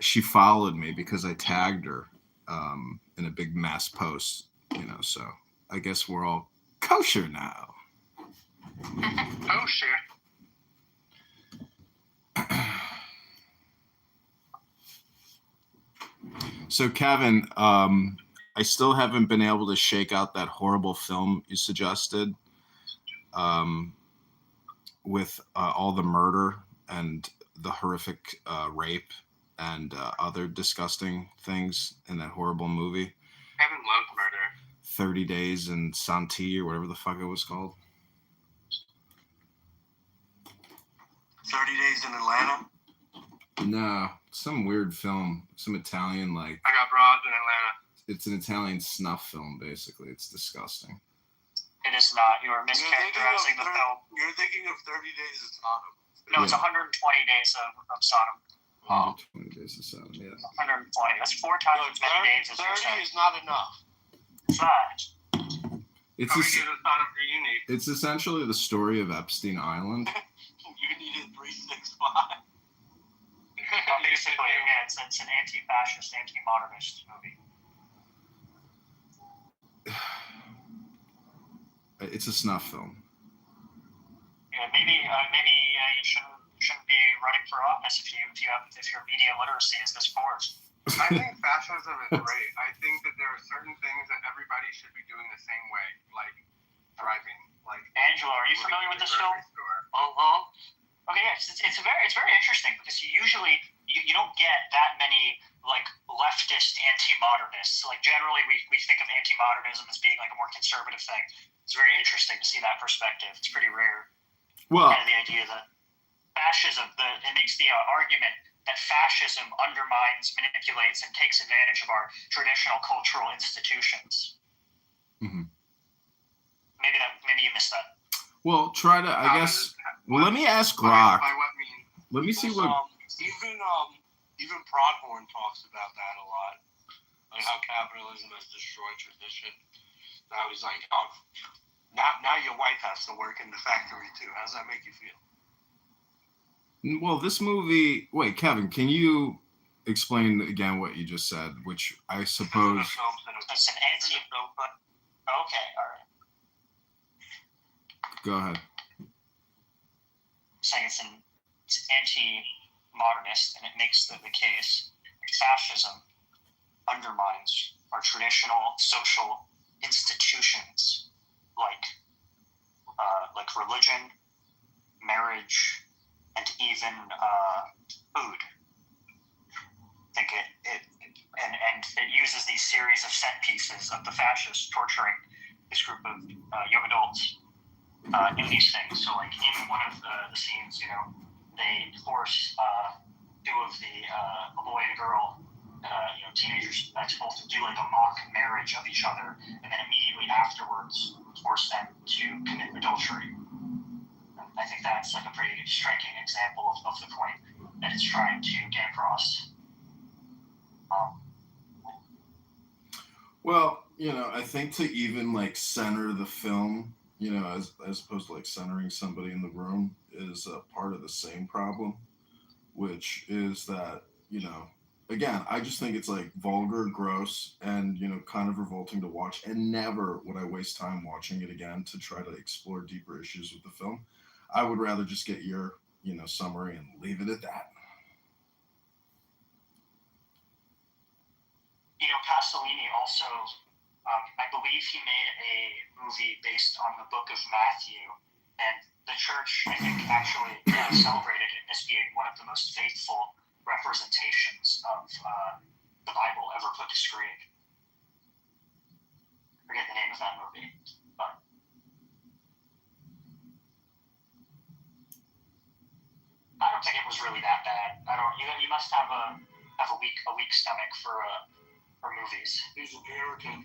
she followed me because I tagged her in a big mass post, so I guess we're all kosher now. Kosher. So, Kevin, I still haven't been able to shake out that horrible film you suggested um, with all the murder and the horrific rape and other disgusting things in that horrible movie. Kevin loves murder. 30 Days in Santee or whatever the fuck it was called. 30 Days in Atlanta? No, some weird film. Some Italian, like... I got broads in Atlanta. It's an Italian snuff film, basically. It's disgusting. It is not. You are mischaracterizing the film. You're thinking of 30 Days of Sodom. No, it's 120 Days of Sodom. 120 Days of Sodom, yeah. 120. That's 4 times as many days as 30 is not enough. It's not. It's How many days of Sodom do you need? It's essentially the story of Epstein Island. You needed 365. Basically, yeah, it's an anti-fascist, anti-modernist movie. It's a snuff film. Yeah, maybe you shouldn't be running for office if your media literacy is this poor. I think fascism is great. I think that there are certain things that everybody should be doing the same way, like driving. Like Angela, are you familiar with this film? Okay, yeah, it's very interesting because you don't get that many like leftist anti-modernists. Like generally we think of anti-modernism as being like a more conservative thing. It's very interesting to see that perspective. It's pretty rare. Well, kind of the idea that fascism, it makes the argument that fascism undermines, manipulates, and takes advantage of our traditional cultural institutions. Mm-hmm. Maybe you missed that. Well, try to, I guess. Well, let me ask Glock. By what means? Let me see what. Even Prodhorn talks about that a lot, like how capitalism has destroyed tradition. I was like, oh, now your wife has to work in the factory too. How does that make you feel? Well, this movie. Wait, Kevin, can you explain again what you just said? Which I suppose. It's an anti. Okay, all right. Go ahead. Saying it's anti-modernist, and it makes the case fascism undermines our traditional social institutions like religion, marriage, and even food. I think it uses these series of set pieces of the fascists torturing this group of young adults in these things. So, like, in one of the scenes, they force two of a boy and a girl, teenagers, that's supposed to do like a mock marriage of each other, and then immediately afterwards force them to commit adultery. I think that's like a pretty striking example of the point that it's trying to get across. Well, I think to even like center the film, as opposed to like centering somebody in the room, is a part of the same problem, which is that, again, I just think it's like vulgar, gross, and, kind of revolting to watch, and never would I waste time watching it again to try to explore deeper issues with the film. I would rather just get your, summary and leave it at that. Pasolini also, I believe he made a movie based on the book of Matthew, and the church, I think, actually celebrated it as being one of the most faithful representations of the Bible ever put to screen. I forget the name of that movie, but I don't think it was really that bad. You must have a weak stomach for movies. He's American.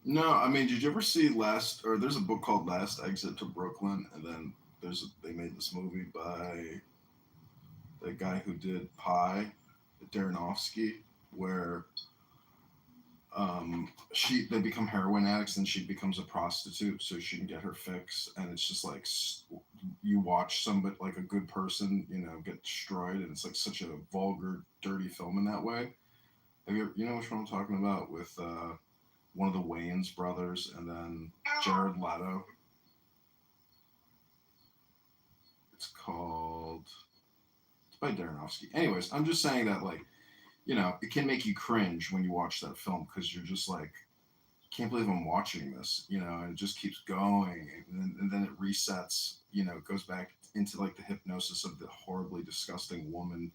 No, I mean, did you ever see there's a book called Last Exit to Brooklyn, and then they made this movie by the guy who did Pi, Darrenofsky, where they become heroin addicts and she becomes a prostitute so she can get her fix, and it's just like you watch somebody like a good person, get destroyed, and it's like such a vulgar, dirty film in that way. Have you know which one I'm talking about with one of the Wayans brothers and then Jared Leto? It's called. It's by Darrenofsky. Anyways, I'm just saying that like it can make you cringe when you watch that film because you're just like, can't believe I'm watching this, and it just keeps going, and then it resets, it goes back into like the hypnosis of the horribly disgusting woman,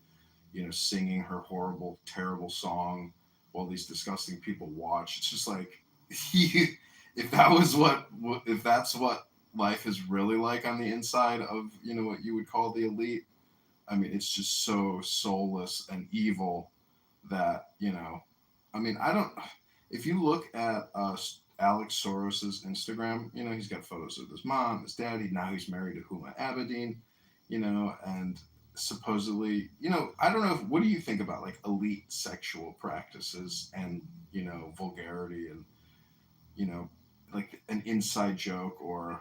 singing her horrible, terrible song while these disgusting people watch. It's just like, if that was if that's what life is really like on the inside of, what you would call the elite, I mean, it's just so soulless and evil that, I mean, I don't, if you look at Alex Soros's Instagram, he's got photos of his mom, his daddy. Now he's married to Huma Abedin, and supposedly, I don't know. What do you think about like elite sexual practices and, vulgarity and, like an inside joke or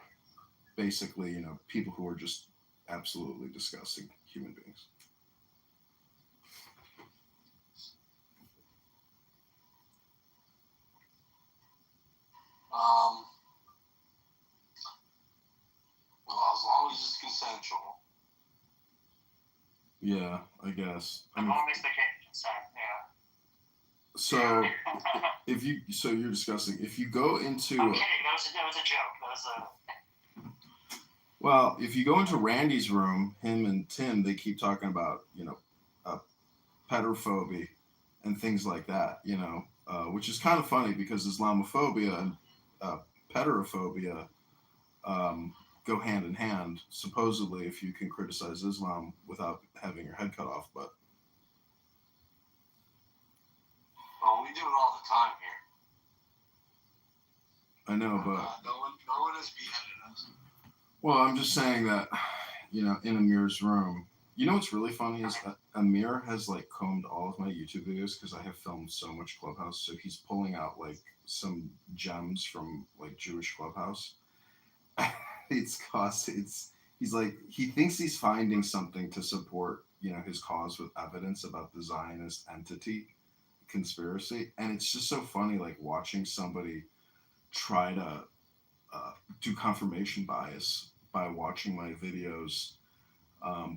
basically, people who are just absolutely disgusting human beings? Well, as long as it's consensual. Yeah, I guess. As long as they get consent, yeah. So so you're discussing if you go into. I'm kidding. That was a joke. That was a. Well, if you go into Randy's room, him and Tim, they keep talking about pedophobia and things like that. Which is kind of funny because Islamophobia and pedophobia go hand in hand. Supposedly, if you can criticize Islam without having your head cut off, but. Well, we do it all the time here. I know, but no one has beheaded us. Well, I'm just saying that, in Amir's room, what's really funny is that Amir has like combed all of my YouTube videos because I have filmed so much Clubhouse, so he's pulling out like some gems from like Jewish Clubhouse. He's like he thinks he's finding something to support, his cause with evidence about the Zionist entity conspiracy, and it's just so funny like watching somebody try to do confirmation bias by watching my videos,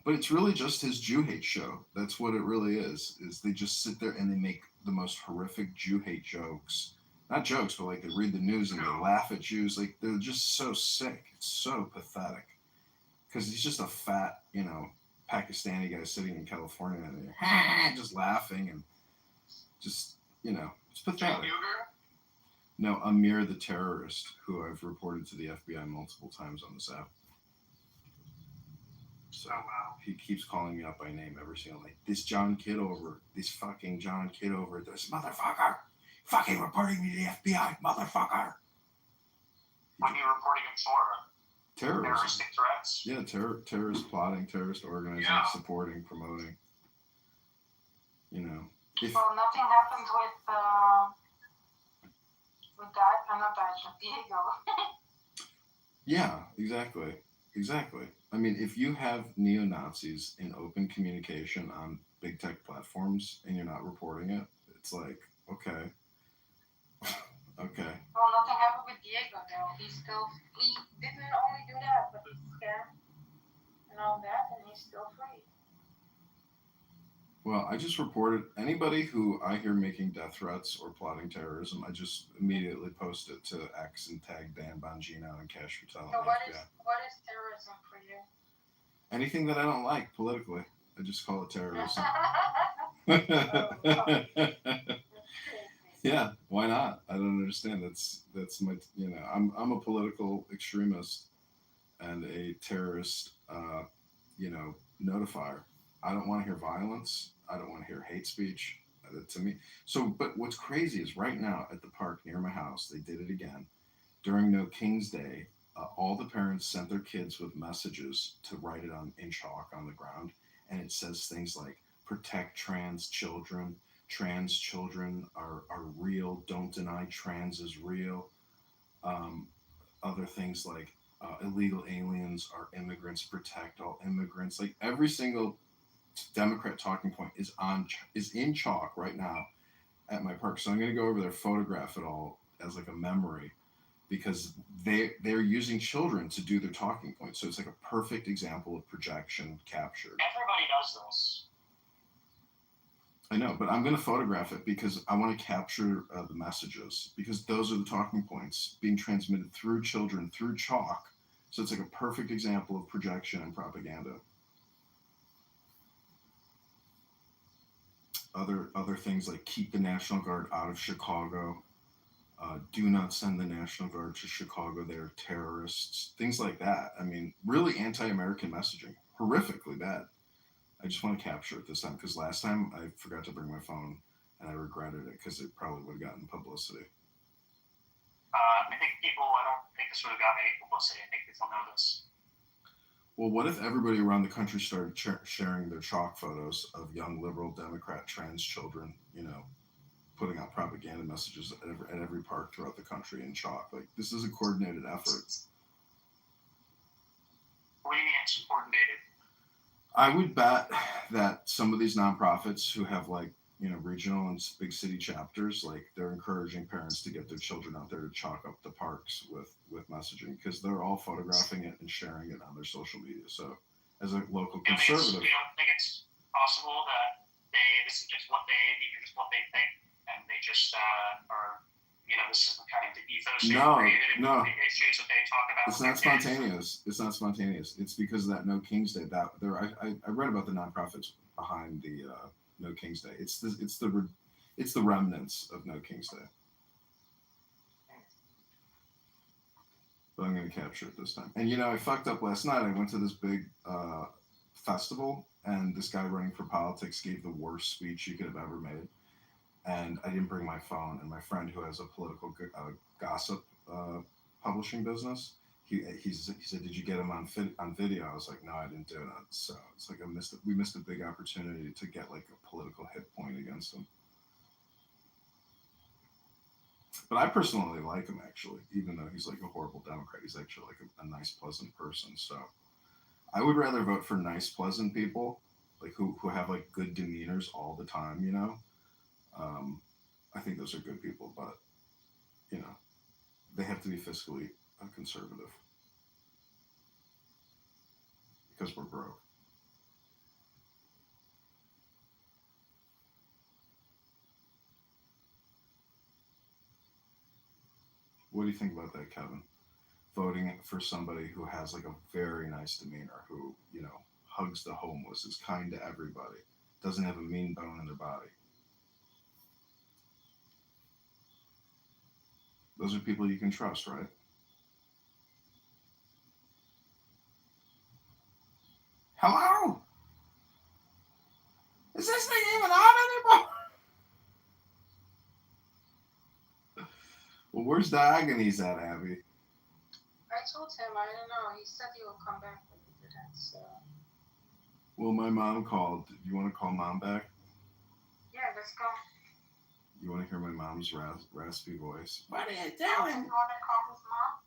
but it's really just his Jew hate show. That's what it really is they just sit there and they make the most horrific Jew hate jokes, not jokes, but like they read the news and they laugh at Jews. Like they're just so sick. It's so pathetic because he's just a fat, Pakistani guy sitting in California and they're just laughing and just, it's pathetic. No, Amir the terrorist, who I've reported to the FBI multiple times on this app. So he keeps calling me up by name every single night. This John Kitover, this fucking John Kitover, this motherfucker, fucking reporting me to the FBI, motherfucker. What are you reporting him for? Terrorism. Terroristic threats? Yeah, terrorist plotting, terrorist organizing, supporting, promoting. Well, nothing happened with that Canada, Diego. Yeah, exactly. I mean, if you have neo-Nazis in open communication on big tech platforms and you're not reporting it, it's like, okay. Okay. Well, nothing happened with Diego, though. He didn't only do that, but he scammed and all that, and he's still free. Well, I just reported anybody who I hear making death threats or plotting terrorism, I just immediately post it to X and tag Dan Bongino and Cash Patel. So what is terrorism for you? Anything that I don't like politically, I just call it terrorism. Yeah, why not? I don't understand. That's my, I'm a political extremist and a terrorist, notifier. I don't want to hear violence. I don't want to hear hate speech. To me. So, but what's crazy is right now at the park near my house, they did it again. During No King's Day, all the parents sent their kids with messages to write it in chalk on the ground. And it says things like, protect trans children. Trans children are real. Don't deny trans is real. Other things like, illegal aliens are immigrants, protect all immigrants. Like every single Democrat talking point is in chalk right now at my park. So I'm gonna go over there, photograph it all as like a memory because they're using children to do their talking points. So it's like a perfect example of projection captured. Everybody does this. I know, but I'm going to photograph it because I want to capture the messages because those are the talking points being transmitted through children through chalk. So it's like a perfect example of projection and propaganda. Other things like keep the National Guard out of Chicago. Do not send the National Guard to Chicago. They're terrorists. Things like that. I mean, really anti-American messaging. Horrifically bad. I just want to capture it this time because last time I forgot to bring my phone and I regretted it because it probably would have gotten publicity. I don't think this would have gotten any publicity. I think people know this. Well, what if everybody around the country started sharing their chalk photos of young liberal Democrat trans children, putting out propaganda messages at every park throughout the country in chalk? Like, this is a coordinated effort. What do you mean it's coordinated? I would bet that some of these nonprofits who have regional and big city chapters, like they're encouraging parents to get their children out there to chalk up the parks with messaging because they're all photographing it and sharing it on their social media. So as a local conservative, You don't think it's possible that this is just what they think and they just are, this is the kind of the ethos they created and the issues that they talk about. It's not spontaneous. It's not spontaneous. It's because of that No King's Day. I read about the nonprofits behind the No King's Day. It's the remnants of No King's Day. But I'm going to capture it this time. And I fucked up last night. I went to this big festival, and this guy running for politics gave the worst speech you could have ever made. And I didn't bring my phone. And my friend who has a political gossip publishing business, he said, "Did you get him on video?" I was like, "No, I didn't do it." So it's like we missed a big opportunity to get like a political hit point against him. But I personally like him, actually, even though he's like a horrible Democrat. He's actually like a nice, pleasant person. So I would rather vote for nice, pleasant people, like who have like good demeanors all the time. I think those are good people, but they have to be fiscally conservative because we're broke. What do you think about that, Kevin? Voting for somebody who has like a very nice demeanor, who hugs the homeless, is kind to everybody, doesn't have a mean bone in their body. Those are people you can trust, right? Hello? Is this thing even on anymore? Well, where's Diogenes at, Abby? I told him, I don't know. He said he will come back, but he didn't, so. Well, my mom called. Do you want to call Mom back? Yeah, let's go. You want to hear my mom's raspy voice? What are you You doing? want to call his mom?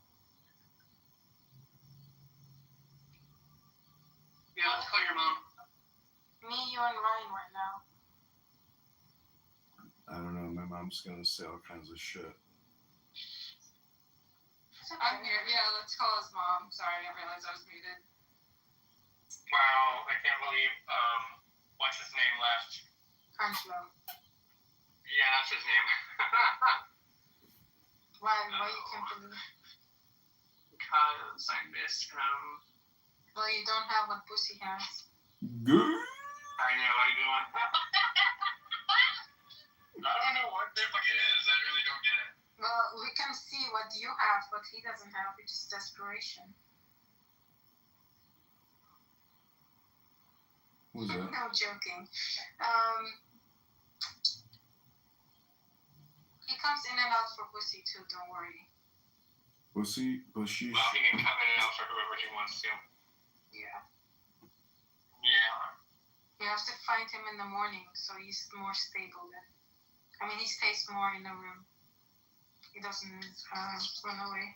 Yeah, let's call your mom. Me, you, and Ryan right now. I don't know. My mom's going to say all kinds of shit. It's okay. I'm here. Yeah, let's call his mom. Sorry, I didn't realize I was muted. Wow, I can't believe, what's his name left? Angelo. Yeah, that's his name. Why you can't believe? Because I miss him. Well, you don't have what Pussy has. Good. I know, I do. I don't know what the fuck it is. I really don't get it. Well, we can see what you have, what he doesn't have, which is desperation. What was that? No, joking. He comes in and out for Pussy too, don't worry. Bushy. Well, he can come in and out for whoever he wants to. Yeah. Yeah. You have to find him in the morning, so he's more stable then. I mean, he stays more in the room. He doesn't run away.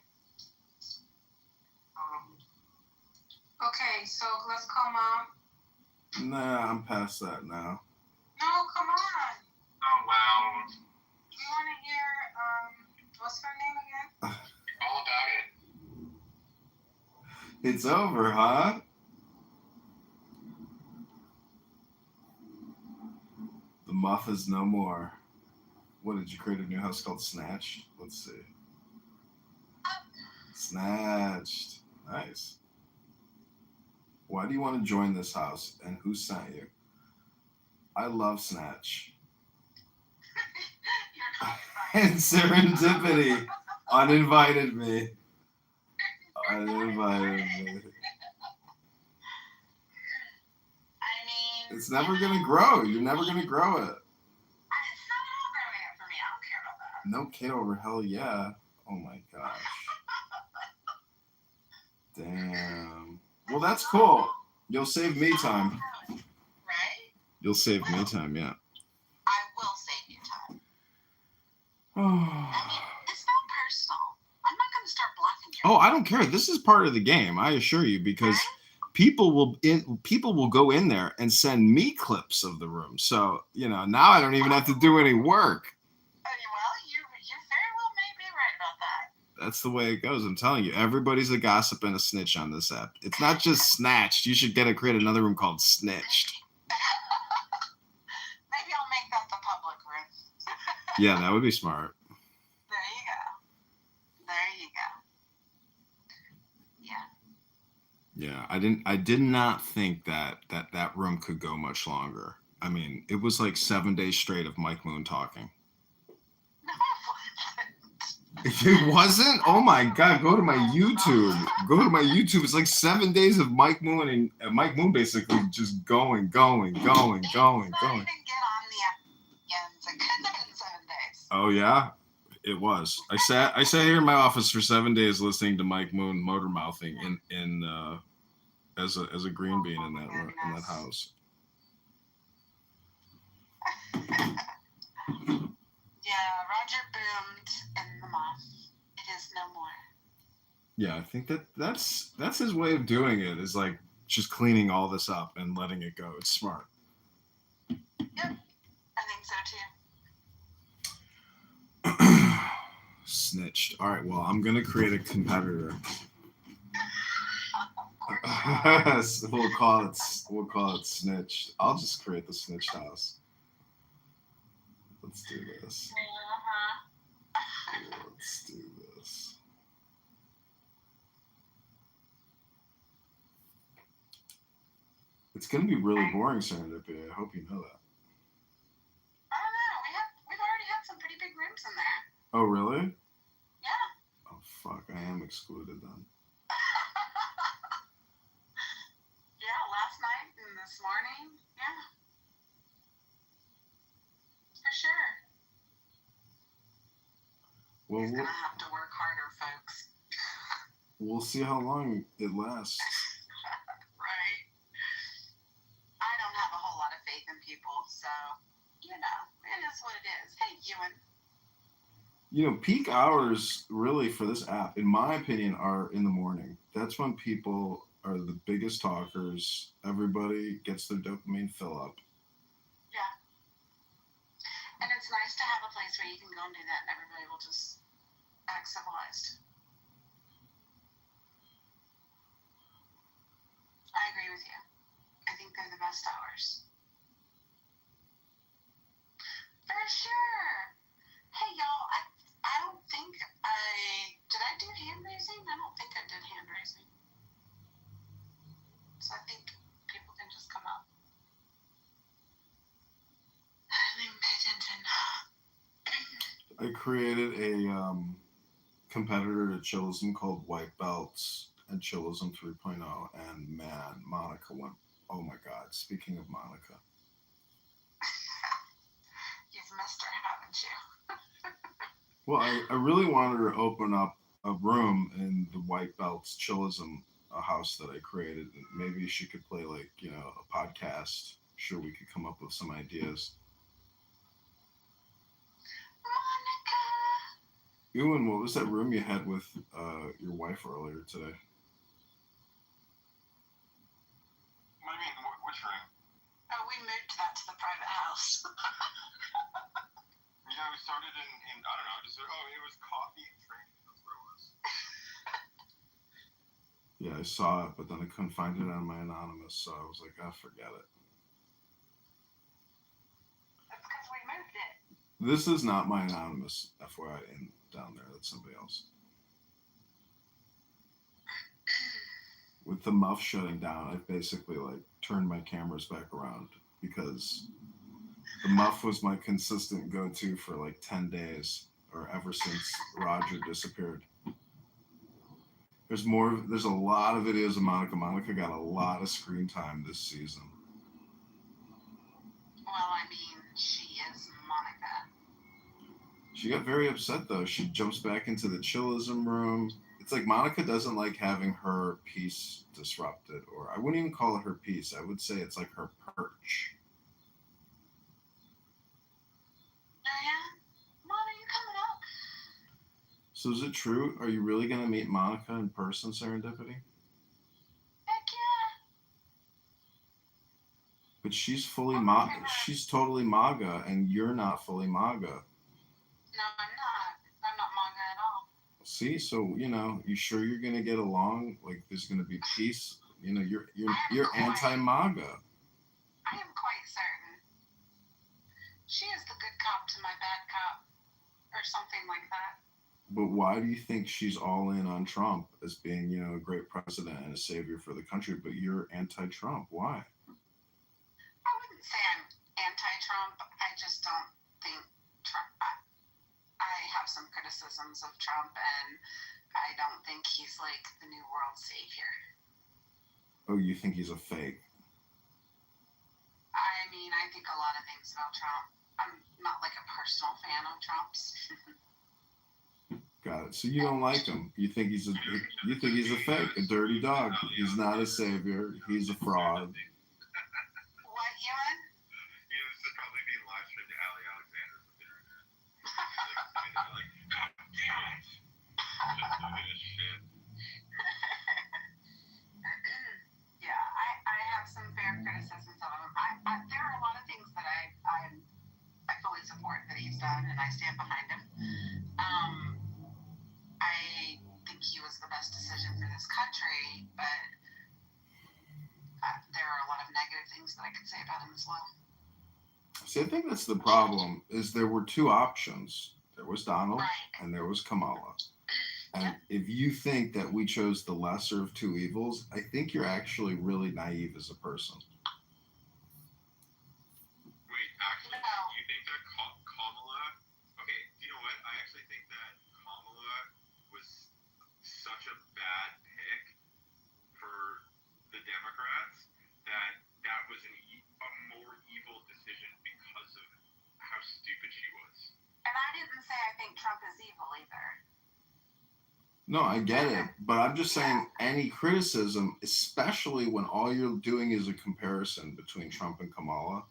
Okay, so let's call mom. Nah, I'm past that now. No, come on. Oh wow. We want to hear, what's her name again? All about it. It's over, huh? The muff is no more. What, did you create a new house called Snatched? Let's see. Snatched. Nice. Why do you want to join this house, and who sent you? I love Snatch. And serendipity uninvited me. Uninvited me. I mean, It's never gonna grow. You're never gonna grow it. it's not all growing up for me. I don't care about that. No Kitover, hell yeah. Oh my gosh. Damn. Well, that's cool. You'll save me time. Right? You'll save me time, yeah. I will save you time. Oh, I mean, it's not personal. I'm not going to start blocking you. I don't care. This is part of the game, I assure you, because people will go in there and send me clips of the room. So, now I don't even have to do any work. Well, you very well may be right about that. That's the way it goes. I'm telling you, everybody's a gossip and a snitch on this app. It's not just Snatched. You should create another room called Snitched. Maybe I'll make that the public room. Yeah, that would be smart. There you go. There you go. Yeah. Yeah, I did not think that room could go much longer. I mean, it was like 7 days straight of Mike Moon talking. No, It wasn't? Oh my God, go to my YouTube. It's like 7 days of Mike Moon and Mike Moon basically just going. It's not even get on the ends. It couldn't have been 7 days. Oh yeah? It was. I sat here in my office for 7 days listening to Mike Moon motor mouthing in as a green bean in that house. Yeah, Roger boomed in the moth. It is no more. Yeah, I think that's his way of doing it, is like just cleaning all this up and letting it go. It's smart. Yep, I think so too. Snitched. All right, well, I'm gonna create a competitor. We'll call it Snitched. I'll just create the Snitched house. Let's do this. Let's do this. It's gonna be really boring, Serendipity. I hope you know that. I don't know. We've already had some pretty big rooms in there. Oh, really? Yeah. Oh, fuck. I am excluded then. Yeah, last night and this morning. Yeah. For sure. Well, He's gonna have to work harder, folks. we'll see how long it lasts. Right. I don't have a whole lot of faith in people, so it is what it is. Hey, Ewan. Peak hours really for this app, in my opinion, are in the morning. That's when people are the biggest talkers. Everybody gets their dopamine fill up. Yeah. And it's nice to have a place where you can go and do that and everybody will just act civilized. I agree with you. I think they're the best hours. For sure. Hey, y'all, I don't think did I do hand raising? I don't think I did hand raising. So I think people can just come up. I didn't even pay attention. I created a competitor to Chillism called White Belts and Chillism 3.0, and man, Monica went, oh my God, speaking of Monica. You've missed her, haven't you? Well, I really wanted her to open up a room in the White Belts Chillism, a house that I created. Maybe she could play a podcast. Sure, we could come up with some ideas. Monica! Ewan, what was that room you had with your wife earlier today? house. Yeah, we started in I don't know, just it was coffee and training. That's what it was. Yeah, I saw it, but then I couldn't find it on my anonymous, so I was like, forget it. That's because we moved it. This is not my anonymous, FYI, down there. That's somebody else. With the muff shutting down, I've basically turned my cameras back around because the muff was my consistent go-to for 10 days or ever since Roger disappeared. There's a lot of videos of Monica. Monica got a lot of screen time this season. Well, I mean, she is Monica. She got very upset though. She jumps back into the chillism room. It's like Monica doesn't like having her peace disrupted, or I wouldn't even call it her peace. I would say it's like her perch. Oh, yeah? Mom, are you coming up? So is it true? Are you really going to meet Monica in person, Serendipity? Heck yeah. But she's fully Oh, she's totally MAGA, and you're not fully MAGA. No, I'm not. I'm not manga at all. See, so you sure you're going to get along? Like there's going to be peace? You're anti-MAGA. I am quite certain. She is the good cop to my bad cop, or something like that. But why do you think she's all in on Trump as being, a great president and a savior for the country, but you're anti-Trump? Why? I wouldn't say I'm anti-Trump. I just don't think Trump. I have some criticisms of Trump, and I don't think he's like the new world savior. Oh, you think he's a fake? I mean, I think a lot of things about Trump. I'm not like a personal fan of Trump's. Got it. So you don't like him. You think he's a fake, a dirty dog. He's not a savior. He's a fraud. What, Ewan? This is probably being live streamed to Ali Alexander from the internet. Like, God damn it! Just losing his shit. Yeah, I have some fair criticisms of him. There are a lot of things that I fully support that he's done, and I stand behind him. I think he was the best decision for this country, but there are a lot of negative things that I could say about him as well. See, I think that's the problem, is there were two options. There was Donald, Right. and there was Kamala. And if you think that we chose the lesser of two evils, I think you're actually really naive as a person. Wait, actually, No. you think that Kamala? Okay, you know what? I actually think that Kamala was such a bad pick for the Democrats that was a more evil decision because of how stupid she was. And I didn't say I think Trump is evil either. No, I get it, but I'm just saying any criticism, especially when all you're doing is a comparison between Trump and Kamala,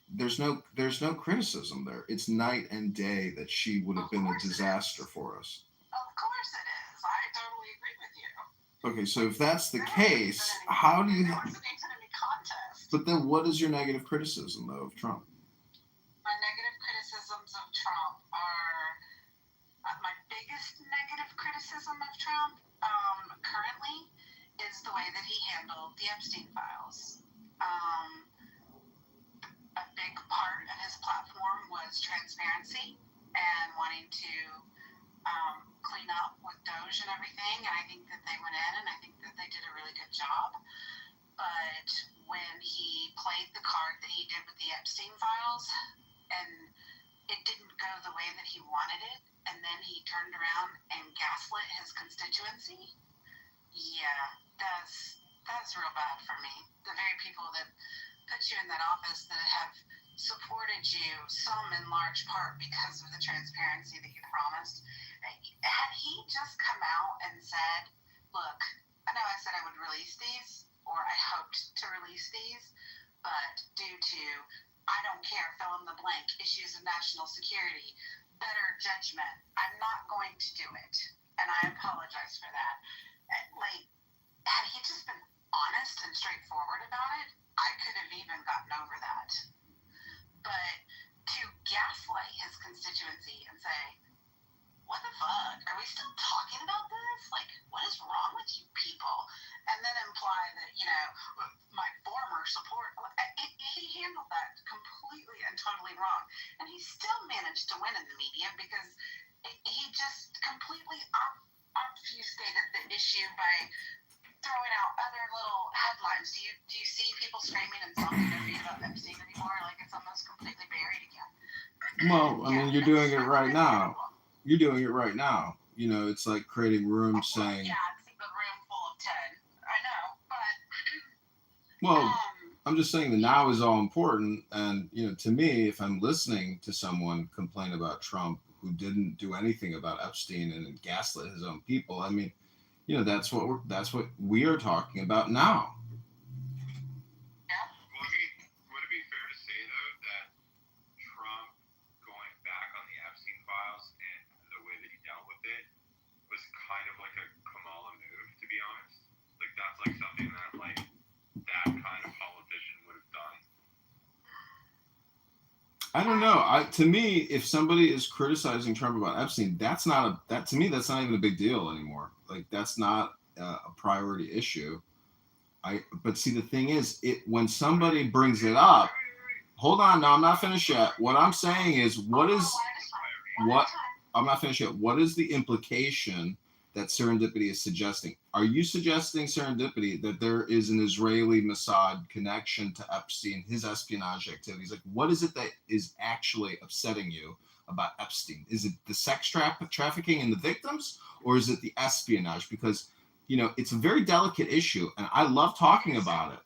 there's no criticism there. It's night and day that she would have been a disaster for us. Of course it is. I totally agree with you. Okay, so if that's the case, how do you? There wasn't even any contest. But then, what is your negative criticism though of Trump? My negative criticisms of Trump are my biggest negative criticism of Trump currently is the way that he handled the Epstein files. A big part of his platform was transparency and wanting to clean up with Doge and everything, and I think that they went in and I think that they did a really good job. But when he played the card that he did with the Epstein files and it didn't go the way that he wanted it, and then he turned around and gaslit his constituency, that's real bad for me. The very people that put you in that office that have supported you, some in large part because of the transparency that you promised. Had he just come out and said, look, I know I said I would release these, or I hoped to release these, but due to, I don't care, fill in the blank, issues of national security, better judgment, I'm not going to do it. And I apologize for that. Had he just been honest and straightforward about it, I could have even gotten over that. constituency and say, what the fuck? Are we still talking about this? Like, what is wrong with you people? And then imply that, my former support, he handled that completely and totally wrong. And he still managed to win in the media because he just completely obfuscated the issue by throwing out other little headlines. Do you see people screaming and stomping their feet about Epstein anymore? Like, it's almost completely buried again. Well, I mean, you're doing it right now. You're doing it right now. It's like creating room saying. Yeah, it's a room full of 10. I know, but. Well, I'm just saying the now is all important. And, to me, if I'm listening to someone complain about Trump who didn't do anything about Epstein and gaslit his own people, I mean, that's what we are talking about now. Would it be fair to say, though, that Trump going back on the Epstein files and the way that he dealt with it was kind of like a Kamala move, to be honest? Like, that's like something that, like, that kind of politician would have done. I don't know. To me, if somebody is criticizing Trump about Epstein, to me that's not even a big deal anymore. Like, that's not a priority issue. But see, the thing is, when somebody brings it up, hold on, no, I'm not finished yet. What I'm saying is, I'm not finished yet. What is the implication that serendipity is suggesting? Are you suggesting, serendipity, that there is an Israeli Mossad connection to Epstein, his espionage activities? Like, what is it that is actually upsetting you about Epstein? Is it the sex trafficking and the victims, or is it the espionage? Because, it's a very delicate issue, and I love talking about it.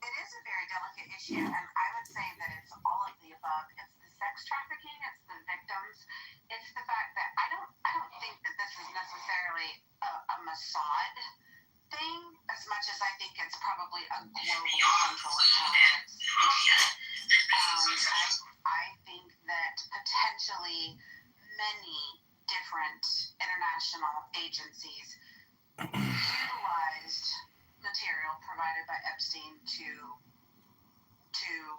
It is a very delicate issue, and I would say that it's all of the above. It's the sex trafficking, it's the victims, it's the fact that I don't think that this is necessarily a Mossad thing as much as I think it's probably a global central intelligence issue. I think that potentially many different international agencies utilized material provided by Epstein to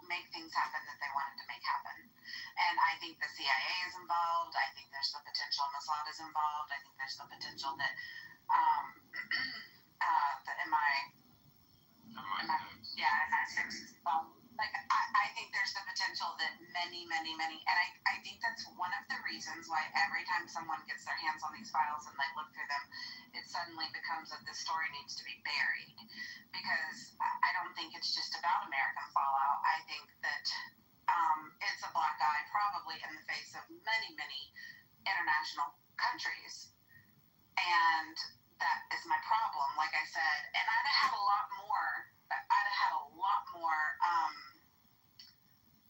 make things happen that they wanted to make happen. And I think the CIA is involved. I think there's the potential Mossad is involved. I think there's the potential that the MI6 is involved. Like, I think there's the potential that many, and I think that's one of the reasons why every time someone gets their hands on these files and they look through them, it suddenly becomes that this story needs to be buried. Because I don't think it's just about American fallout. I think that it's a black eye probably in the face of many, many international countries. And that is my problem, like I said. And I'd have had a lot more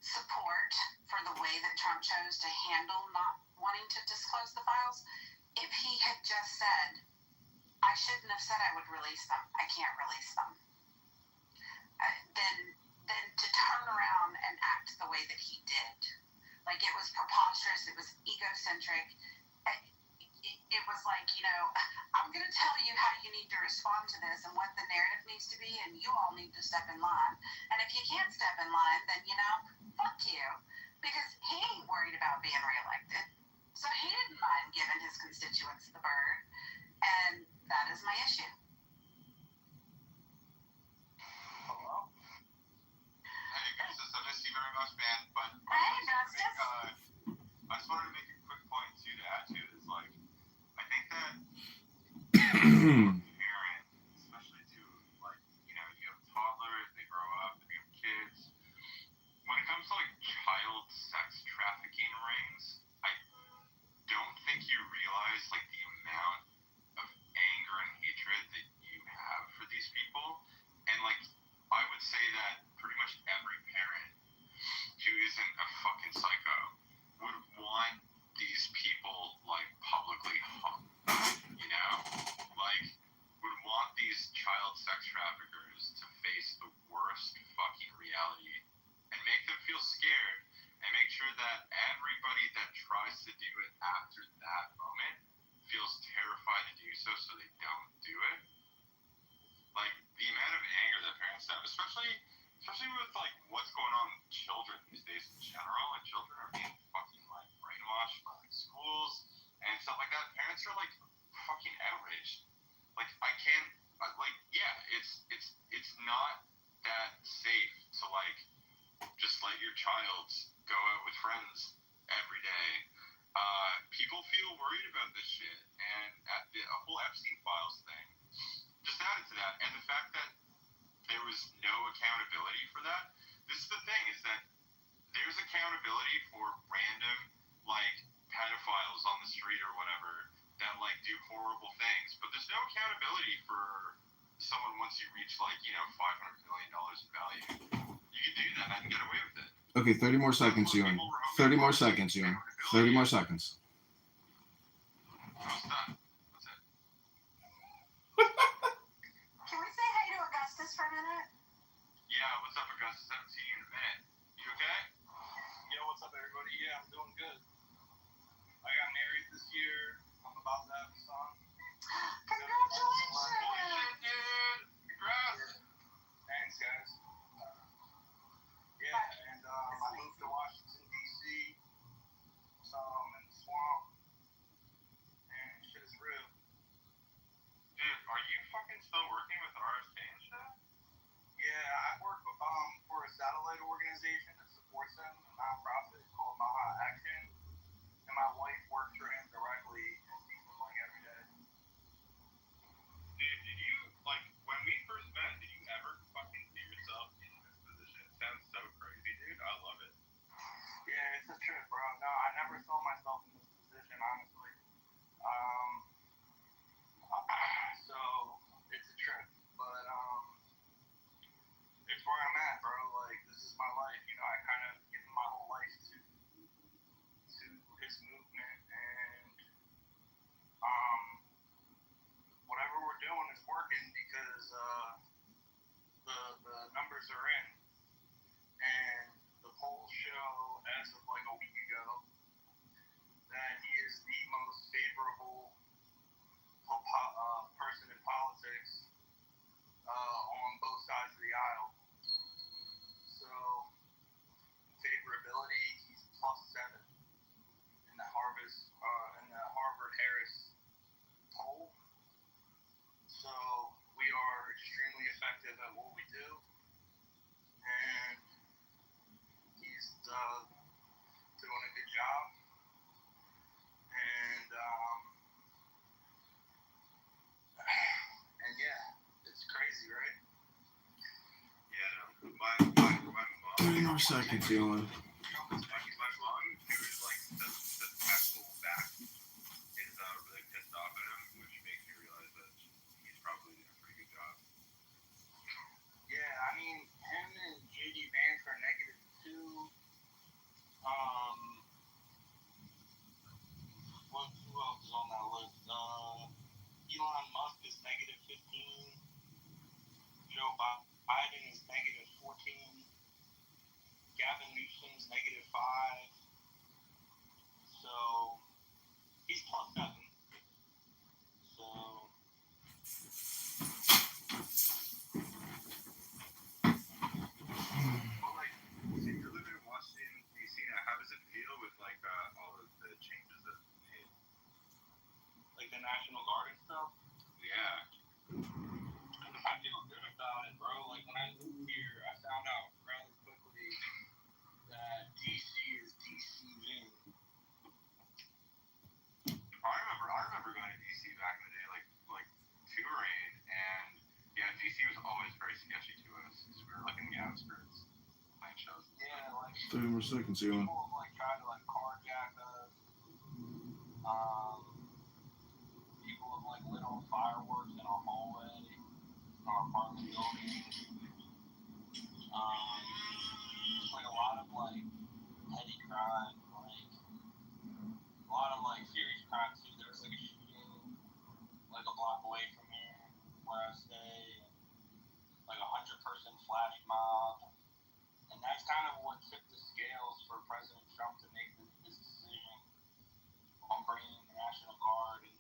support for the way that Trump chose to handle not wanting to disclose the files if he had just said, I shouldn't have said I would release them. I can't release them. Then to turn around and act the way that he did. Like, it was preposterous. It was egocentric. It was like, I'm going to tell you how you need to respond to this and what the narrative needs to be, and you all need to step in line. And if you can't step in line, then, fuck you. Because he ain't worried about being reelected. So he didn't mind giving his constituents the bird. And that is my issue. Hello? Hey, guys, I miss you very much, man. But hey, Justice. I just wanted to make a quick point, too, to add to it. Is like, I think that parent, especially to, like, you have toddlers, they grow up, they become kids. When it comes to, like, child sex trafficking rings, I don't think you realize, like, the amount of anger and hatred that you have for these people. And, like, I would say that pretty much every parent who isn't a fucking psycho would want these people, like, publicly hung, like, would want these child sex traffickers to face the worst fucking reality and make them feel scared and make sure that everybody that tries to do it after that moment feels terrified to do so they don't do it. Like, the amount of anger that parents have, especially with, like, what's going on with children these days in general, and children are being fucking, like, brainwashed much by like schools and stuff like that. Parents are like fucking outraged. Like I can't. Like yeah, it's not that safe to like just let your child go out with friends every day. People feel worried about this shit, and the whole Epstein files thing just added to that, and the fact that there was no accountability for that. This is the thing: is that there's accountability for random like pedophiles on the street or whatever that like do horrible things, but there's no accountability for someone once you reach like $500 million in value. You can do that and get away with it. Okay, 30 more seconds, Ewan. 30 more seconds, Ewan. 30 more seconds. How's that? That's it. Can we say hi to Augustus for a minute? Yeah, what's up, Augustus? I haven't seen you in a minute. You okay? Yo, what's up, everybody? Yeah, I'm doing good. I got married this year. I'm about to have a son. Congratulations! Holy shit, dude! Congrats! Thanks, guys. Yeah, and I moved to Washington, D.C., so I'm in the swamp, and shit is real. Dude, are you fucking still working with RSK and shit? Yeah, I work for a satellite organization that supports them, a nonprofit called Maha Action, and my wife works for him directly and sees him like every day. Dude, did you, like, when we first met, did you ever fucking see yourself in this position? It sounds so crazy, dude. I love it. Yeah, it's a trip, bro. No, I never saw myself in this position, honestly. So it's a trip, but it's where I'm at, bro. Like, this is my life. I kind of given my whole life to his movement, and whatever we're doing is working because the numbers are in, and the polls show as of like a week ago that he is the most favorable person in politics on both sides of the aisle. So favorability, he's +7 in the Harvard Harris poll. So we are extremely effective at what we do, and he's doing a good job. And yeah, it's crazy, right? Yeah, my mom. 30 more seconds, Ewan. My mom, who is like the Texel back, is really pissed off at him, which makes me realize that he's probably doing a pretty good job. Yeah, I mean, him and JD Vance are -2. Who else is on that list? Elon Musk is -15. Joe Biden is -14. Gavin Newsom's -5. So he's +7. So Well, like, so you're living in Washington, D.C. now. How does it feel with like all of the changes that have been made? like the National Guard and stuff. Yeah. I feel good about it, bro. Like when I moved here, I found out rather quickly that DC is DCing. I remember going to DC back in the day, like touring, and yeah, DC was always very sketchy to us because we were like in the outskirts playing shows. Yeah, like 30 more seconds, Ewan. people have like tried to like carjack us. People have like lit on fireworks in our hallway, in our apartment building. Just like a lot of like petty crime, like a lot of like serious crime too. There was like a shooting like a block away from here where I stay, like 100-person flash mob, and that's kind of what tipped the scales for President Trump to make this decision on bringing the National Guard. And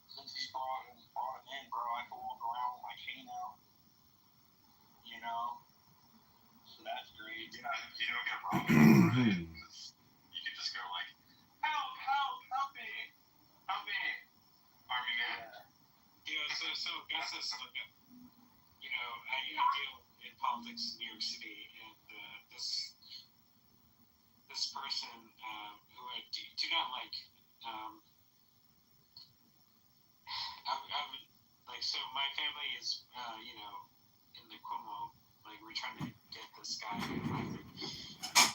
since he brought him in, bro, I can walk around with my chain out, so that's great. You don't get robbed. Right? You can just go like, help Augustus, look, you know, I deal in politics in New York City, and this person who I do not like, I would like. So my family is, you know, in the Cuomo. Like we're trying to get this guy elected.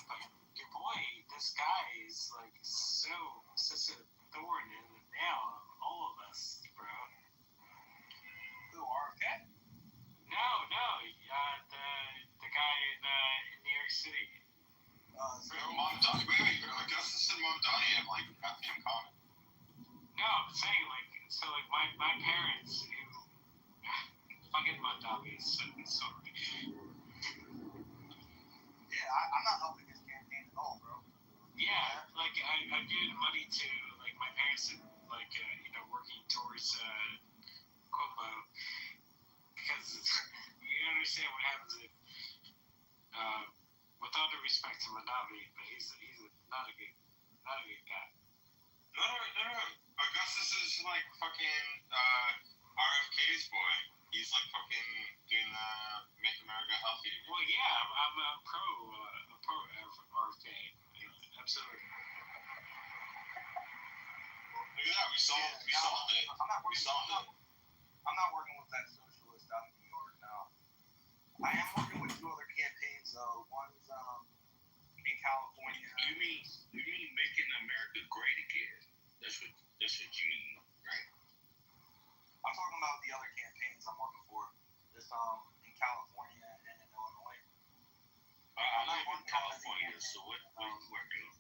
But your boy, this guy is like such a thorn in the nail of all of us, bro. Who RFK? No, the guy in New York City. Wait, Augustus and Mamdani have like in common. No, I'm saying like so like my parents who fucking Mamdani is so Yeah, I'm not helping his campaign at all, bro. yeah, like I'm giving money to like my parents and like you know working towards Cuomo because you understand what happens if with all due respect to Manavi, but he's not a good guy. No. Augustus is like fucking RFK's boy. He's like fucking doing the Make America Healthy. Well, yeah, I'm a pro RFK. Absolutely. Look at that, we solved it. I'm not working with that socialist out in New York now. I am working with two other campaigns though. One's in California. You mean making America great again? That's what you mean, right? I'm talking about the other campaigns I'm working for. This in California and in Illinois. I live in California, so what are you working on?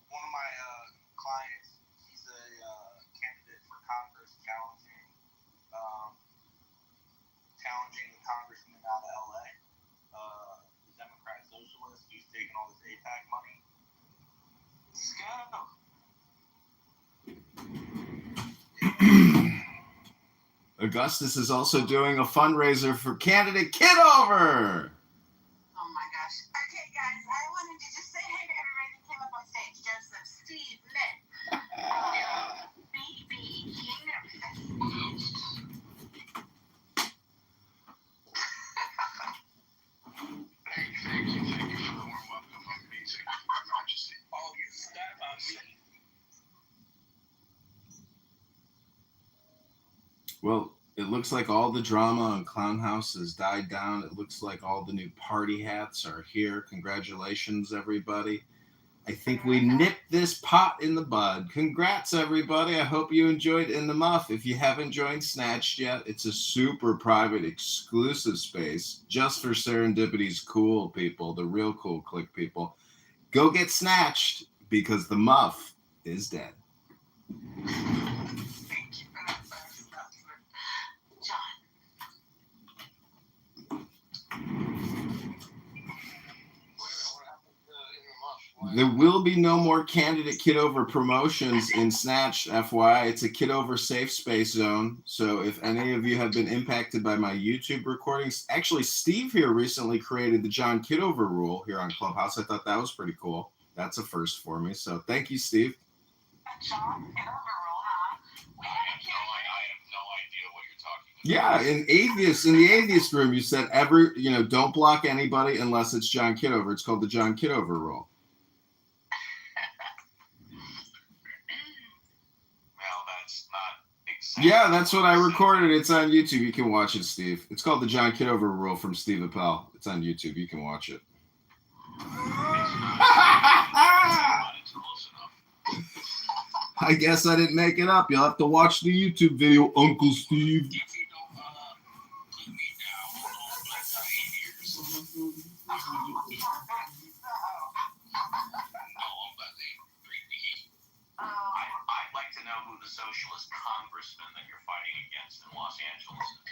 One of my clients, he's a candidate for Congress challenging the congressman out of LA, the Democrat socialist. He's taking all this APAC money. Let's go. Augustus is also doing a fundraiser for candidate Kitover. Oh my gosh. Okay, guys, I wanted to just say hi to everybody that came up on stage. Joseph, Steve, Nick, BB, King of Thank you for the warm welcome. Amazing. Your Majesty. Oh, you step on me. Well, it looks like all the drama on Clown House has died down. It looks like all the new party hats are here. Congratulations, everybody. I think we nipped this pot in the bud. Congrats, everybody. I hope you enjoyed In the Muff. If you haven't joined Snatched yet, it's a super private, exclusive space just for Serendipity's cool people, the real cool click people. Go get Snatched because the Muff is dead. Thank you for that first announcement, John. There will be no more candidate Kitover promotions in Snatch, FYI. It's a Kitover safe space zone. So if any of you have been impacted by my YouTube recordings, actually Steve here recently created the John Kitover rule here on Clubhouse. I thought that was pretty cool. That's a first for me. So thank you, Steve. John Kitover rule, huh? We I had have no idea what you're talking about. Yeah, in the atheist room, you said don't block anybody unless it's John Kitover. It's called the John Kitover rule. Well, that's not exactly. Yeah, that's what I recorded. It's on YouTube. You can watch it, Steve. It's called the John Kitover rule from Steve Appel. It's on YouTube. You can watch it. It's close enough. I guess I didn't make it up. You'll have to watch the YouTube video, Uncle Steve. If you don't put me down for all black guy ears. No, I'm about to repeat. I'd like to know who the socialist congressman that you're fighting against in Los Angeles is.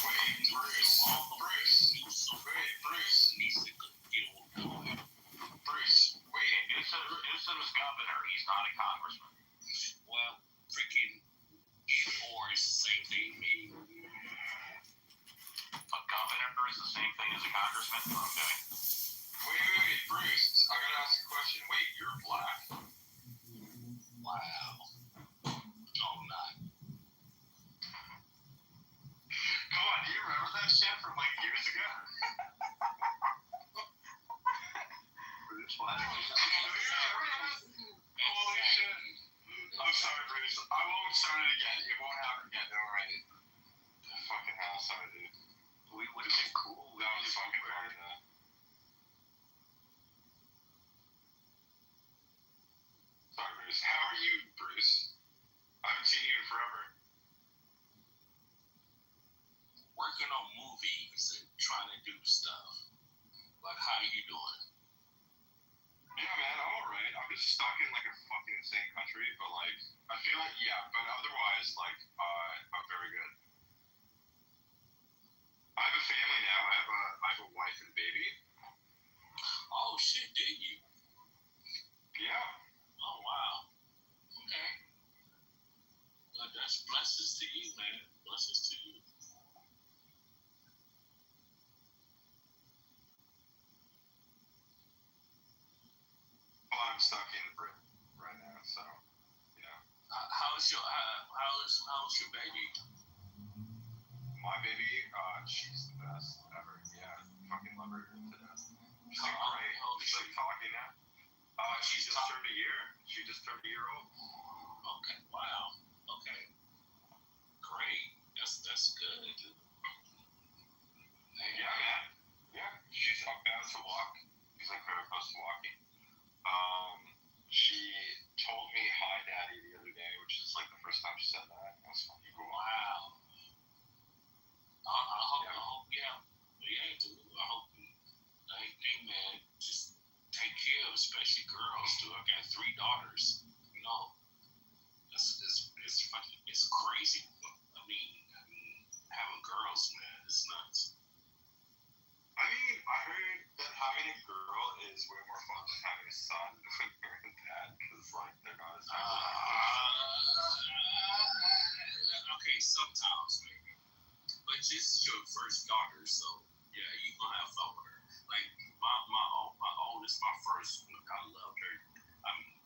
Wait, Bruce, Newsom is governor. He's not a congressman. Well, freaking either or is the same thing to me. A governor is the same thing as a congressman? Okay. Wait, Bruce. I gotta ask a question. Wait, you're black? Wow. movies and trying to do stuff. Like, how are you doing? Yeah, man, I'm alright. I'm just stuck in like a fucking insane country, but like I feel like but otherwise like I'm very good. I have a family now. I have a wife and baby. Oh shit, did you? Yeah. Oh wow. Okay. Well, that's blessings to you, man. Blessings to you. Well, I'm stuck in Britain right now, so you know. How's your baby? My baby, she's the best ever. Yeah, fucking love her to death. She's like great. She's like talking now. She just turned a year. She just turned a year old. Okay. Wow. Okay. Great. That's good. Yeah, man. Yeah, she's about to walk. She's like very close to walking. She told me hi, daddy, the other day, which is like the first time she said that. That was fucking cool. Wow. I hope, dude. I hope, hey, man, just take care of, especially girls, too. I got 3 daughters. You know, it's fucking, it's crazy. I mean, having girls, man, it's nuts. I mean, I heard that having a girl is way more fun than having a son when you're a dad, because like they're not as Okay, sometimes maybe, but this is your first daughter, so yeah, you gonna have fun with her. Like my oldest, my first one, I loved her. I mean,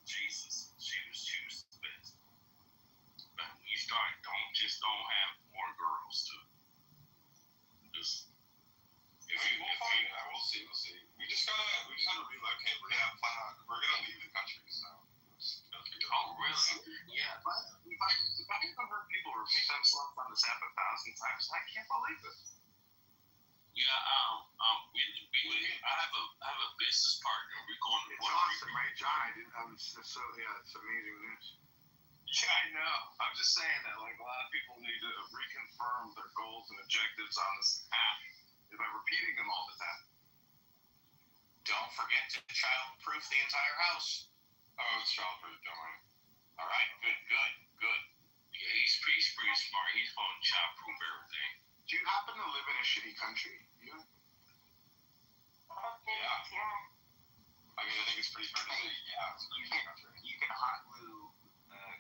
Jesus, she was the best. But when you start, don't have more girls too. Just we'll find out. We'll see. We just gotta relocate. We're gonna leave the country, so oh really? Yeah. I've heard people repeat themselves on this app 1,000 times. I can't believe it. Yeah, really, I have a business partner. We're going to It's awesome, right, John? It's amazing news. Yeah, I know. I'm just saying that like a lot of people need to reconfirm their goals and objectives on this app by repeating them all the time. Don't forget to child-proof the entire house. Oh, it's childproof, don't worry. All right, good. Yeah, he's pretty smart. He's going to child-proof everything. Do you happen to live in a shitty country? You? Yeah. I mean, I think it's pretty fair to say, it's a pretty good country. You can hot glue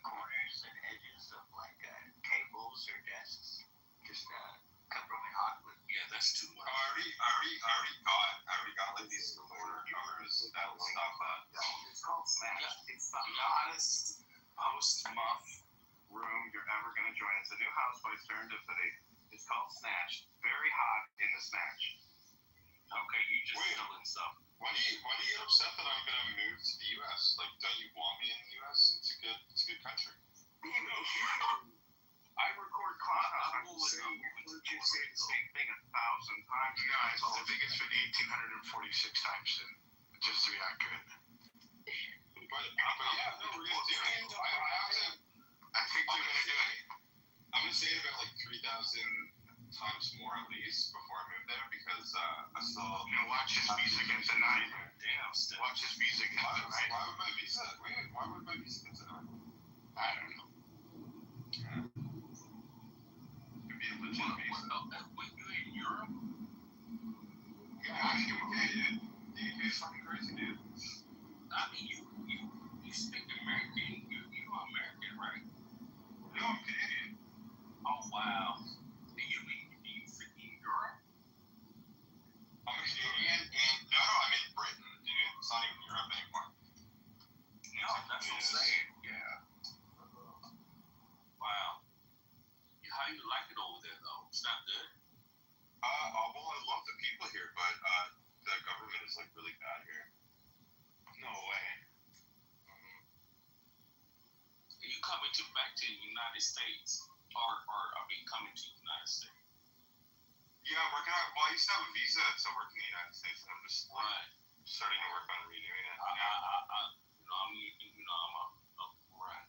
corners and edges of like tables or desks. Just cover them in hot glue. Yeah, that's too much. I already got like these corner covers that will stop that. It's called Smash. Yeah. It's the hottest, most muff room you're ever gonna join. It's a new house by Serendipity. It's called Snatch. Very hot in the Snatch. Okay, you just selling stuff. Why do you get upset that I'm gonna move to the U.S.? Like, don't you want me in the U.S.? It's a good country. I record Clubhouse. Would you say the same thing 1,000 times? Guys, I think it's been 1,846 times soon. Just to be that good. But yeah, no, we're gonna do it. I think we're gonna do it. I'm gonna say it about like 3,000 times more at least before I move there because I still. Watch his visa get denied. Damn, Watch his visa get denied. Why would my visa get denied? I don't know. Could be a legit visa. When you're in Europe? Yeah, actually, dude. The UK is fucking crazy, dude. I mean, you speak American. You are American, right? No, I'm Canadian. Oh wow. Do you freaking Europe? I'm a Canadian, and no, I'm in Britain, dude. It's not even Europe anymore. No, that's what I'm saying. Yeah. Wow. How you like it over there, though? It's not good. Well, I love the people here, but the government is like really bad here. No way. Are you coming back to the United States, or I mean, coming to the United States? Yeah, I used to have a visa to work in the United States, and I'm just like starting to work on renewing it. I'm right.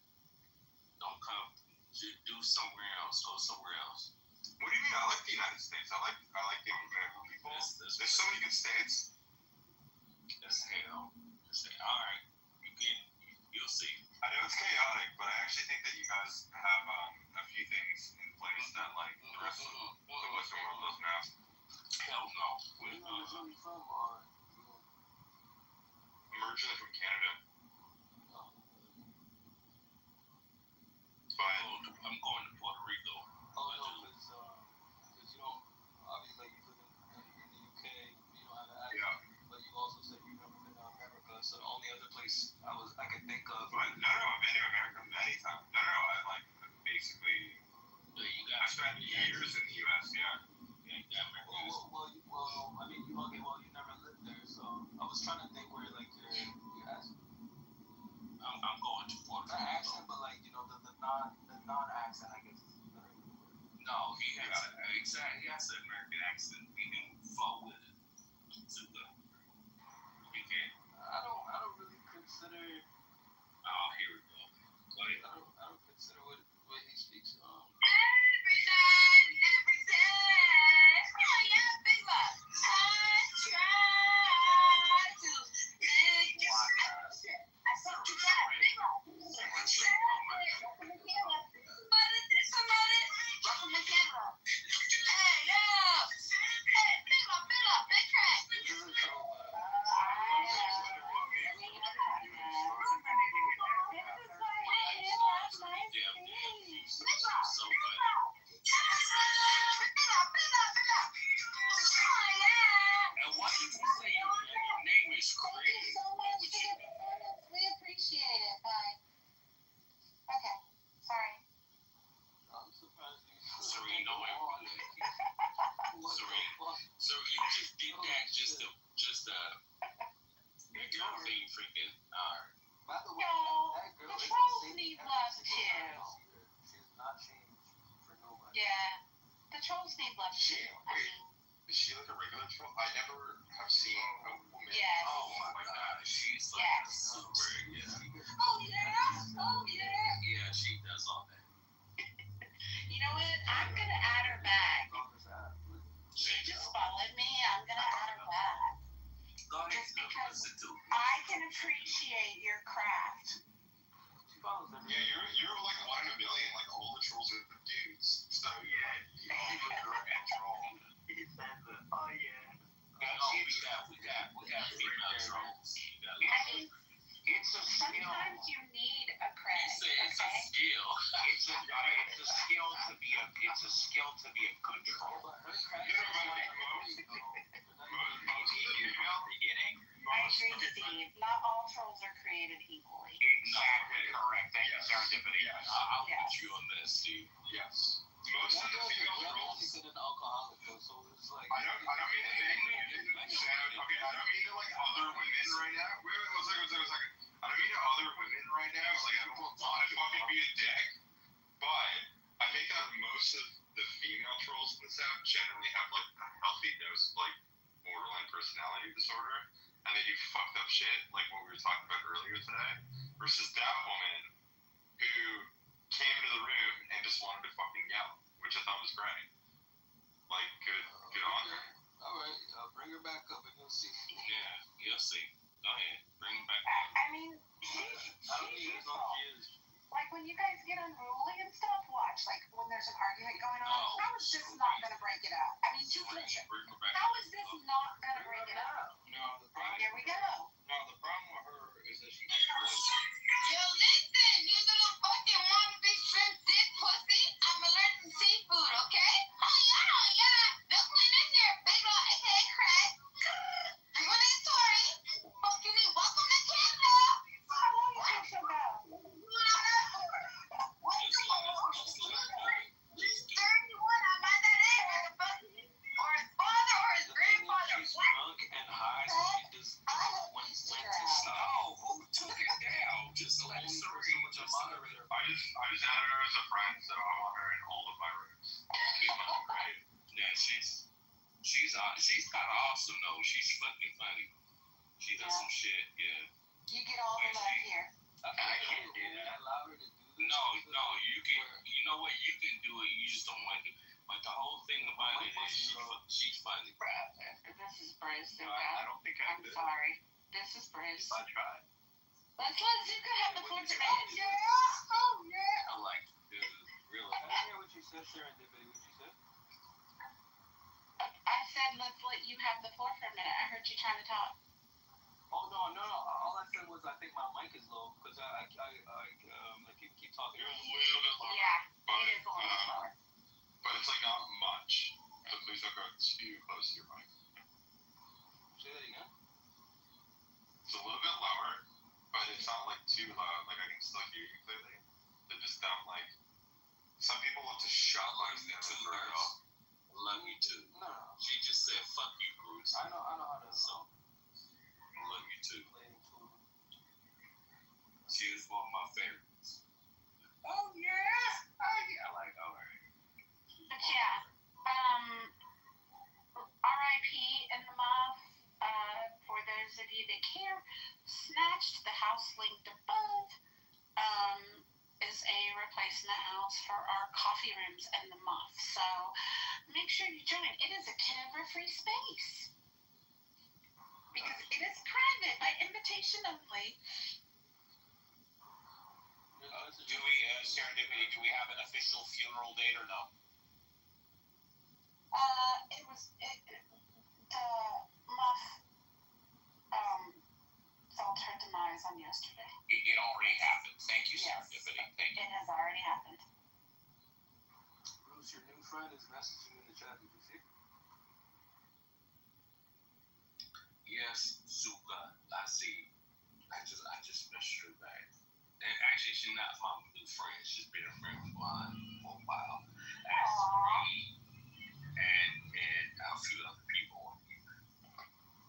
Don't come to do somewhere else. Go somewhere else. What do you mean? I like the United States. I like the American people. There's so many good states. That's hell. All right, you'll see. I know it's chaotic, but I actually think that you guys have a few things in place that like the rest of the Western world doesn't have. Hell no. Where you originally from, or I'm originally from Canada, but I'm going to Puerto Rico. oh no, because you don't obviously like you live in the UK, you don't have an accent, yeah. but you also said you've never been to America. So the only other place I could think of. But no, I've been to America many times. No, I like basically. I spent years in the U.S. Yeah. Well, I mean, you never lived there, so I was trying to think where like your accent. I'm going to Puerto Rico. Not accent, but like the non accent, I guess. No, he has exactly. He has an American accent. He can flow with it. Super. He can. I don't really consider. Oh, here we go. Like, I don't consider what he speaks. Every night, every day. Oh yeah, big love. I try to make you special. I said you got big love. But it is somebody. Welcome to Canada. Hey, yo. Hey, big love, big track. so good. And what did you say? Your name is Thank Craig. you so much for the performance. We appreciate it. Bye. Okay. Sorry. I'm surprised you. Serene, no way. So you just did that just to make everything freaking By the way, No, that girl the is trolls the same need every love single time too. I see her. She has not changed for nobody. Yeah. The trolls need love too. I mean, Is she like a regular troll? I never have seen a woman. yes. oh my god, she's like Yes. super, yeah. Oh yeah. Oh yeah. Yeah, she does all that. You know what? I'm gonna add her back. She just followed me. I'm gonna add her back. Go ahead, Just because listen to I can appreciate your craft. She follows Yeah, everything. you're like one in a million. Like all the trolls are the dudes. So yeah, you're a troll. Oh yeah. No, we got female trolls. I mean, It's a skill. sometimes you need a craft. It's a Okay. skill. It's a skill to be a good troll. But her You craft know, is but like like most of the female Beginning. I agree, Steve. Not all trolls are created equally. Exactly correct. Thank you, serendipity. Yes. I'll Yes. put you on this, Steve. Yes. Most of the female trolls. She's an alcoholic though, so it's like. I don't mean to make okay, I don't mean to like other women right now. Wait, one second. I don't mean to other women right now. Like I don't want to fucking be a dick, but I think that most of the female trolls in the South generally have like a healthy dose of like borderline personality disorder, and they do fucked up shit like what we were talking about earlier today. Versus that woman who came into the room and just wanted to fucking yell, which I thought was great. Like good on her. All right, bring her back up and you'll see. Yeah, you'll see. Go ahead, bring him back. I mean, I don't she's even know useful. if she is. Like when you guys get unruly and stuff, watch. Like when there's an argument going on, Oh, how is this not gonna break it up? I mean, just Bring listen. her back. How is this not gonna break it up? No, the problem. Here we go. No, the problem with her is that she. Yo, listen, you little fucking wannabe shrimp dick pussy. I'm allergic to seafood, okay? Oh yeah. No clean in here, big ol' aka Craig. What is Tori? Fucking me. Welcome to Canada. How long you think she'll go? What? He's 31. I'm not that age. Or his father or his grandfather. She's What? drunk and high, so she just when to stop. Oh, who took it down? Just let Only for Serene. someone to moderator. I just added her as a friend, so I want her in all of my rooms. Right? Yeah, she's kind of awesome though. She's fucking funny. She does some shit. Yeah. You get all the love here. I can't do that. Allow her to do this. No, you can. You know what? You can do it. You just don't want to. But the whole thing about it is she's finally proud. This is Bruce. No, I don't think I I'm did. sorry. This is Bruce. I tried. Let's let Zuka have the floor today. Oh yeah. I'm like, dude, really? I didn't hear what you said, serendipity. What you said? I said let's let you have the floor for a minute. I heard you trying to talk. Oh no. All I said was I think my mic is low because I keep talking. You're a little bit lower. Yeah, But, it is a little bit lower. but it's like not much. So please don't go too close to your mic. Say that again. It's a little bit lower, but it's not like too loud. Like I can still hear you clearly. They just don't like. Some people love to shut like Love you their too, girls. girl. Love you too. No. She just said, "Fuck you, Bruce." I know how to So, love you too. play in food. She was one of my favorites. Oh yeah. Like, all right. But yeah, R.I.P. in the mob. For those of you that care, snatched the house linked above. Is a replacement house for our coffee rooms and the muff. So make sure you join. It is a Kitover free space because it is private by invitation only. Do we, serendipity? Do we have an official funeral date or no? The muff felt her demise on yesterday. It already happened. Thank you, Yes. serendipity. Thank you. It has already happened. Bruce, your new friend is messaging in the chat. Did you see? Yes, Zuka. I see. I just missed her back. And actually, she's not my new friend. She's been a friend of mine for a while. That's me and a few other people.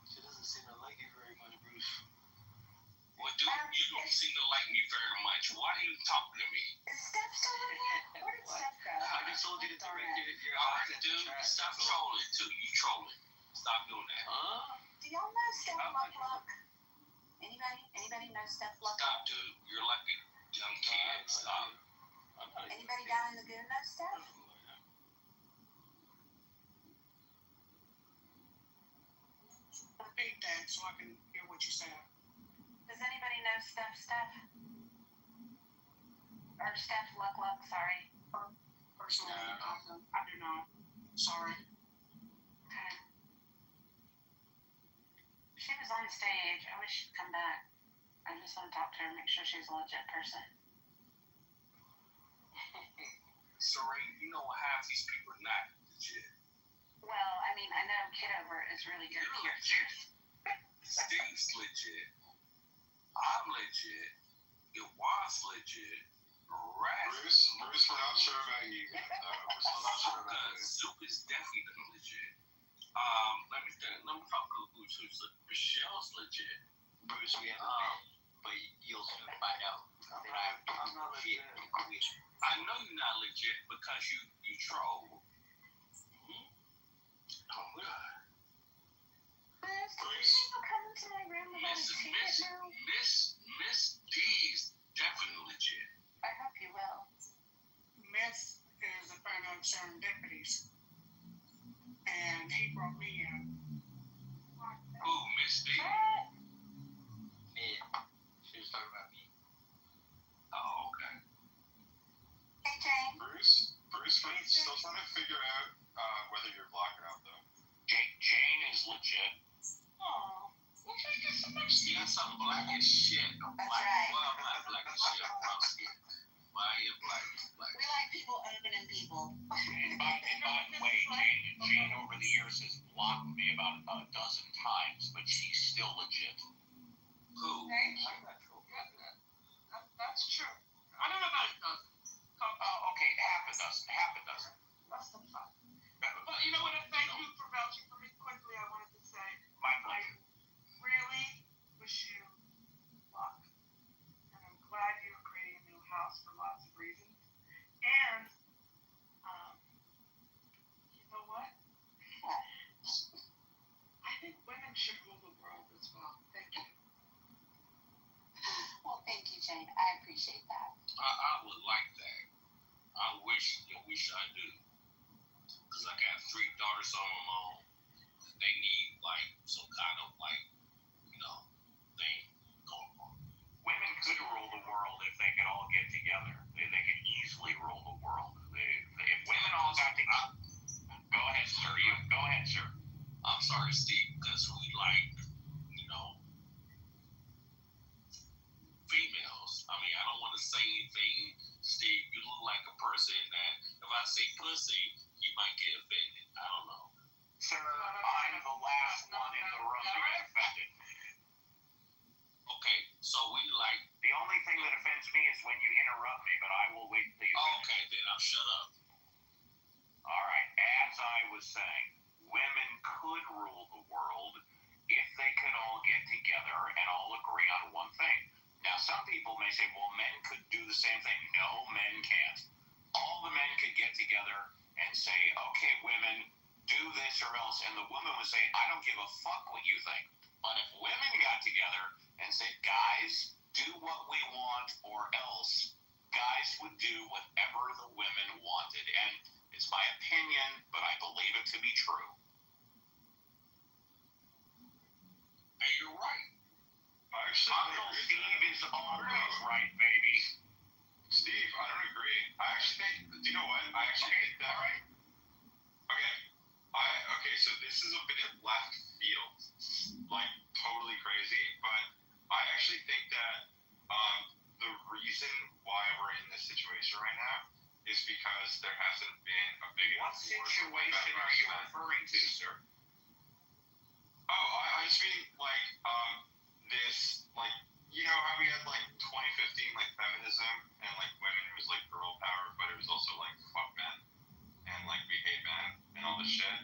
She doesn't seem to like you very much, Bruce. Well, dude, you don't seem to like me very much. Why are you talking to me? Is Steph still in here? Where did Steph go? I just told you to direct your All eyes right, at the dude, trash. stop trolling too. You trolling. Stop doing that. Huh? Do y'all know Steph Luck? Anybody know Steph Luck? Stop, dude. You're like a young kid. Stop. I'm not even Anybody down in the goon know Steph? Repeat that so I can hear what you said. Does anybody know Steph? Or Steph Luck, sorry. Personally, I do not. Sorry. Okay. She was on stage. I wish she'd come back. I just want to talk to her and make sure she's a legit person. Serene, you know half these people are not legit. Well, I mean, I know Kitover is really good You're here. legit. Steve's legit. I'm legit. It was legit. Bruce, we're not sure about you. We're still not sure about you. Zuka's definitely legit. Let me think. Let me talk to who's Michelle's legit. Bruce, we haven't met, but you'll soon find out. I'm not legit. I know you're not legit because you troll. Oh God. Bruce, do you think you'll come into my room about a ticket now? Miss D's definitely legit. I hope you will. Myth is a fan of serendipities. And he brought me in. Who, Miss D? Me. She was talking about me. Oh, okay. Hey, Jane. Bruce, we're still trying to figure out whether you're black or not, though. Jane is legit. Aw. Well, thank you so much. Yes, I'm black as shit. I'm That's black. right. Well, I'm not black as shit. I'm scared. Well, I am black. We like people opening people. And by the way, Jane over the years has blocked me about a dozen times, but she's still legit. Who? That's true. I don't know about it, though. Okay, half a dozen. That's the fun. But you know what? Thank you for vouching for me. Quickly, I wanted to say My I pleasure. really wish you luck. And I'm glad you're creating a new house for lots of reasons. And, you know what? I think women should rule the world as well. Thank you. Well, thank you, Jane. I appreciate that. I would like that. I wish I do. because I got 3 daughters on my own. They need like some kind of like, thing going on. Women could rule the world if they could all get together. They could easily rule the world. If women all got together. Go ahead, sir. Go ahead, sir. I'm sorry, Steve, because we like, females. I mean, I don't want to say anything, Steve. You look like a person that if I say pussy, you might get offended. I don't know. Sir, I'm the last one in the room to get offended. Okay, so we like. The only thing that offends me is when you interrupt me, but I will wait till you finish. Okay, then I'll shut up. All right, as I was saying, women could rule the world if they could all get together and all agree on one thing. Now, some people may say, well, men could do the same thing. No, men can't. All the men could get together and say, okay, women, do this or else. And the woman would say, I don't give a fuck what you think. But if women got together and said, guys, do what we want or else, guys would do whatever the women wanted. And it's my opinion, but I believe it to be true. And you're right. Uncle Steve is always right, baby. Steve, I don't agree. I actually think, do you know what? I actually think that. All right. Okay, so this is a bit left field, like totally crazy, but I actually think that the reason why we're in this situation right now is because there hasn't been a big What situation are you referring to, sir? Oh, I just mean like this, like, you know how we had like 2015 like feminism and like women was like girl power, but it was also like fuck men and like we hate men and all this shit.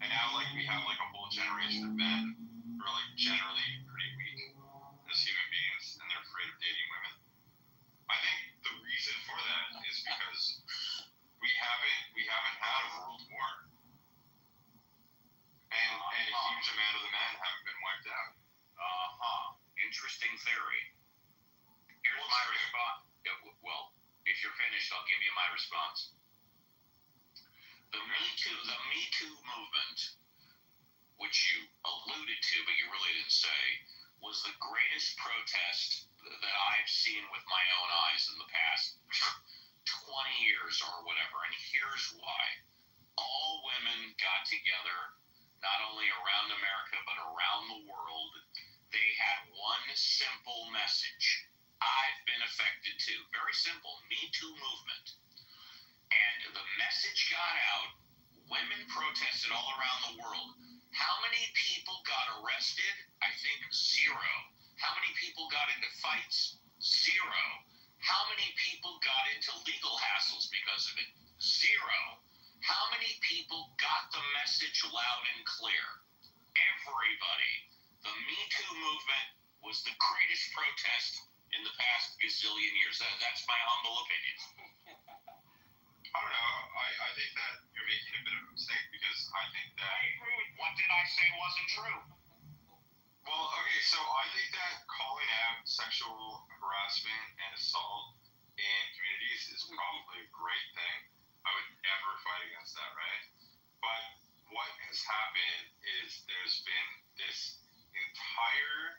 And now like we have like a whole generation of men who are like generally pretty weak as human beings and they're afraid of dating women. I think the reason for that is because we haven't had a world war. And a huge amount of the men haven't been wiped out. Interesting theory. Here's my response. Well, if you're finished, I'll give you my response. The Me Too movement, which you alluded to, but you really didn't say, was the greatest protest that I've seen with my own eyes in the past 20 years or whatever. And here's why. All women got together, not only around America, but around the world. They had one simple message. I've been affected too. Very simple. Me Too movement. And the message got out. Women protested all around the world. How many people got arrested? I think 0. How many people got into fights? 0. How many people got into legal hassles because of it? 0. How many people got the message loud and clear? Everybody. The Me Too movement was the greatest protest in the past gazillion years. That's my humble opinion. I don't know. I think that you're making a bit of a mistake because I think that. What did I say wasn't true? Well, okay, so I think that calling out sexual harassment and assault in communities is probably a great thing. I would never fight against that, right? But what has happened is there's been this entire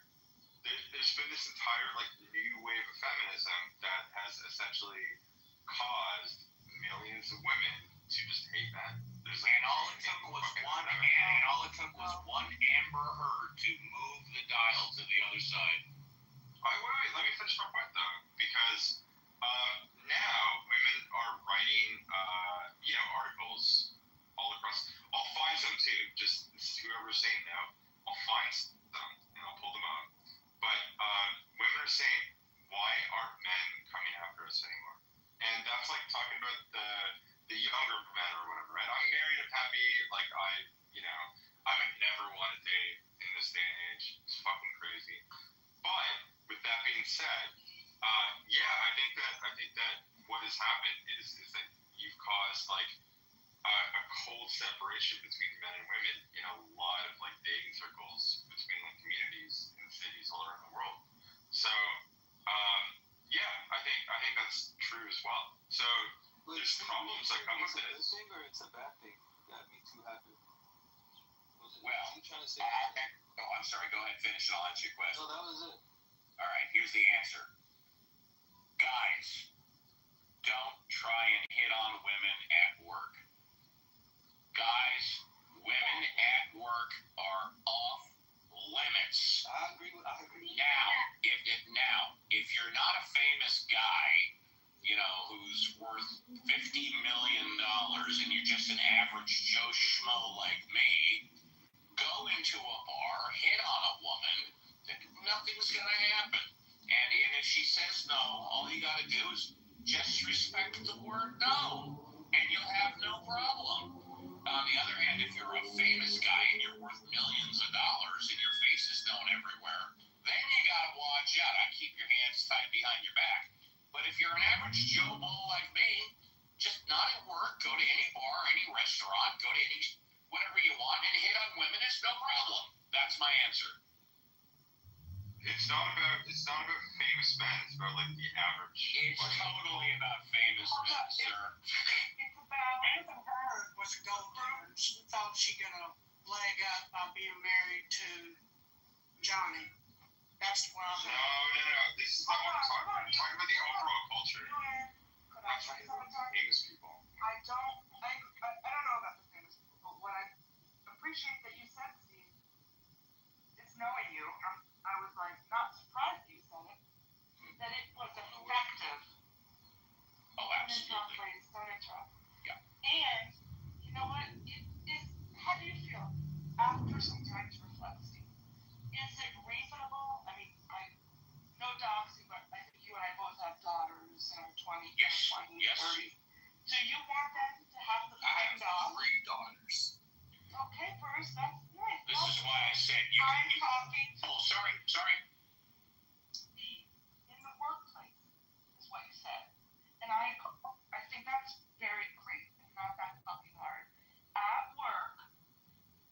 like new wave of feminism that has essentially caused millions of women to just hate men. And all it took was one Amber Heard to move the dial to the other side. Wait, let me finish my point though, because now women are writing articles all across. I'll find some too. Just whoever's saying no, I'll find them and I'll pull them up. But women are saying, why aren't men coming after us anymore? And that's like talking about the younger men or whatever, right? I'm married, I'm happy, like I would never want to date in this day and age. It's fucking crazy. But with that being said, I think that what has happened is that you've caused like a cold separation between men and women in a lot of like dating circles between like communities and cities all around the world. So I think that's true as well. So there's problems that come with this. Is it a good thing or it's a bad thing that I'm sorry. Go ahead, finish, and I'll answer your question. No, that was it. All right, here's the answer. Guys, don't try and hit on women at work. Guys, women at work are off limits. I agree. Now, if you're not a famous guy, who's worth $50 million and you're just an average Joe Schmo like me, go into a bar, hit on a woman, nothing's gonna happen. And if she says no, all you gotta do is just respect the word no, and you'll have no problem. On the other hand, if you're a famous guy and you're worth millions of dollars and your face is known everywhere, then you gotta watch out. I keep your hands tied behind your back. But if you're an average Joe Blow like me, just not at work, go to any bar, any restaurant, go to any whatever you want and hit on women, it's no problem. That's my answer. It's not about famous men. It's about like the average. It's totally about famous men, sir. It's about Even her was a gold digger. She thought she gonna leg up by being married to Johnny. That's where I'm No. at. This is not what I'm talking about. I'm talking about the overall culture. Could I I'm say talking about something? famous people. I don't know about the famous people, but what I appreciate that you said, Steve, is knowing you. I was like not surprised that you said it. That it was effective. Oh, Don't interrupt, absolutely. ladies. Don't interrupt. Yeah. And you know what? How do you feel after some time to reflect, Steve? Is it reasonable? I mean, no doxing, but I think you and I both have daughters in our 20s, Yes. 30s. Do you want them to have the I same dog? have 3 daughters. Okay, Bruce, that's nice. This is why I said I'm talking to Oh, sorry. in the workplace, is what you said. And I think that's very great and not that fucking hard. At work,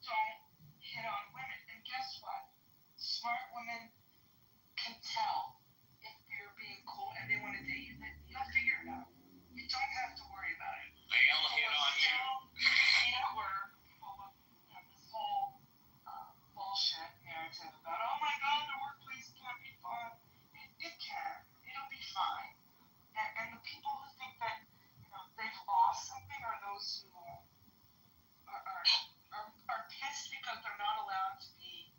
don't hit on women. And guess what? Smart women can tell if you're being cool and they want to date you. They'll figure it out. You don't have to worry about it. They'll hit on you. Meet at work. People have this whole bullshit narrative about, oh my god, the workplace can't be fun. It can. It'll be fine. And the people who think that they've lost something are those who are pissed because they're not allowed to be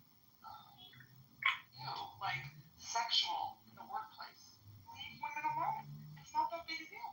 like sexual in the workplace. Leave women alone. It's not that big a deal.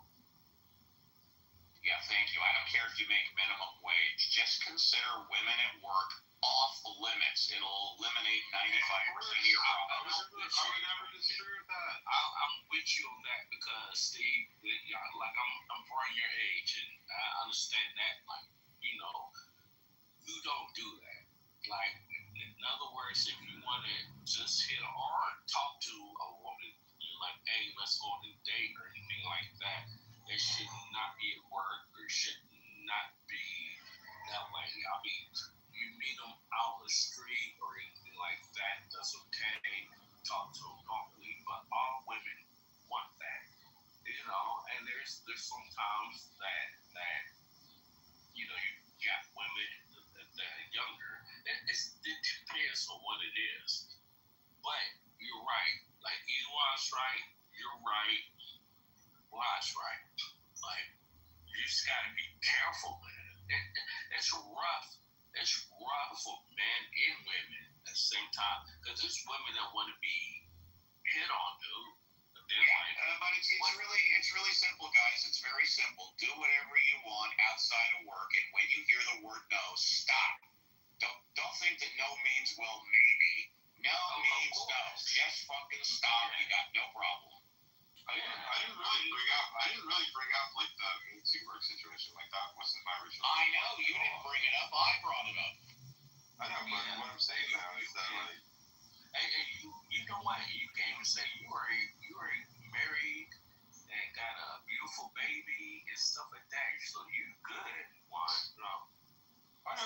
Yeah, thank you. I don't care if you make minimum wage. Just consider women at work off limits. It'll eliminate 95% of your problems. I would never disagree with that. I'm with you on that because Steve, like I'm around your age and I understand that. Like, you don't do that. Like, in other words, if you want to just hit or talk to a woman, like, hey, let's go on a date or anything like that, it should not be at work or should not be that way. I mean, you meet them out on the street or anything like that, that's okay. Talk to them normally, but all women want that, and there's sometimes that you got women that are younger. It depends on what it is. But you're right. Like, Elon's right. You're right. Elon's right. Like, you just got to be careful, man. It's rough. It's rough for men and women at the same time. Because there's women that want to be hit on, dude. But they're like, But it's really simple, guys. It's very simple. Do whatever you want outside of work, and when you hear the word no, stop. Don't think that no means well maybe. No means no. Just fucking stop. You got no problem. I didn't really bring up like the Me Too work situation. Like, that wasn't my original. I know you didn't bring it up. I brought it up. I know, but what I'm saying now is that like. Hey, you know what? You can't even say you are married and got a beautiful baby and stuff like that. So you good. One, no. I'm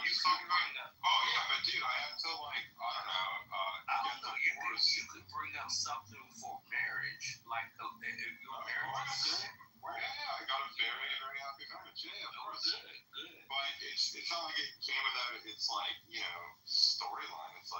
just talking about. Oh yeah, but dude, I have to like I don't know. You could bring up something for marriage, like if your marriage is good. Yeah, I got a very, very happy marriage. Yeah, of course. Good. But it's not like it came without its like storyline. It's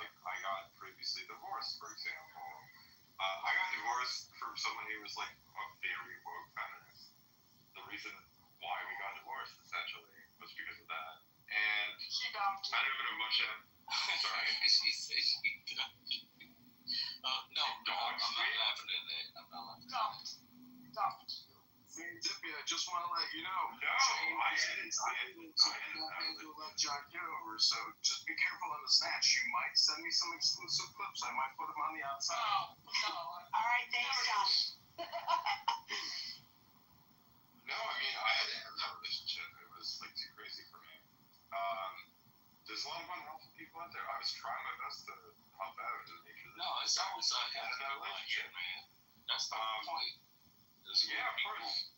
You know, No, I didn't. love John Kitover, so just be careful on the snatch. You might send me some exclusive clips. I might put them on the outside. Oh, no. All right, thanks, John. No, I mean, I had to end that relationship. It was like too crazy for me. There's a lot of unhelpful people out there. I was trying my best to help out and make sure that. No, it's always a healthy relationship, man. That's the point. Yeah, of course.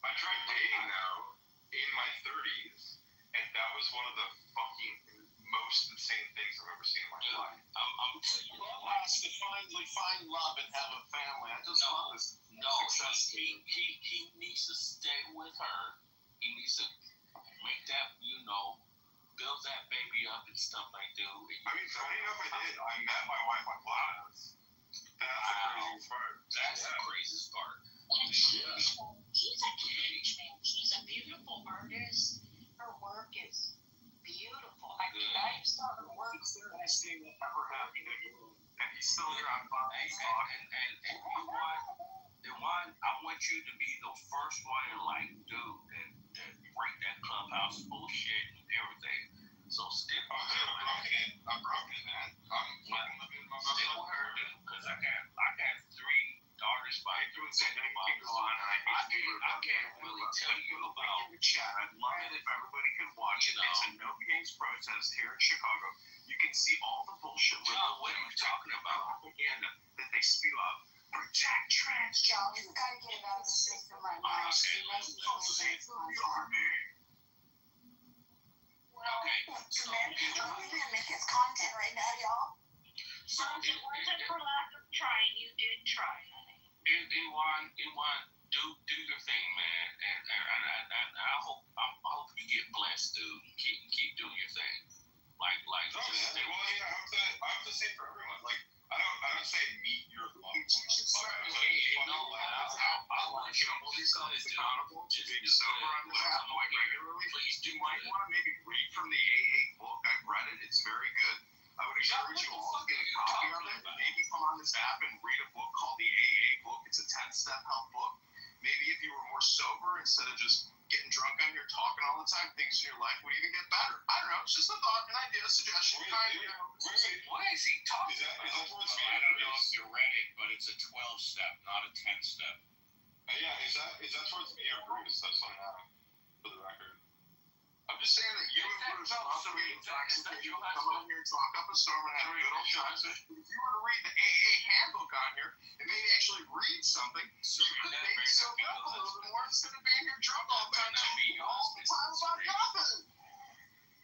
I tried dating though in my 30s, and that was one of the fucking most insane things I've ever seen in my life. I'm telling you, Well, last to finally find love and have a family. I just love this. no, he needs to stay with her. He needs to make that, build that baby up and stuff like that. I mean, funny enough, I did. I met my wife on Clubhouse. That's the craziest part. That's the craziest part. And she's a catch, man. She's a beautiful artist. Her work is beautiful. I saw her work. It's the best thing that ever happened to you. And he's still here on Fox talking. And you want, I want you to be the first one to that break that Clubhouse bullshit and everything. So stick with her. I'm broken, man. I'm living in my Stick with her, because I got 3 daughters by through So now you can go on, and I can't really tell you about. Chat. I'd love it if everybody could watch it. It's a no games protest here in Chicago. You can see all the bullshit. John, what are you talking about? Propaganda that they spew out. Protect trans John, you've got to get it out of the system right now. She makes me feel Save the army. Okay, so He's gonna make his content right now, y'all. So it wasn't for lack of trying. You did try, honey. Iwan, do your thing, man, and I hope you get blessed, dude. Keep doing your thing. Like. No, man. Well, I have to say for everyone. Like, I don't say meet your loved one. I want you to hold yourself accountable to being sober on this app quite regularly. Please do. You might want to maybe read from the AA book. I've read it. It's very good. I would encourage you all to get a copy of it. Maybe come on this app and read a book called the AA book. It's a 10-step help book. Maybe if you were more sober, instead of just getting drunk on here talking all the time, things in your life would even get better. I don't know. It's just a thought, an idea, a suggestion. What is he talking about? Is that towards I don't know if you read it, but it's a 12-step, not a 10-step. Yeah, is that towards me or Bruce? That's fine now, for the record. I'm just saying that you and Bruce also read intoxication. Come on here and talk up a storm and have a good old time. So if you were to read the AA handbook on here and maybe actually read something, you could maybe sober up a little bit more instead of being here drunk all the time about nothing.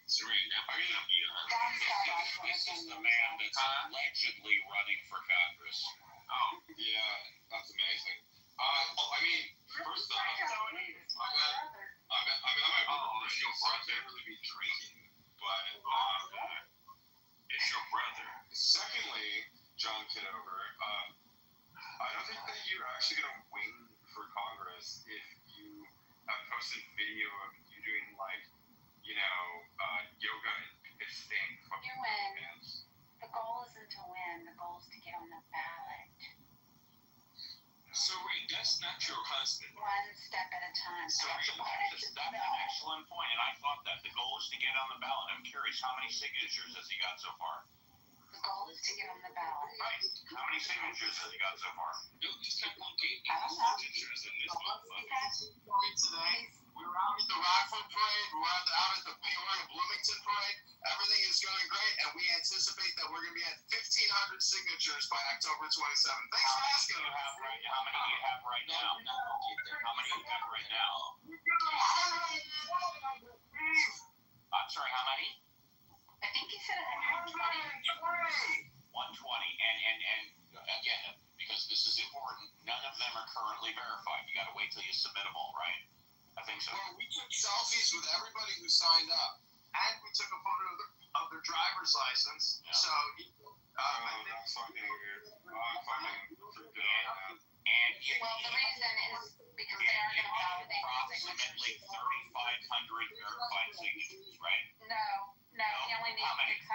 Serene, that might not be us. Don's got lots of This is the opinions. man that's allegedly running for Congress. Oh, yeah, that's amazing. I mean, first off, I can't really be drinking, but It's your brother. secondly, John Kitover, I don't think that you're actually gonna win for Congress if you have posted video of you doing yoga and fisting. You win. The goal isn't to win. The goal is to get on the ballot. Serene, that's not your husband. One step at a time. Serene, that's an excellent point, and I thought that the goal is to get on the ballot. I'm curious, how many signatures has he got so far? The goal is to get on the ballot. Right. How many signatures has he got so far? Dude, he's got I don't know. signatures in this motherfucker. Today, we were out at the Rockford Parade, we were out at the Peoria Bloomington Parade. Everything is going great, and we anticipate that we're going to be at 1,500 signatures by October 27th. Thanks for asking. How many do you have right now? How many do you have right now? I'm sorry, how many? I think he said 120. 120. And again, because this is important, none of them are currently verified. You got to wait till you submit them all, right? I think so. Well, we took selfies with everybody who signed up, and we took a photo of their driver's license. Yeah. So, that's fucking weird. I'm fucking freaked out. And you Well, the reason is because they are going to validate the approximately 3,500 verified signatures, right? No, he only How many? needs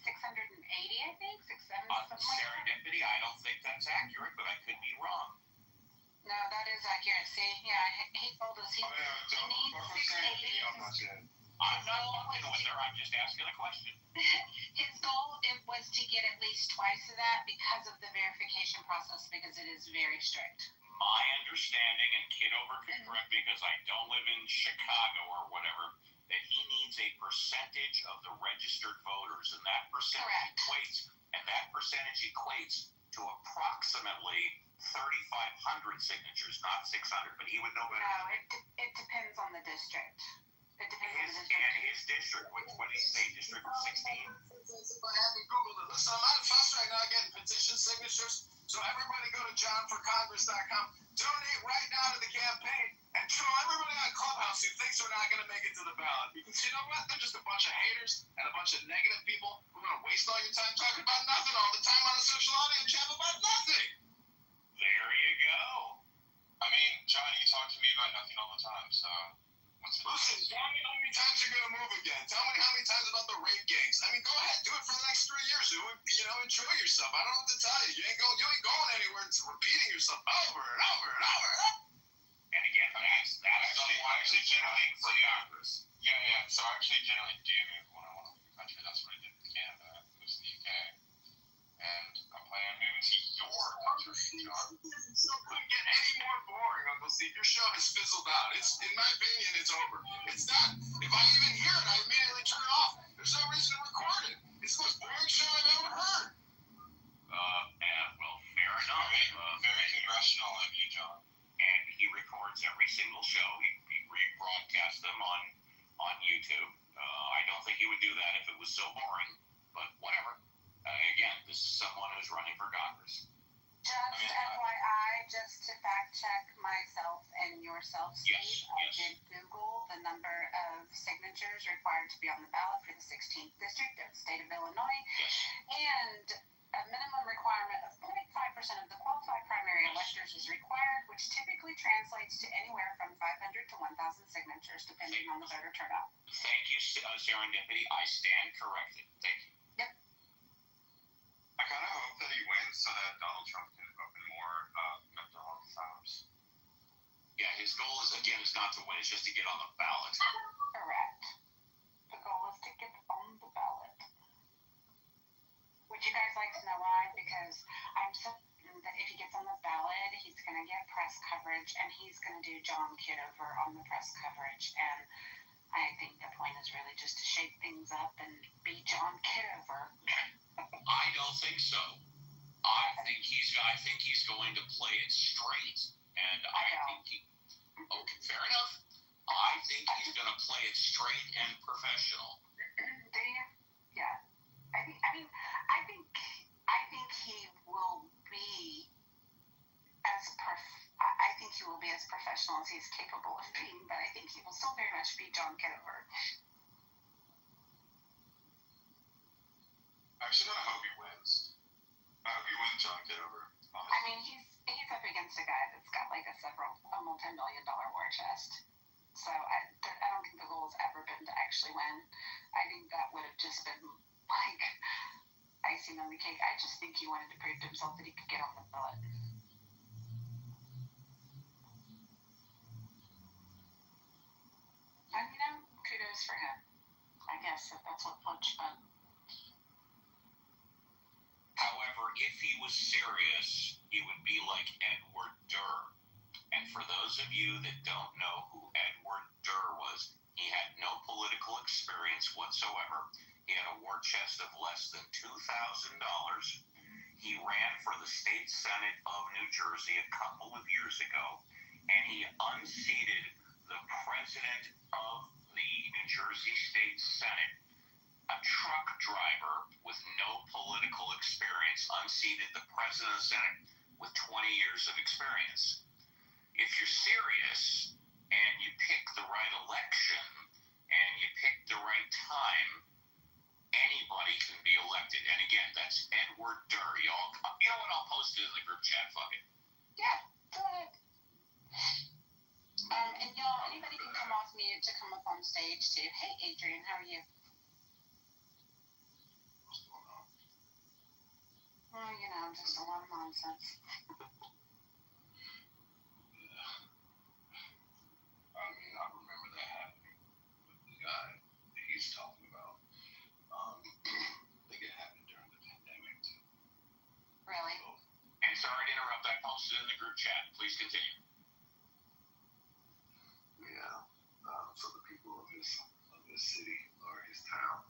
680, I think, 670, something like that. Serendipity, I don't think that's accurate, but I could be wrong. No, that is accurate. See, yeah, he told us he needs 680. I'm not arguing with her. I'm just asking a question. His goal was to get at least twice of that because of the verification process, because it is very strict. My understanding, and Kitover can correct me because I don't live in Chicago or whatever, that he needs a percentage of the registered voters, and that percentage equates to approximately 3,500 signatures, not 600. But he would know better. No, it depends on the district. It depends on the district. And his district, what did he say? District 16? I haven't Googled it. Listen, I'm out of fast right now getting petition signatures. So everybody go to johnforcongress.com. Donate right now to the campaign and troll everybody on Clubhouse who thinks we're not going to make it to the ballot. Because you know what? They're just a bunch of haters and a bunch of negative people who are going to waste all your time talking about nothing all the time on a social audio chat about nothing. There you go. I mean, John, you talk to me about nothing all the time, so what's the Listen, tell me how many times you're going to move again. Tell me how many times about the rape gangs. I mean, go ahead. Do it for the next 3 years. Enjoy yourself. I don't know what to tell you. You ain't going anywhere. It's repeating yourself over and over and over and over. And again, that's actually generally for Congress. Yeah. So I actually generally do move when I want to leave the country. That's what I did in Canada. I moved to the UK. And I'm planning on moving to your country, John. Couldn't get any more boring, Uncle Steve. Your show has fizzled out. In my opinion, it's over. It's done. If I even hear it, I immediately turn it off. There's no reason to record it. It's the most boring show I've ever heard. Well, fair enough. Very congressional of you, John. And he records every single show. He rebroadcasts them on YouTube. I don't think he would do that if it was so boring, but whatever. Again, this is someone who's running for Congress. Just FYI, just to fact check myself and yourself, Steve, I did Google the number of signatures required to be on the ballot for the 16th district of the state of Illinois, and a minimum requirement of 0.5% of the qualified primary electors is required, which typically translates to anywhere from 500 to 1,000 signatures, depending on the voter turnout. Thank you, Serendipity. I stand corrected. Thank you. Yep. I kind of hope that he wins so that Donald Trump can open more mental health asylums. Yeah, his goal is not to win; it's just to get on the ballot. Correct. The goal is to get on the ballot. Would you guys like to know why? Because I'm certain that if he gets on the ballot, he's going to get press coverage, and he's going to do John Kitover on the press coverage. And I think the point is really just to shake things up and be John Kitover. I don't think so. I think he's going to play it straight, and okay, fair enough. I think he's going to play it straight and professional. Do you? Yeah. I think he will be as professional as he's capable of being, but I think he will still very much be John Kitover. I actually kind of hope he wins. I hope he wins John Kitover. I mean, he's up against a guy that's got like a multi-million-dollar war chest. So I don't think the goal has ever been to actually win. I think that would have just been like icing on the cake. I just think he wanted to prove to himself that he could get on the ballot. And kudos for him. I guess if that's what folks meant. However, if he was serious, he would be like Edward Durr. And for those of you that don't know who Edward Durr was, he had no political experience whatsoever. He had a war chest of less than $2,000. He ran for the state senate of New Jersey a couple of years ago, and he unseated the president of the New Jersey State Senate, a truck driver with no political experience, unseated the president of the Senate with 20 years of experience. If you're serious and you pick the right election and you pick the right time, anybody can be elected. And again, that's Edward Durr. You know what? I'll post it in the group chat. Fuck it. Yeah, go ahead. And y'all, anybody can come off mute to come up on stage too. Hey, Adrian, how are you? Well, just a lot of nonsense. posted in the group chat. Please continue. Yeah. So the people of his city or his town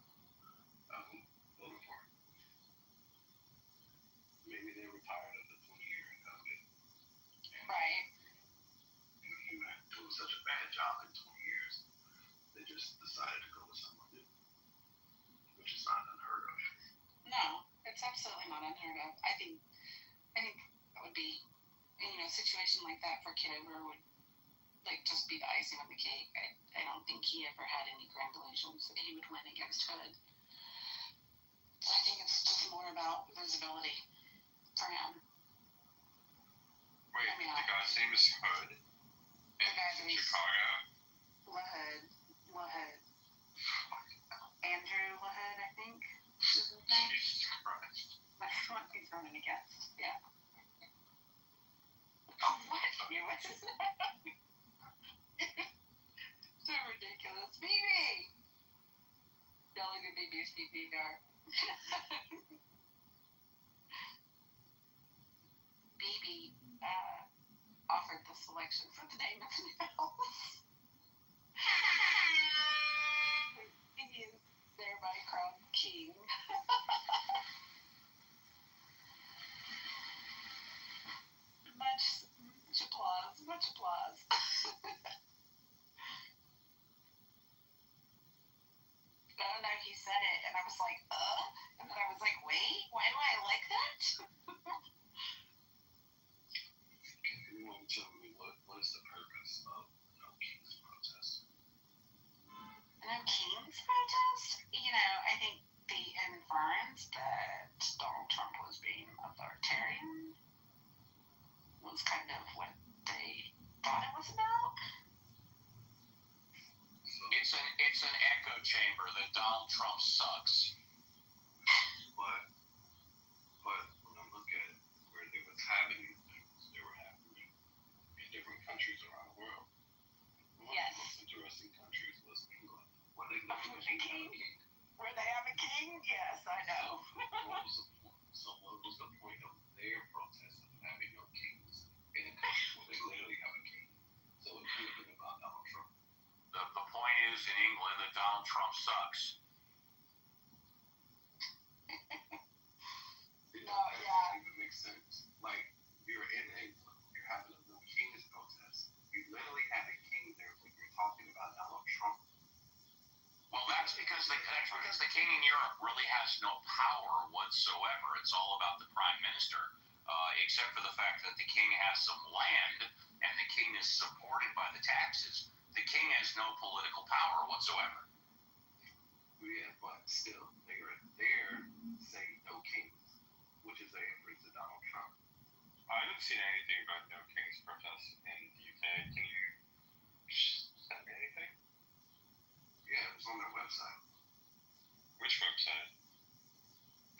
voted for him. Maybe they were tired of the 20-year incumbent. Right. And he doing such a bad job in 20 years. They just decided to go with someone new, which is not unheard of. No, it's absolutely not unheard of. I think that would be, a situation like that for Kitover would just be the icing on the cake. I don't think he ever had any grand illusions that he would win against Hood. So I think it's just more about visibility for him. Wait, the guy's name is Hood? The guy that he's Chicago? LaHood. Andrew LaHood, I think, is his name. Jesus Christ. That's what he's running against. Yeah. Oh, what? What's his name? So ridiculous. BB! Yelling at BB's PPR. BB offered the selection for the name of the house. He is thereby crowned king. Much applause. Much applause. Oh no, he said it, and I was like, and then I was like, wait, why do I like that? Can anyone tell me what is the purpose of No King's protest? No King's protest? I think the inference that Donald Trump was being authoritarian was kind of what they thought it was about. It's an echo chamber that Donald Trump sucks. But when I look at where they was having these things, they were happening in different countries around the world. One Yes. of the most interesting countries was England, where they With a king? Where they have a king? Yes, I know. What was the point? So what was the point of their protest of having no kings in a country where they literally have a king? So it could have been about Donald Trump. The point is in England that Donald Trump sucks. No, yeah. It makes sense. Like, you're in England, you're having a No King's protest. You literally have a king there, but you're talking about Donald Trump. Well, that's because the king in Europe really has no power whatsoever. It's all about the prime minister, except for the fact that the king has some land and the king is supported by the taxes. The king has no political power whatsoever. Yeah, but still, they are there saying No Kings, which is a reference to Donald Trump. I haven't seen anything about No King's protest in the UK. Can you send me anything? Yeah, it was on their website. Which website?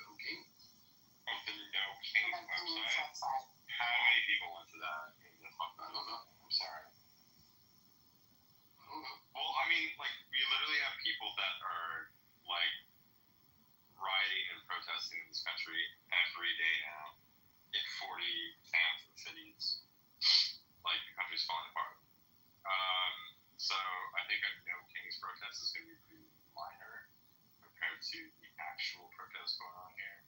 No Kings. Oh, the No King's website? How many people went to that? I don't know. I'm sorry. I don't know. Well, I mean, we literally have people that are, rioting and protesting in this country every day now in 40 towns and cities. The country's falling apart. So I think a No King's protest is going to be pretty minor compared to the actual protest going on here.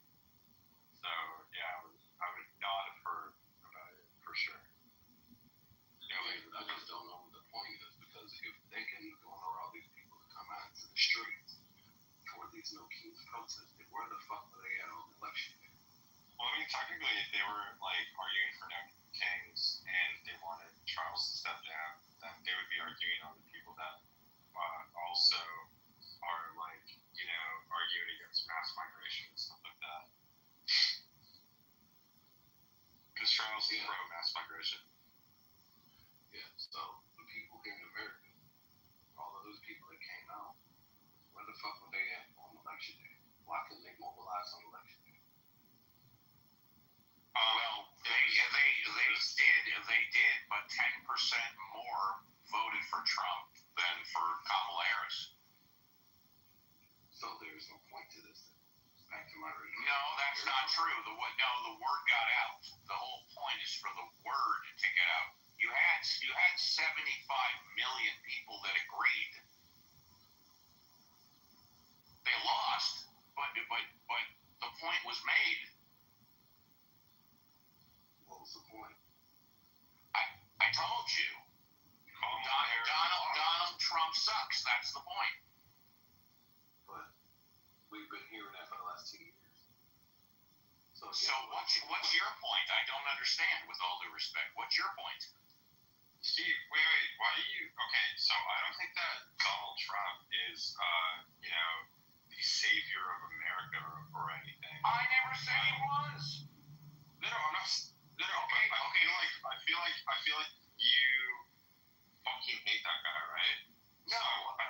So, yeah, I would not have heard about it for sure. I just don't know what the point is, because if they can garner all these people to come out into the streets for these No King's protests, then where the fuck were they at on election day? Well, I mean, technically, if they were, arguing for No Kings and they wanted Charles to step down, then they would be arguing on the people that also are, arguing against mass migration and stuff like that. Because Charles is pro-mass migration. Yeah, so the people here in America, all of those people that came out, where the fuck were they at on election day? Why couldn't they mobilize on election day? Well, they did, but 10% more voted for Trump than for Kamala Harris. So there's no point to this. Back to am I right? No, that's not true. The word got out. The whole point is for the word to get out. You had 75 million people that agreed. They lost, but the point was made. What was the point? I told you. Donald Trump sucks. That's the point. But we've been hearing that for the last 2 years. So what's your point? I don't understand. With all due respect, what's your point? Steve, wait. Why do you? Okay, so I don't think that Donald Trump is, the savior of America or anything. I never said he was. No, I'm not. No. Okay. I feel like you fucking hate that guy, right? No.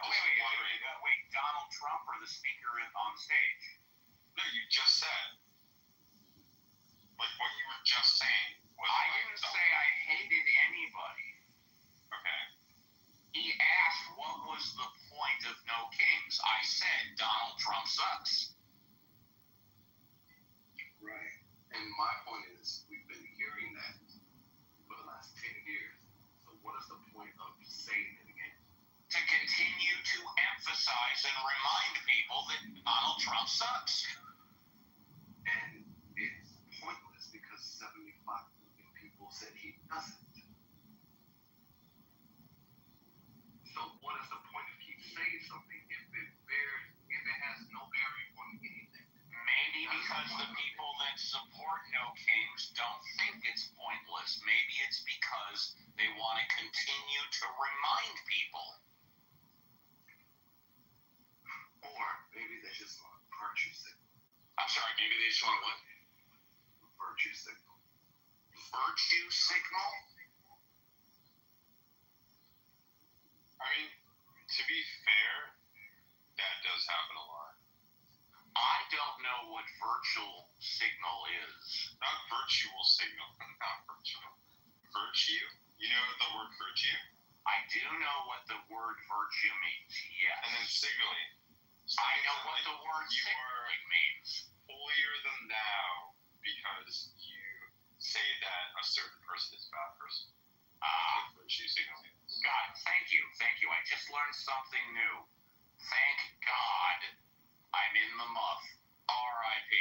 Wait. Donald Trump or the speaker on stage? No, you just said. Like what you were just saying. I didn't say I hated anybody. Okay. He asked what was the point of no kings. I said Donald Trump sucks. Right. And my point is, we've been hearing that for the last 10 years. So what is the point of saying it again? To continue to emphasize and remind people that Donald Trump sucks. And it's pointless because 75 million people said he doesn't. So what is the point of keep saying something if it has no bearing on anything? Maybe because the people that support no kings don't think it's pointless. Maybe it's because they want to continue to remind people. Or maybe they just want virtue signal. I'm sorry, maybe they just want what? Virtue signal. Virtue signal? I mean, to be fair, that does happen a lot. I don't know what virtual signal is. Not virtual signal, not virtual. Virtue? You know the word virtue? I do know what the word virtue means, yes. And then signaling. I know what the word signaling means. Holier than thou because you say that a certain person is a bad person. Virtue signaling. God, thank you. I just learned something new. Thank God I'm in the muff. R.I.P.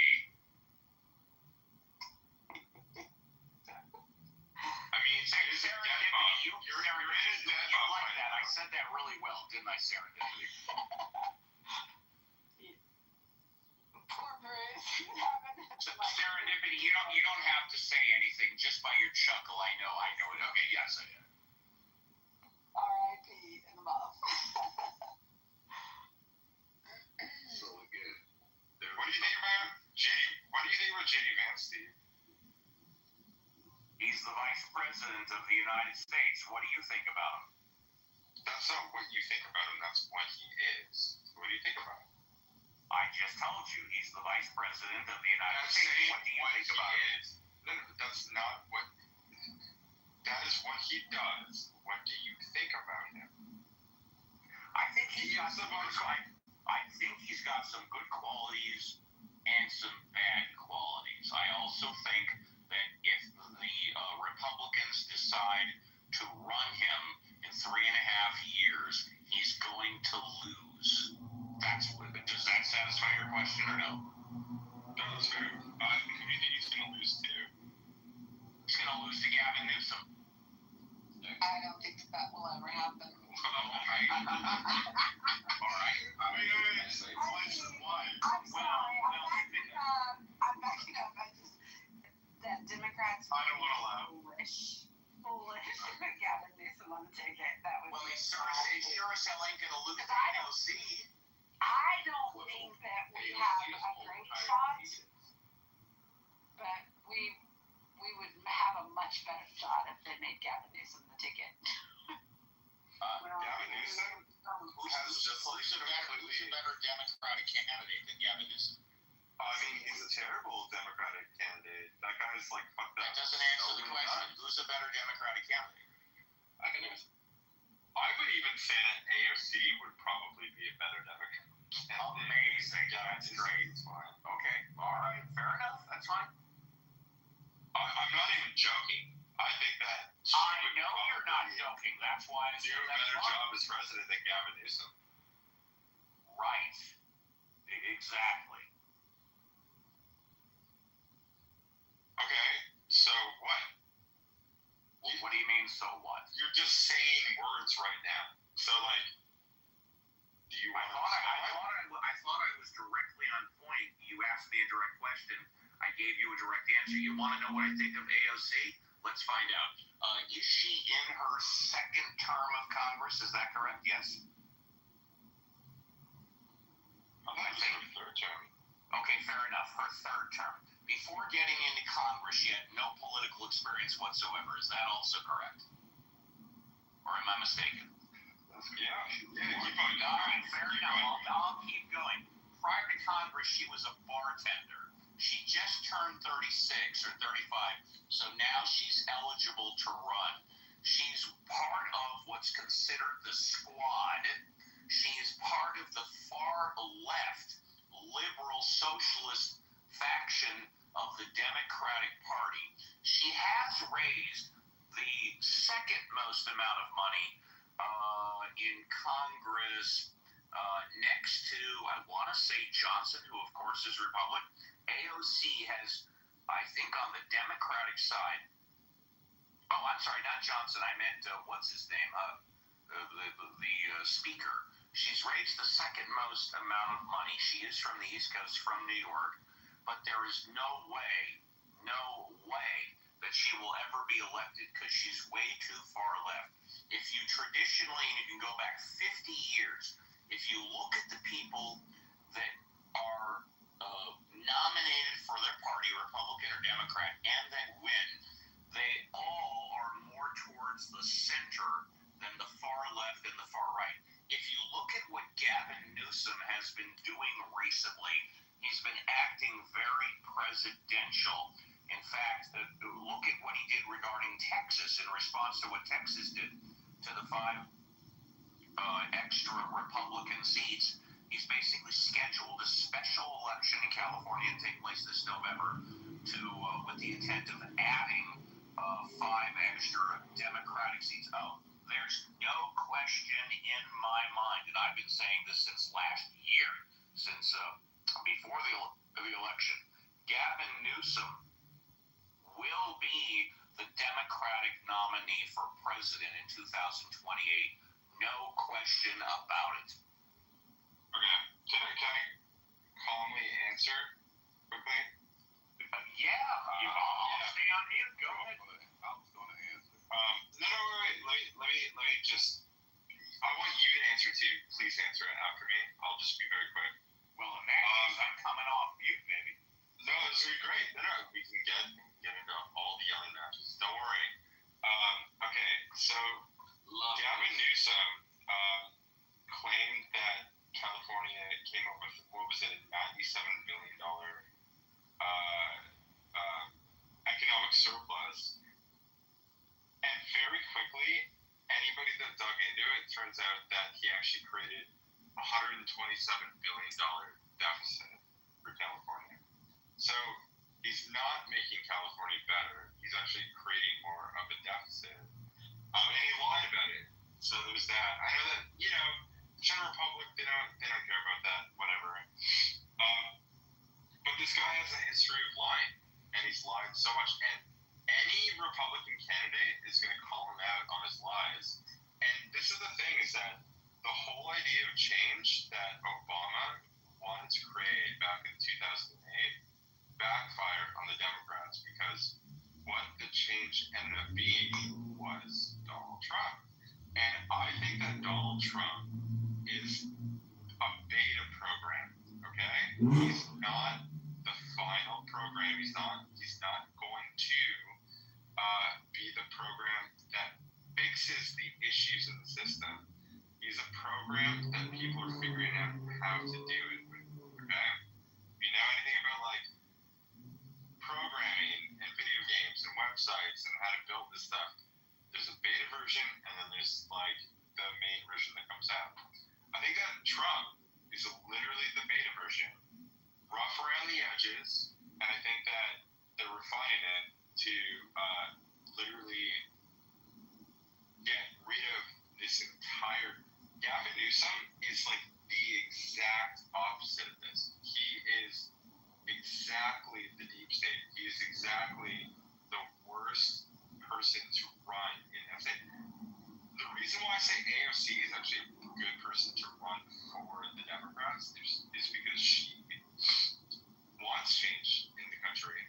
I mean, serendipity. You're in a dead You like that. I said that really well, didn't I, serendipity? Poor Bruce. Serendipity, you don't have to say anything just by your chuckle. I know it. Okay, yes, I am. R.I.P. in the mouth. So again, what do you think about J.D. Vance, Steve? He's the vice president of the United States. What do you think about him? That's not what you think about him. That's what he is. What do you think about him? I just told you he's the vice president of the United States. What do you think about him? No, that's not what. That is what he does. What do you think about him? I think he's got some good qualities and some bad qualities. I also think that if the Republicans decide to run him in 3.5 years, he's going to lose. Does that satisfy your question or no? No, that's fair. Who do you think he's going to lose to? He's going to lose to Gavin Newsom. I don't think that will ever happen. All right. Why? I'm sorry. I'm backing up. That Democrats. I don't want to laugh. Foolish. Gavin Newsom on the ticket. That was. Well, he sure as hell ain't going to lose the NOC. I don't think that we have a great shot, but we would have a much better shot if they made Gavin Newsom the ticket. Gavin Newsom? Who's a better Democratic candidate than Gavin Newsom? I mean, he's a terrible Democratic candidate. That guy's like fucked up. That doesn't answer the question. Who's a better Democratic candidate? I would even say that AOC would probably be a better Democratic candidate. Amazing. That's great. Okay, all right, fair enough. That's fine. I'm not even joking. I think that I know you're not joking. That's why I do said a that's better fine. job as president than Gavin Newsom. Right. Exactly. Okay, so what? Well, what do you mean, so what? You're just saying words right now. So, like, do you I want thought I was directly on point. You asked me a direct question. I gave you a direct answer. You want to know what I think of AOC? Let's find out. Is she in her second term of Congress? Is that correct? Yes. I think her third term. Okay, fair enough. Her third term. Before getting into Congress, she had no political experience whatsoever. Is that also correct? Or am I mistaken? Yeah, keep on going. All right, fair enough. I'll keep going. Prior to Congress, she was a bartender. She just turned 36 or 35, so now she's eligible to run. She's part of what's considered the squad. She's part of the far left liberal socialist faction of the Democratic Party. She has raised the second most amount of money in Congress, next to, I want to say, Johnson, who of course is Republican. AOC has, I think, on the Democratic side. Oh, I'm sorry, not Johnson. I meant what's his name? The speaker. She's raised the second most amount of money. She is from the East Coast, from New York, but there is no way that she will ever be elected because she's way too far left. If you traditionally, and you can go back 50 years, if you look at the people that are nominated for their party, Republican or Democrat, and that win, they all are more towards the center than the far left and the far right. If you look at what Gavin Newsom has been doing recently, he's been acting very presidential. In fact, look at what he did regarding Texas in response to what Texas did to the 5 extra Republican seats. He's basically scheduled a special election in California to take place this November with the intent of adding 5 extra Democratic seats. Oh, there's no question in my mind, and I've been saying this since last year, since before the election, Gavin Newsom will be the Democratic nominee for president in 2028. No question about it. Okay, can I calmly answer quickly? I'll stay on mute. Go ahead. I was going to answer. No, wait. Let me just. I want you to answer too. Please answer it after me. I'll just be very quick. Well, in that case, I'm coming off mute, baby. No, this will be great. No, we can get into all the yelling matches. Don't worry. Okay, so Gavin Newsom claimed that California came up with, what was it, a $97 billion economic surplus. And very quickly, anybody that dug into it, turns out that he actually created a $127 billion deficit for California. So he's not making California better. He's actually creating more of a deficit. And he lied about it. So there's that. I know that, general public, they don't care about that, whatever. But this guy has a history of lying, and he's lied so much. And any Republican candidate is going to call him out on his lies. And this is the thing, is that the whole idea of change that Obama wanted to create back in 2008 backfired on the Democrats, because what the change ended up being was Donald Trump. And I think that Donald Trump is a beta program, okay? He's not the final program. He's not going to be the program that fixes the issues of the system. He's a program that people are figuring out how to do it with, okay? If you know anything about, like, programming and video games and websites and how to build this stuff, there's a beta version, and then there's, like, the main version that comes out. I think that Trump is literally the beta version, rough around the edges, and I think that they're refining it to literally get rid of this entire. Gavin Newsom is like the exact opposite of this. He is exactly the deep state. He is exactly the worst person to run in that state. The reason why I say AOC is actually a good person to run for the Democrats is because she wants change in the country,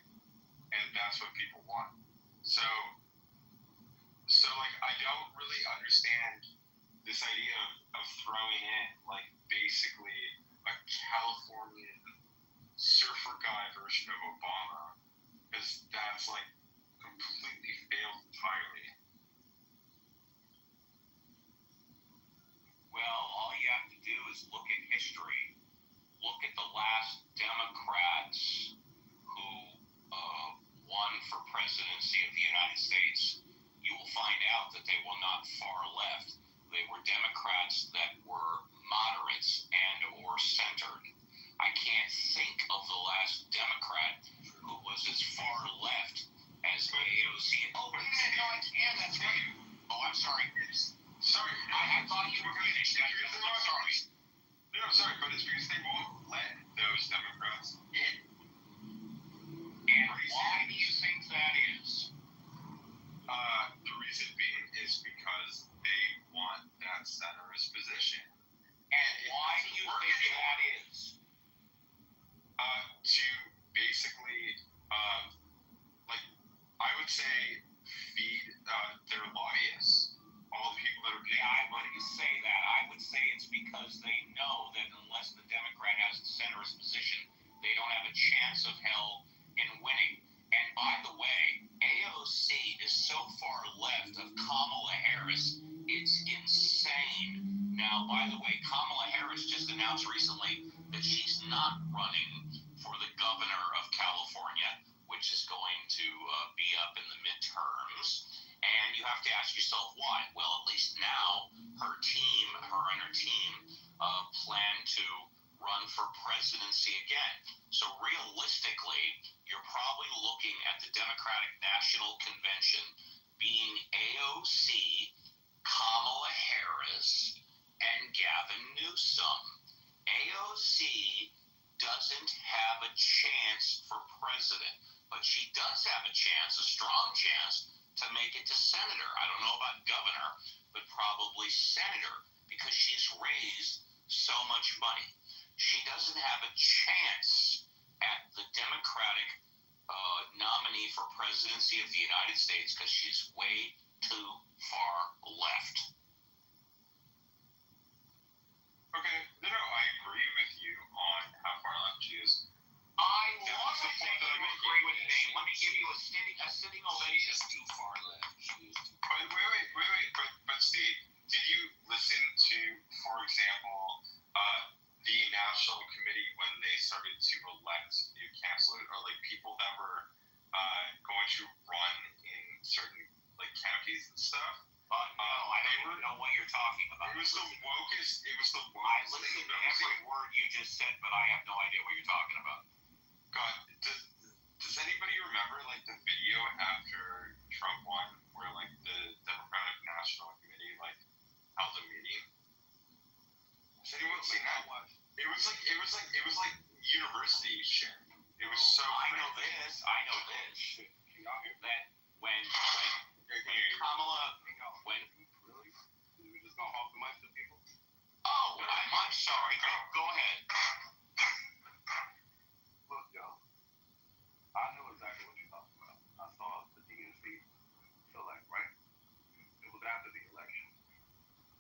and that's what people want. So like, I don't really understand this idea of throwing in like basically a Californian surfer guy version of Obama, because that's like completely failed entirely. Well, all you have to do is look at history. Look at the last Democrats who won for presidency of the United States. You will find out that they were not far left. They were Democrats that were moderates and or centered. I can't think of the last Democrat who was as far left as AOC. Oh, wait a minute, no, I can. That's right. Oh, I'm sorry. Sorry, I thought you were finished. I'm sorry. No, sorry, but it's because they won't let those Democrats in. And why do you think that is? The reason being is because they want that centrist position. And why do you think that is? To basically, like, I would say, feed their lobbyists, all the people that are paying. Yeah, I wouldn't say that. I would say it's because they know that unless the Democrat has the centrist position, they don't have a chance of hell in winning. And by the way, AOC is so far left of Kamala Harris, it's insane. Now, by the way, Kamala Harris just announced recently that she's not running for the governor of California, which is going to be up in the midterms. And you have to ask yourself why. Well, at least now her and her team plan to run for presidency again. So realistically, you're probably looking at the Democratic National Convention being AOC, Kamala Harris, and Gavin Newsom. AOC doesn't have a chance for president, but she does have a chance, a strong chance, to make it to senator. I don't know about governor, but probably senator, because she's raised so much money. She doesn't have a chance at the Democratic nominee for presidency of the United States because she's way too far left. Okay, no, I agree with you on how far left she is. I love to think that you agree with me. Let me give you a sitting ovation. She's too far left. She is too But wait, but Steve, did you listen to, for example, the National Committee when they started to elect new councilors, or like people that were going to run in certain like counties and stuff? No, I don't even know what you're talking about. It was the wokest. I listened to every word you just said, but I have no idea what you're talking about. God, does anybody remember like the video after Trump won, where like the Democratic National Committee like held a meeting? Has anyone seen that one? It was like university shit. It was so. I know this. That when Kamala, Really? We just gonna hawk the mic to people? oh, I'm sorry. Go ahead. Look, y'all. I know exactly what you're talking about. I saw the DNC select, right? It was after the election.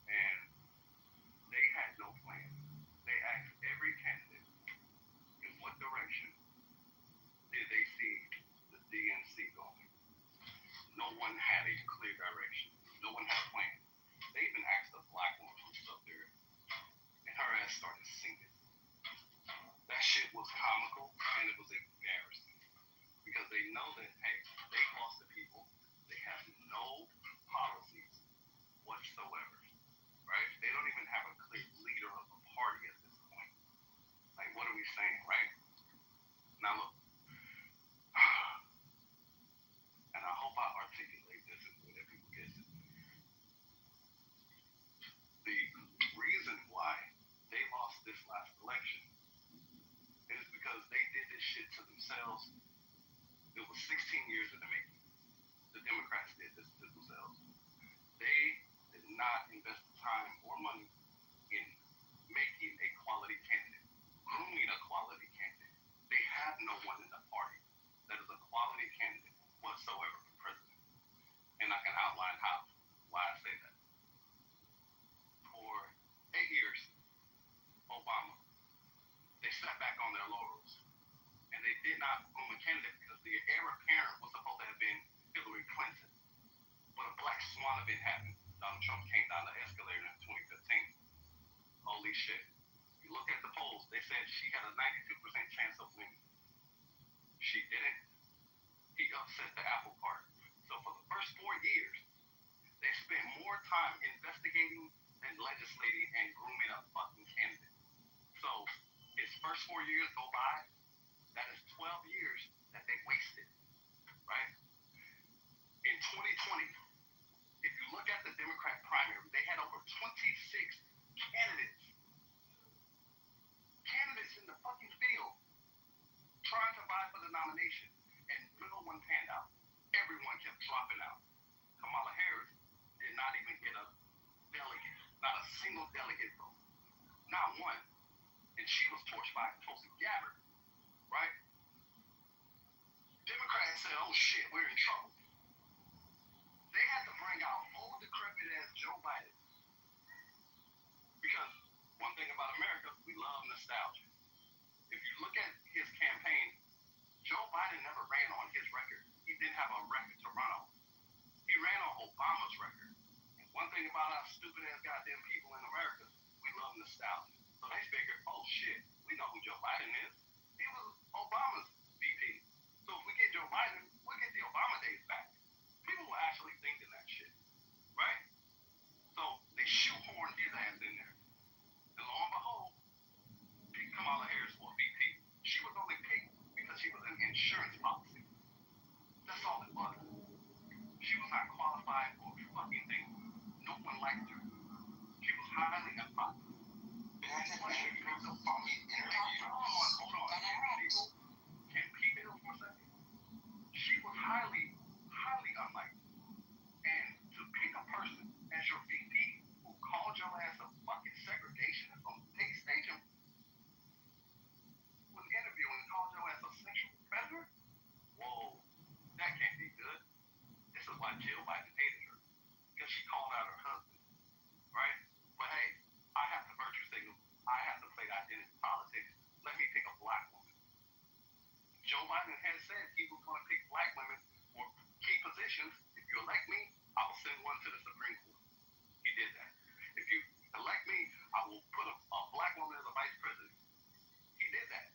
And they had no plan. They asked every candidate in what direction did they see the DNC going. No one had a clear direction. No one had a plan. They even asked a black woman who was up there, and her ass started singing. 16 years in the making. The Democrats did this to themselves. They did not invest time or money in making a quality candidate, grooming a quality candidate. They have no one in the party that is a quality candidate whatsoever for president. And I can outline why I say that. For 8 years, Obama, they sat back on their laurels. And they did not groom a candidate because the heir apparent was supposed to have been Hillary Clinton. But a black swan event happened. Donald Trump came down the escalator in 2015. Holy shit. You look at the polls, they said she had a 92% chance of winning. She didn't. He upset the apple cart. So for the first 4 years, they spent more time investigating than legislating and grooming a fucking candidate. So his first 4 years go by, that is 12 years that they wasted, right? In 2020, if you look at the Democrat primary, they had over 26 candidates in the fucking field trying to vie for the nomination, and no one panned out. Everyone kept dropping out. Kamala Harris did not even get a delegate, not a single delegate vote, not one. And she was torched by Tulsi Gabbard, right? Democrats said, oh shit, we're in trouble. They had to bring out old decrepit ass Joe Biden. Because one thing about America, we love nostalgia. If you look at his campaign, Joe Biden never ran on his record. He didn't have a record to run on. He ran on Obama's record. And one thing about us stupid ass goddamn people in America, we love nostalgia. So they figured, oh shit, we know who Joe Biden is. He was Obama's VP. So if we get Joe Biden, we'll get the Obama days back. People were actually thinking that shit, right? So they shoehorned his ass in there. And lo and behold, picked Kamala Harris for VP. She was only picked because she was an insurance policy. That's all it was. She was not qualified for a fucking thing. No one liked her. She was highly unpopular. Hold on. Can people for a second? She was highly unliked. And to pick a person as your VP who called your ass a fucking segregationist on the big stage and was interviewing and called your ass a sexual predator? Whoa, that can't be good. This is why Jill Biden hated her. Because she called out her husband, right? But hey, I have to virtue signal. I have to play identity politics. Let me pick a black woman. Joe Biden has said he was going to pick black women for key positions. If you elect me, I will send one to the Supreme Court. He did that. If you elect me, I will put a black woman as a vice president. He did that.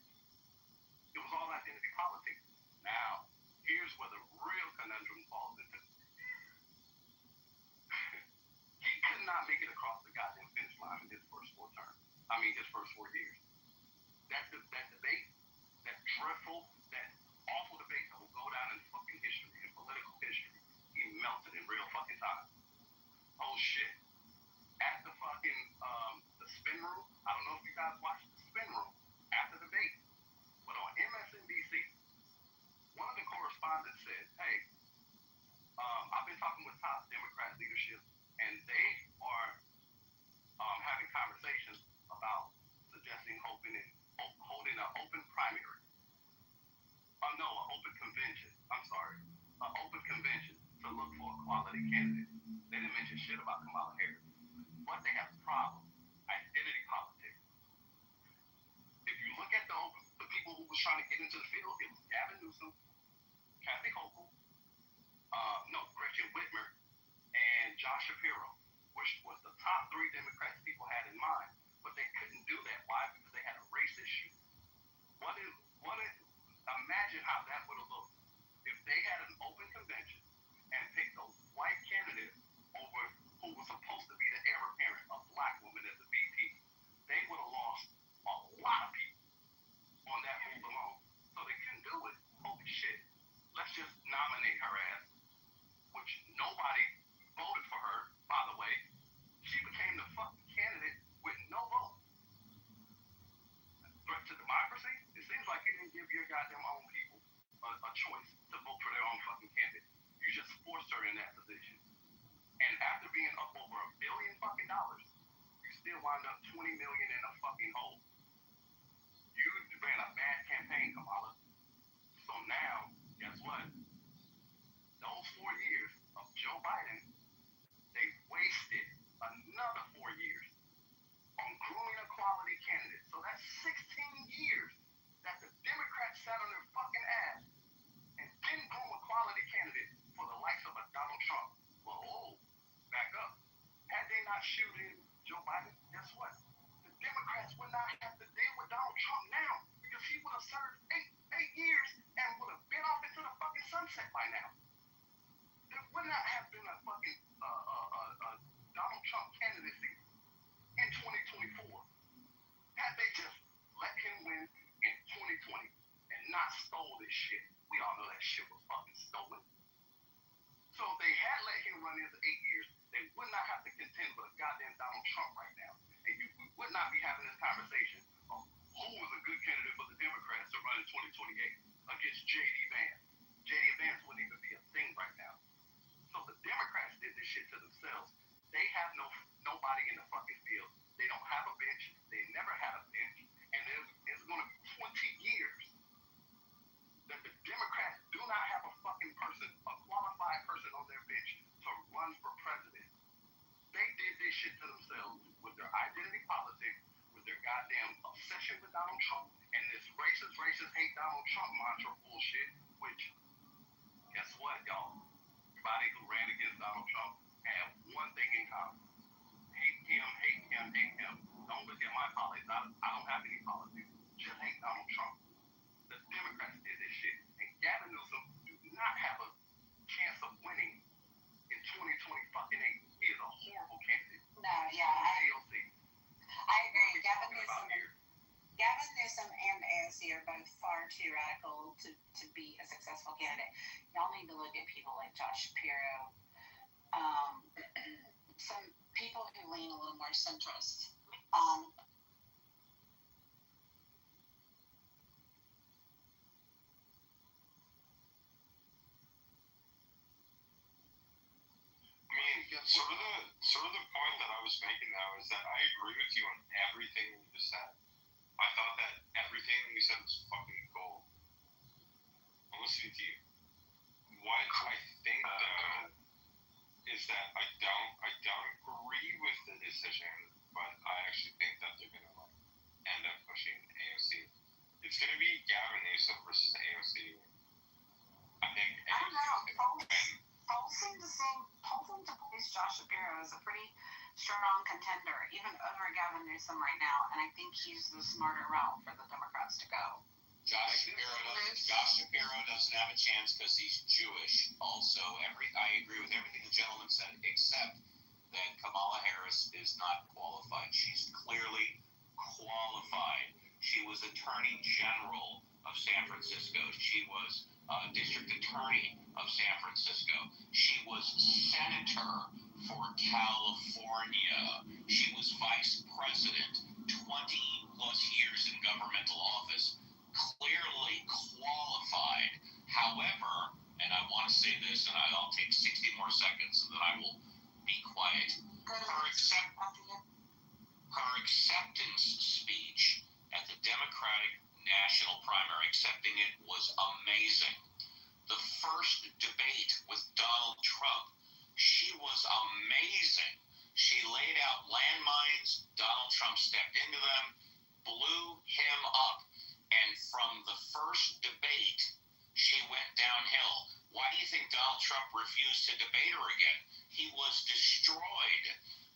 It was all identity politics. Now, here's where the real conundrum falls into. He could not make it across the goddamn finish line in his first 4 terms. His first 4 years. That debate, that dreadful, that awful debate that will go down in fucking history, in political history, he melted in real fucking time. Oh shit. At the fucking, the spin room, I don't know if you guys watched the spin room after the debate, but on MSNBC, one of the correspondents said, hey, I've been talking with top Democrat leadership, and they are having conversations about suggesting holding an open primary. An open convention. An open convention to look for a quality candidate. They didn't mention shit about Kamala Harris. But they have a problem. Identity politics. If you look at the people who was trying to get into the field, it was Gavin Newsom, Kathy Hochul, Gretchen Whitmer, and Josh Shapiro, which was the top 3 Democrats people had in mind. But they couldn't do that. Why? Because they had a race issue. Imagine how that would have looked if they had an open convention and picked a white candidate over who was supposed to be the heir apparent, a black woman as a VP. They would have lost a lot of people on that move alone. So they couldn't do it. Holy shit. Let's just nominate her ass, which nobody voted for her, by the way. She became the fucking candidate with no vote. Threat to democracy? It seems like you didn't give your goddamn own people a choice to vote being up over $1 billion fucking dollars, you still wind up 20 million in a fucking hole. You ran a bad campaign, Kamala. So now, guess what? Those 4 years of Joe Biden, they wasted another 4 years on grooming a quality candidate. So that's 16 years that the Democrats sat on their fucking ass and didn't groom a quality candidate for the likes of a Donald Trump. Well, back up. Had they not shooted Joe Biden, guess what? The Democrats would not have to deal with Donald Trump now because he would have served eight years and would have been off into the fucking sunset by now. There would not have been a fucking Donald Trump candidacy in 2024 had they just let him win in 2020 and not stole this shit. We all know that shit was fucking stolen. So if they had let him run his 8 years, they would not have to contend with a goddamn Donald Trump right now. And we would not be having this conversation of who was a good candidate for the Democrats to run in 2028 against J.D. Vance. J.D. Vance wouldn't even be a thing right now. So the Democrats did this shit to themselves. They have nobody in the fucking field. They don't have a bench. They never had a bench. And it's going to be 20 years that the Democrats do not have a fucking person, a qualified person on their bench to run for president. They did this shit to themselves with their identity politics, with their goddamn obsession with Donald Trump, and this racist, hate Donald Trump mantra bullshit, which, guess what, y'all? Everybody who ran against Donald Trump had one thing in common. Hate him, hate him, hate him. Don't look at my politics. I don't have any politics. Just hate Donald Trump. The Democrats did this shit. And Gavin Newsom do not have a chance of winning in 2028. He is a horrible candidate. No, yeah, AOC. I agree. Gavin Newsom and AOC are both far too radical to be a successful candidate. Y'all need to look at people like Josh Shapiro, some people who lean a little more centrist. Sort of the point that I was making now is that I agree with you on everything you just said. I thought that everything you said was fucking gold. I'm listening to you. What I think though is that I don't agree with the decision, but I actually think that they're gonna end up pushing AOC. It's gonna be Gavin Newsom versus AOC. I think I don't know. AOC Polls seem to place Josh Shapiro as a pretty strong contender, even over Gavin Newsom right now, and I think he's the smarter route for the Democrats to go. Josh Shapiro doesn't have a chance because he's Jewish. Also, I agree with everything the gentleman said, except that Kamala Harris is not qualified. She's clearly qualified. She was Attorney General of San Francisco. She was District Attorney of San Francisco. She was Senator for California. She was Vice President, 20 plus years in governmental office. Clearly qualified. However, and I want to say this, and I'll take 60 more seconds and then I will be quiet. Her acceptance speech at the Democratic National Primary, accepting it, was amazing. The first debate with Donald Trump, she was amazing. She laid out landmines. Donald Trump stepped into them, blew him up. And from the first debate, she went downhill. Why do you think Donald Trump refused to debate her again? He was destroyed.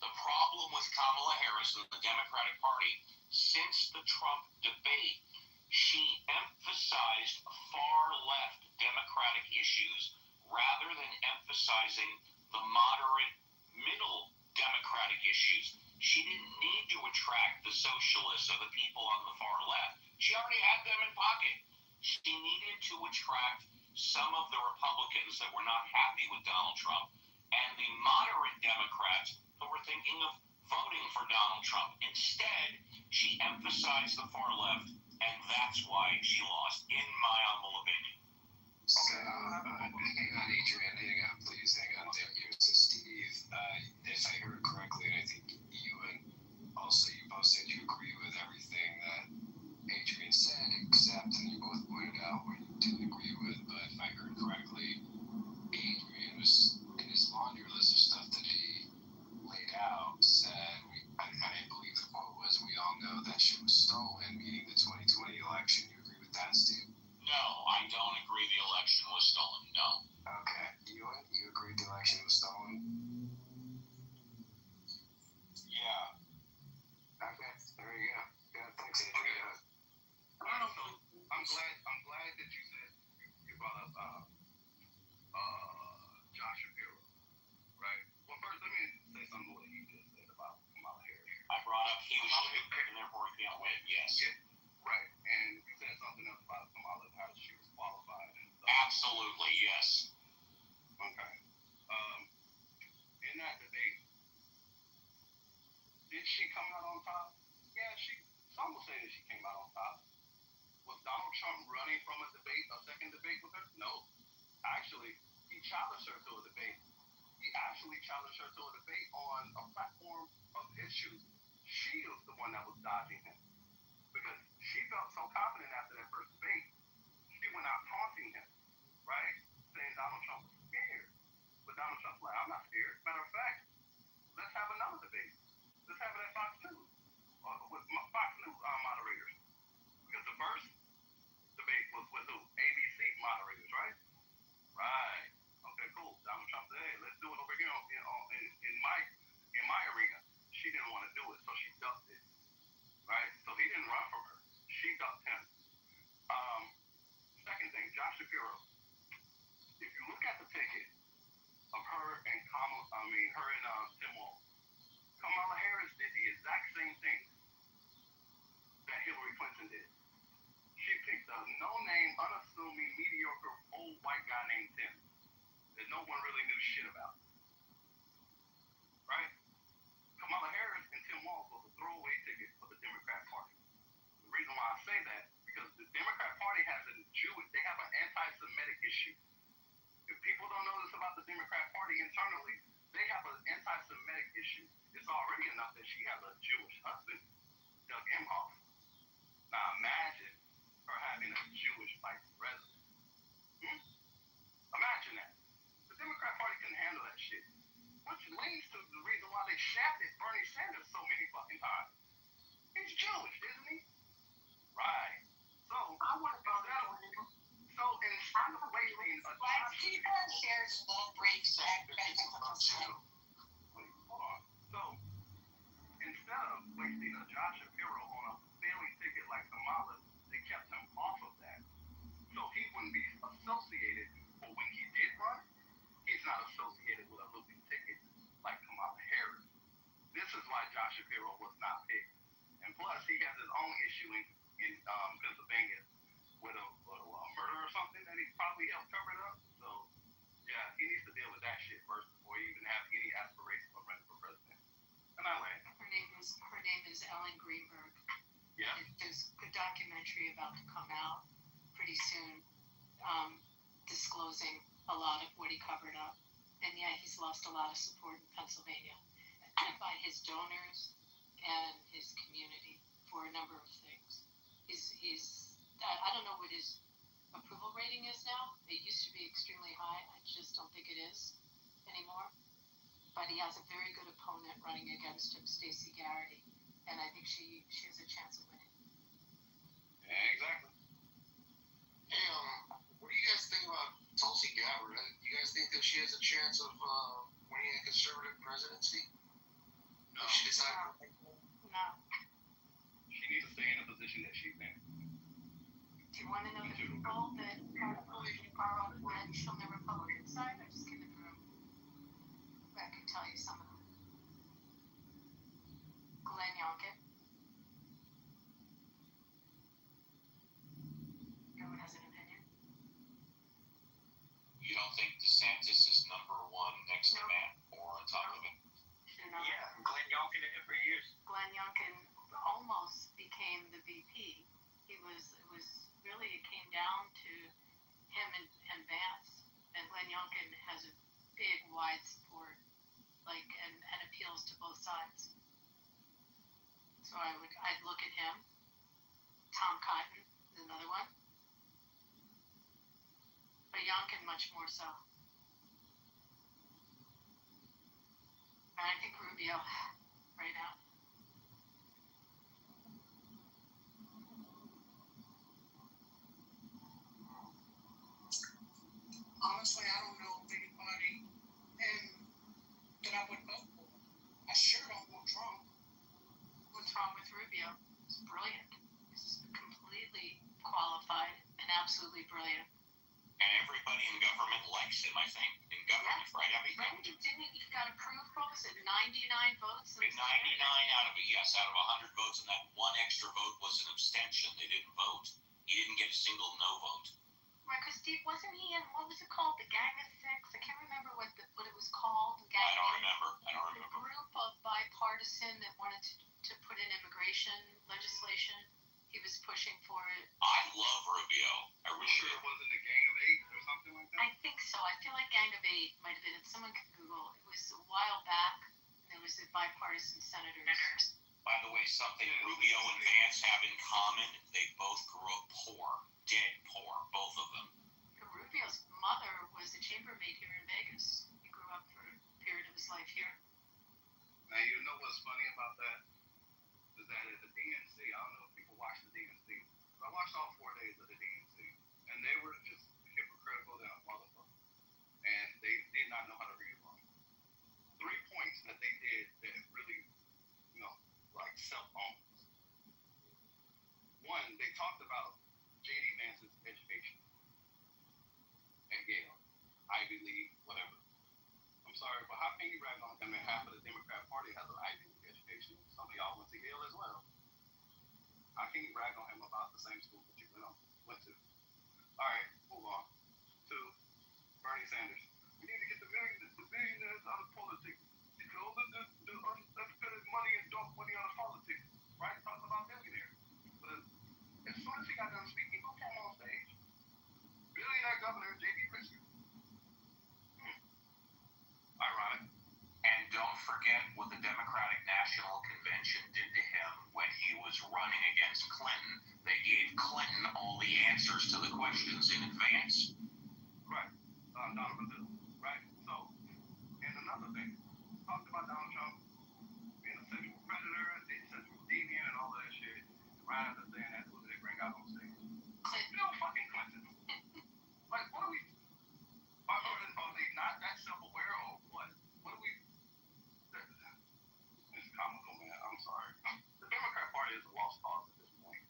The problem with Kamala Harris and the Democratic Party, since the Trump debate, she emphasized far-left Democratic issues rather than emphasizing the moderate middle Democratic issues. She didn't need to attract the socialists or the people on the far left. She already had them in pocket. She needed to attract some of the Republicans that were not happy with Donald Trump and the moderate Democrats who were thinking of voting for Donald Trump. Instead, she emphasized the far left, and that's why she lost, in my humble opinion. So, hang on, Adrian. Hang on, please. Hang on. Thank you. So, Steve, was stolen. No. Okay. You agree the election was stolen? Yeah. Okay. There you go. Yeah, thanks, Adrian. I'm glad that you said you brought up Josh Shapiro, right? Well, first let me say something what he just said about Kamala Harris. I brought up Houston, and therefore he can't win. Yes. Yeah, right. And you said something else about Kamala and how she was qualified and stuff. Absolutely, yes. Okay. In that debate, did she come out on top? Yeah, some will say that she came out on top. Was Donald Trump running from a second debate with her? No. Actually, he challenged her to a debate. He actually challenged her to a debate on a platform of issues. She was the one that was dodging him because she felt so confident after that first debate. She went out taunting him, right? Saying Donald Trump was scared. But Donald Trump's like, I'm not scared. Matter of fact, let's have another debate. Let's have it at Fox News with Fox News moderators. Because the first debate was with who? ABC moderators, right? Right. Okay, cool. Donald Trump said, hey, let's do it over here in my arena. She didn't want to do it, so she ducked it. Right? So he didn't run from her. She ducked him. Second thing, Josh Shapiro. If you look at the ticket of her and Tim Walz, Kamala Harris did the exact same thing that Hillary Clinton did. She picked a no-name, unassuming, mediocre old white guy named Tim that no one really knew shit about. Right? Kamala Harris and Tim Walz was a throwaway ticket for the Democrat Party. The reason why I say that, because the Democrat Party has they have an anti-Semitic issue. If people don't know this about the Democrat Party internally, they have an anti-Semitic issue. It's already enough that she has a Jewish husband, Doug Emhoff. Now imagine her having a Jewish vice president. Imagine that. The Democrat Party couldn't handle that shit. Which leads to the reason why they shafted Bernie Sanders so many fucking times. He's Jewish, isn't he? Right. So I want to go there. So instead of wasting a Black people share small breaks at Wait, hold on. So instead of wasting a Josh Shapiro on a failing ticket like Kamala, they kept him off of that. So he wouldn't be associated, or when he did run, he's not associated with a losing ticket like Kamala Harris. This is why Josh Shapiro was not picked. And plus, he has his own issue in Pennsylvania with a murder or something that he probably helped cover it up. So, yeah, he needs to deal with that shit first before he even have any aspirations of running for president. And I land. Her name is Ellen Greenberg. Yeah. There's a documentary about to come out pretty soon, disclosing a lot of what he covered up. And yeah, he's lost a lot of support in Pennsylvania by his donors and his community for a number of things. I don't know what his approval rating is now. It used to be extremely high. I just don't think it is anymore. But he has a very good opponent running against him, Stacey Garrity, and I think she has a chance of winning. Yeah, exactly. Hey, what do you guys think about Tulsi Gabbard? Do you guys think that she has a chance of winning a conservative presidency? No. If she decides. No. She needs to stay in the position that she's in. Do you want to know the people that probably are on the bench from the Republican side? I just came in the room. I can tell you some of them. Glenn Youngkin. Everyone has an opinion. You don't think DeSantis is number one next to Matt or on top of it? Yeah, Glenn Youngkin did it for years. Glenn Youngkin almost became the VP. It came down to him and Vance. And Glenn Youngkin has a big, wide support, and appeals to both sides. So I'd look at him. Tom Cotton is another one. But Youngkin much more so. And I think Rubio right now. Honestly, I don't know of anybody that I would vote for. I sure don't want Trump. What's wrong with Rubio? He's brilliant. He's completely qualified and absolutely brilliant. And everybody in government likes him, I think. In government, right? I mean, Right? He got approved, what was it, 99 votes? 99 out of 100 votes, and that one extra vote was an abstention. They didn't vote. He didn't get a single no vote. Right, because Steve, wasn't he in, what was it called, the Gang of Six? I can't remember what it was called. The I don't remember. The group of bipartisan that wanted to put in immigration legislation. He was pushing for it. I love Rubio. I really Sure, do. it wasn't a Gang of Eight or something like that. I think so. I feel like Gang of Eight might have been, someone could Google. It was a while back. There was a bipartisan senators. By the way, something Rubio and Vance have in common, they both grew up poor. Dead poor, both of them. Rubio's mother was a chambermaid here in Vegas. He grew up for a period of his life here. Now, you know what's funny about that? Is that at the DNC, I don't know if people watch the DNC, but I watched all 4 days of the DNC, and they were just hypocritical than a motherfucker. And they did not know how to read a law. 3 points that they did that really, like self-owns. One, they talked about J.D. Vance's education at Yale, Ivy League, whatever. I'm sorry, but how can you rag on him and half of the Democrat Party has an Ivy League education? Some of y'all went to Yale as well. How can you brag on him about the same school that you went to? All right, move on to Bernie Sanders. We need to get the billionaires out of politics. Get all the unspent money and dump money out of politics. Right? Talking about billionaires. But as soon as he got done speaking, who came on stage? Billionaire Governor J.B. Pritzker. Ironic. And don't forget what the Democratic National Convention did to him when he was running against Clinton. They gave Clinton all the answers to the questions in advance. Right. Donovan Bill. Right? So, and another thing, talked about Donald Trump being a sexual predator, a sexual deviant, and all of that shit. Right after saying that, who did they bring out on stage? Bill fucking Clinton. Like, what are we? Are they not that self-aware or what? What are we? It's comical, man. I'm sorry. The Democrat Party is a lost cause at this point.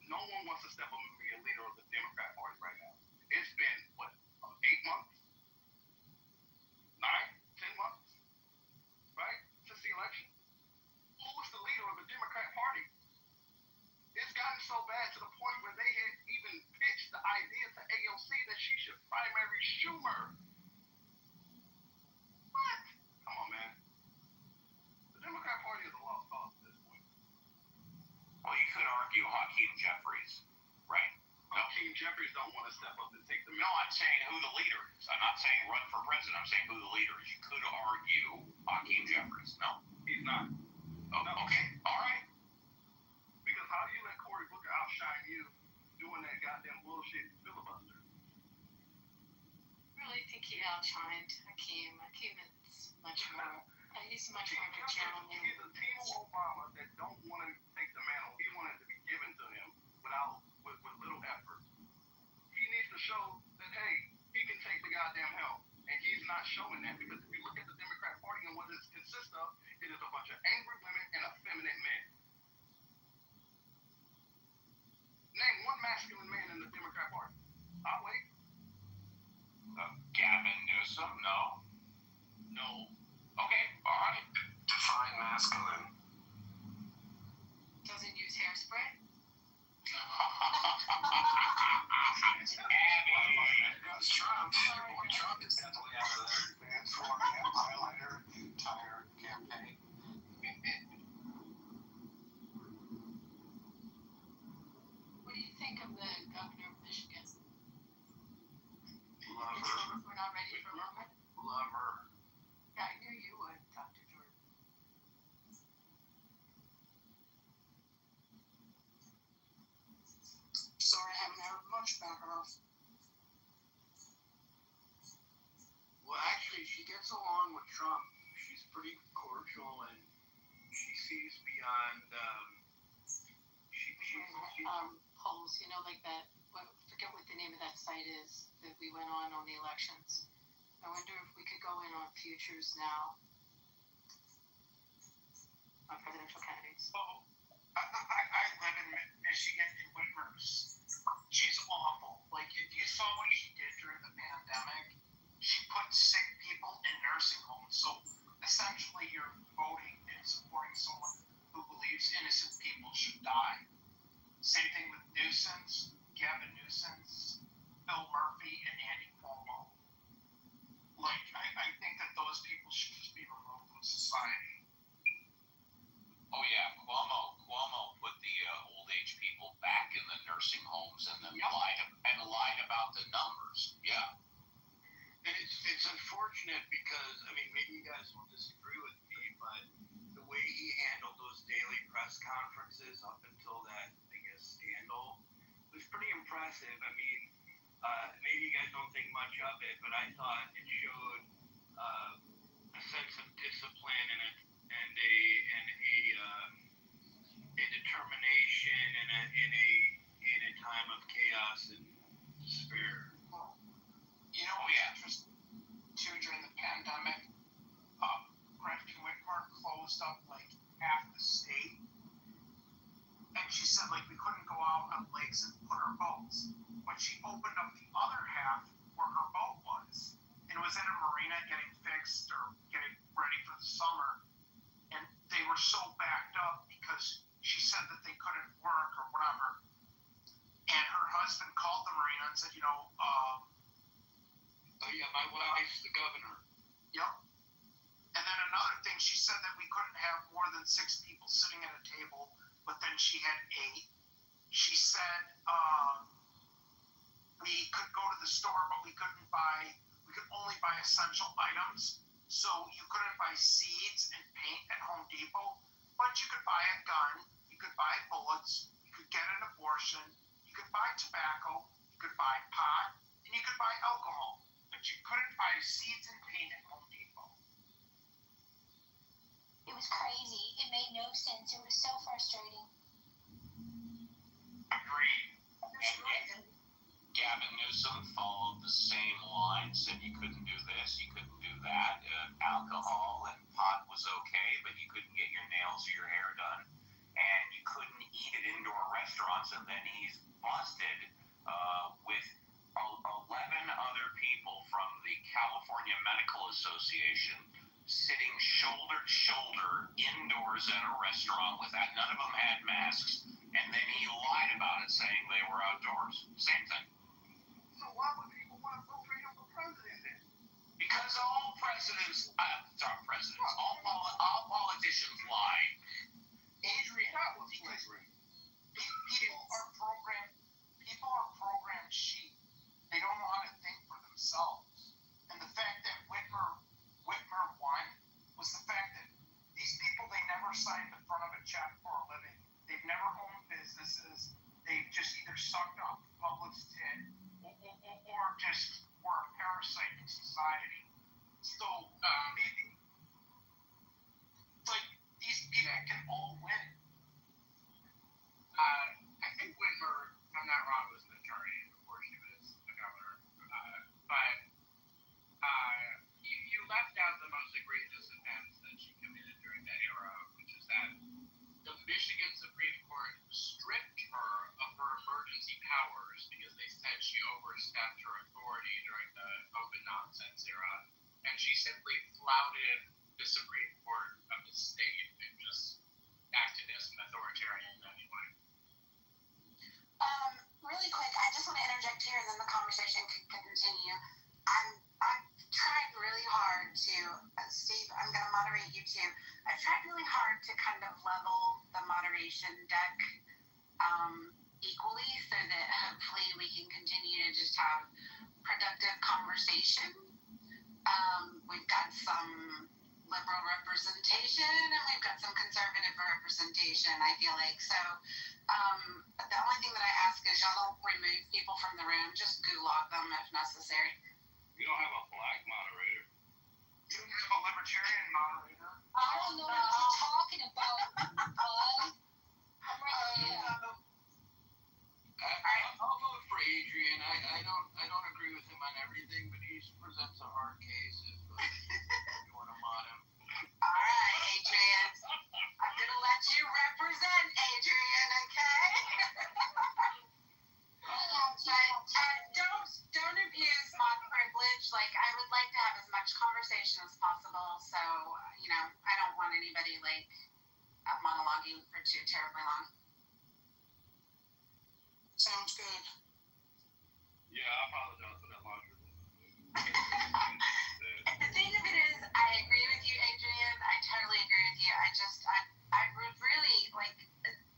No one wants to step up and be a leader of the Democrat Party right now. It's been, 8 months? 9, 10 months? Right? Since the election. Who was the leader of the Democrat Party? It's gotten so bad to the point where they had even pitched the idea to AOC that she should primary Schumer. What? Come on, man. The Democrat Party is a lost cause at this point. Well, you could argue Hakeem Jeffries, right? Hakeem Jeffries don't want to step up and take the No, I'm saying who the leader is. I'm not saying run for president. I'm saying who the leader is. You could argue Hakeem Jeffries. No? He's not. Oh, No. okay. All right. Because how do you let Cory Booker outshine you doing that goddamn bullshit filibuster? I really think he outshined Hakeem. Hakeem is much more. He's much more of a gentleman. He's a team of Obama that don't want to take the mantle. He wanted to be given to him with little effort. He needs to show that, hey, he can take the goddamn helm. And he's not showing that because if you look at the Democrat Party and what it consists of, it is a bunch of angry women and effeminate men. Name one masculine man in the Democrat Party. I'll wait. Gavin Newsom? No. No. Okay. All right. Define masculine. Doesn't use hairspray. Trump. Trump is definitely out of there. Fans for highlighter entire campaign. What do you think of the governor of Michigan? Love her. We're not ready for a moment. Love her. Yeah, I knew you would, Dr. Jordan. Sorry, I haven't heard much about her. Well, actually, she gets along with Trump. She's pretty cordial, and she sees beyond. Polls, like that. For forget what the name of that site is that we went on the elections. I wonder if we could go in on futures now. On presidential candidates. Oh, I live in Michigan, and Whitmer's, she's awful. Like, if you saw what she did during the pandemic, she put sick people in nursing homes. So, essentially, you're voting and supporting someone who believes innocent people should die. Same thing with Nuisance, Gavin Nuisance, Bill Murphy, and Andy Cuomo. Like, I think that those people should just be removed from society. Oh yeah, Cuomo put the old age people back in the nursing homes and then lied about the numbers. Yeah. And it's unfortunate because, I mean, maybe you guys will disagree with me, but the way he handled those daily press conferences up until that, I guess, scandal was pretty impressive. I mean, maybe you guys don't think much of it, but I thought it showed a sense of discipline and a determination in a time of chaos and despair. You know what's interesting too during the pandemic? Gretchen Whitmer closed up like half the state, and she said like we couldn't go out on lakes and put our boats, but she opened up the other half where her boat was, and it was in a marina getting fixed or getting ready for the summer, and they were so backed up because she said that they couldn't work or whatever, and her husband called the marina and said, Oh yeah, my wife's the governor. Yep. And then another thing, she said that we couldn't have more than 6 people sitting at a table, but then she had 8. She said we could go to the store, but we could only buy essential items. So you couldn't buy seeds and paint at Home Depot, but you could buy a gun, you could buy bullets, you could get an abortion, you could buy tobacco, you could buy pot, and you could buy alcohol. But you couldn't buy seeds and paint at Home Depot. It was crazy. It made no sense. It was so frustrating. Agreed. Gavin Newsom followed the same line, said you couldn't do this, you couldn't do that. Alcohol and pot was okay, but you couldn't get your nails or your hair done. And you couldn't eat at indoor restaurants. And then he's busted with 11 other people from the California Medical Association sitting shoulder to shoulder indoors at a restaurant with that. None of them had masks. And then he lied about it, saying they were outdoors. Same thing. So why would people want to vote for him for president then? Because all politicians lie. Adrian, that was slavery. People are programmed sheep. They don't know how to think for themselves. And the fact that Whitmer won was the fact that these people, they never signed the front of a check for a living. They've never owned businesses. They've just either sucked up the public's tit or just were a parasite in society. So maybe it's like these people can all win. I think Whitmer, if I'm not wrong, was an attorney before she was the governor. But you left out the most egregious offense that she committed during that era, which is that the Michigan Supreme Court stripped her of her emergency powers because they said she overstepped her authority during the COVID nonsense era, and she simply flouted the Supreme Court of the state and just acted as an authoritarian anyway. Really quick, I just want to interject here, and then the conversation can continue. I've tried really hard to, Steve, I'm going to moderate you too. I've tried really hard to kind of level the moderation deck equally so that hopefully we can continue to just have productive conversation. We've got some liberal representation and we've got some conservative representation, I feel like. So the only thing that I ask is y'all don't remove people from the room, just gulag them if necessary. We don't have a black moderator. You don't have a libertarian moderator. I don't know what you're talking about, bud. I'm right here. I'll vote for Adrian too terribly long. Sounds good. Yeah, I apologize for that laundry. The thing of it is, I agree with you, Adrian. I totally agree with you. I would really like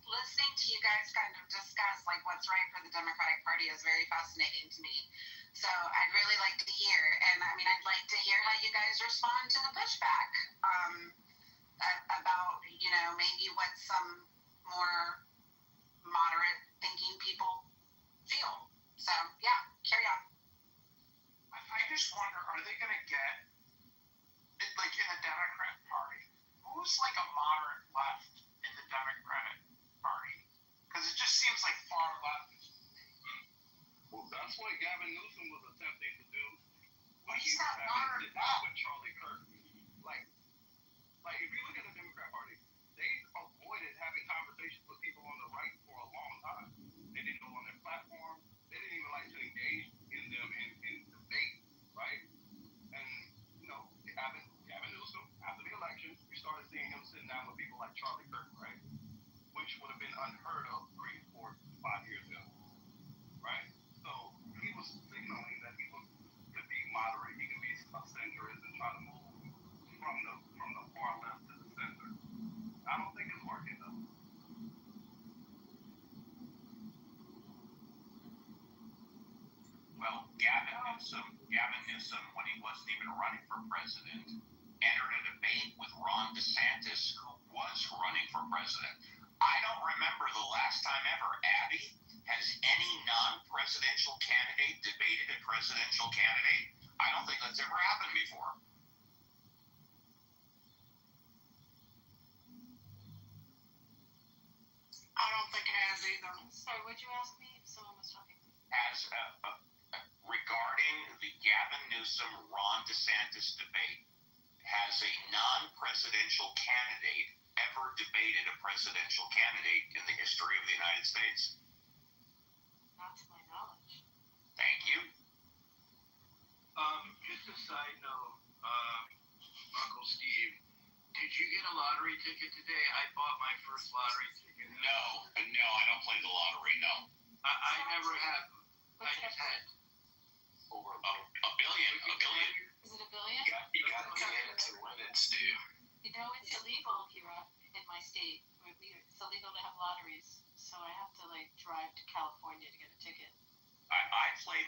listening to you guys kind of discuss like what's right for the Democratic Party is very fascinating to me. So I'd really like to hear, and I mean, I'd like to hear how you guys respond to the pushback about, you know, maybe what some more moderate thinking people feel. So yeah, carry on. I just wonder, are they going to get, like in the Democrat Party, who's like a moderate left in the Democratic Party? Because it just seems like far left. Well, that's what Gavin Newsom was attempting to do. But he's not moderate left. With Charlie Kirk. Like if you look at the Democrat Party, they avoided having conversations with people on the right for a long time. They didn't go on their platform. They didn't even like to engage in them in debate, right? And you know, Gavin Newsom, after the election, we started seeing him sitting down with people like Charlie Kirk, right? Which would have been unheard of 3, 4, 5 years ago, right? So he was signaling that he could be moderate, he could be a centrist and try to move from the far left to the center. I don't think it's working though. Well, Gavin Newsom, when he wasn't even running for president, entered a debate with Ron DeSantis, who was running for president. I don't remember the last time ever. Abby, has any non-presidential candidate debated a presidential candidate? I don't think that's ever happened before. I don't think it has either. Sorry, would you ask me if someone was talking? As regarding the Gavin Newsom Ron DeSantis debate, has a non-presidential candidate ever debated a presidential candidate in the history of the United States? Not to my knowledge. Thank you. Just a side note, Uncle Steve, did you get a lottery ticket today? I bought my first lottery ticket. No, I don't play the lottery. No. I never have. I What's just had over a billion. Is it a billion? You gotta be in it to win it, Stu. You know, it's illegal here in my state. It's illegal to have lotteries, so I have to like drive to California to get a ticket. I play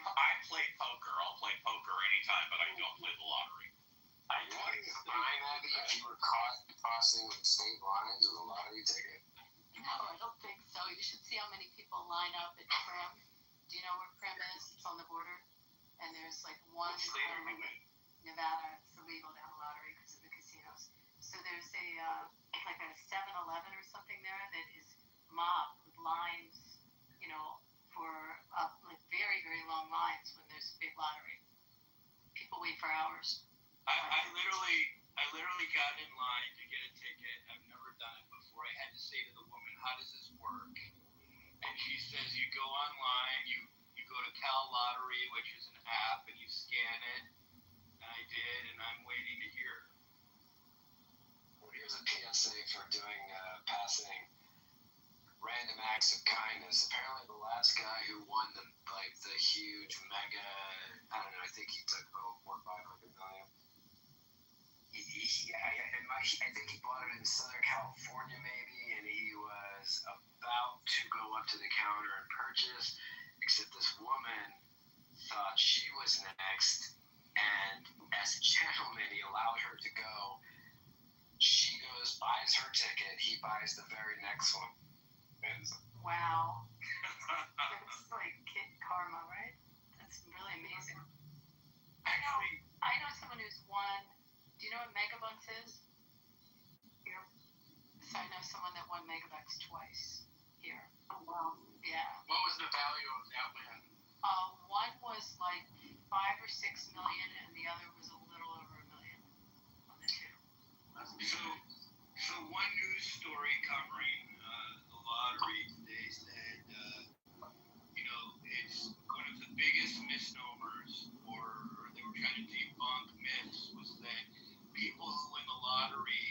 poker. I'll play poker anytime, but I don't play the lottery. You know what you fine, Abby, if you were caught crossing state lines with a lottery ticket? No, I don't think so. You should see how many people line up at Prim. Do you know where Prim is? It's on the border. And there's like one in Nevada. It's illegal to have a lottery because of the casinos. So there's like a 7-Eleven or something there that is mobbed with lines, you know, for like very, very long lines when there's a big lottery. People wait for hours. I literally got in line to get a ticket. I've never done it before. I had to say to the woman, how does this work? And she says, you go online, you go to Cal Lottery, which is an app, and you scan it. And I did, and I'm waiting to hear. Well, here's a PSA for passing random acts of kindness. Apparently the last guy who won the huge mega, I don't know, I think he took home 400 or 500 million. I think he bought it in Southern California maybe, and he was about to go up to the counter and purchase, except this woman thought she was next, and as a gentleman, he allowed her to go. She goes, buys her ticket, he buys the very next one. Wow. That's like kid karma, right? That's really amazing. I know someone who's won. Do you know what Megabucks is? Here. So I know someone that won Megabucks twice here. Oh wow. Yeah. What was the value of that win? One was like 5 or 6 million, and the other was a little over $1 million on the two. So one news story covering the lottery today said, it's one of the biggest misnomers, or they were trying to debunk myths, was that people who win the lottery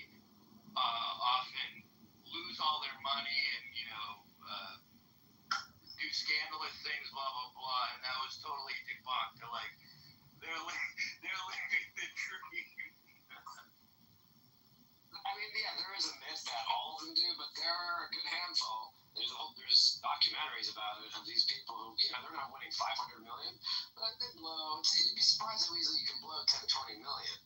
often lose all their money 500 million, but they blow. You'd be surprised how easily you can blow 10 to 20 million.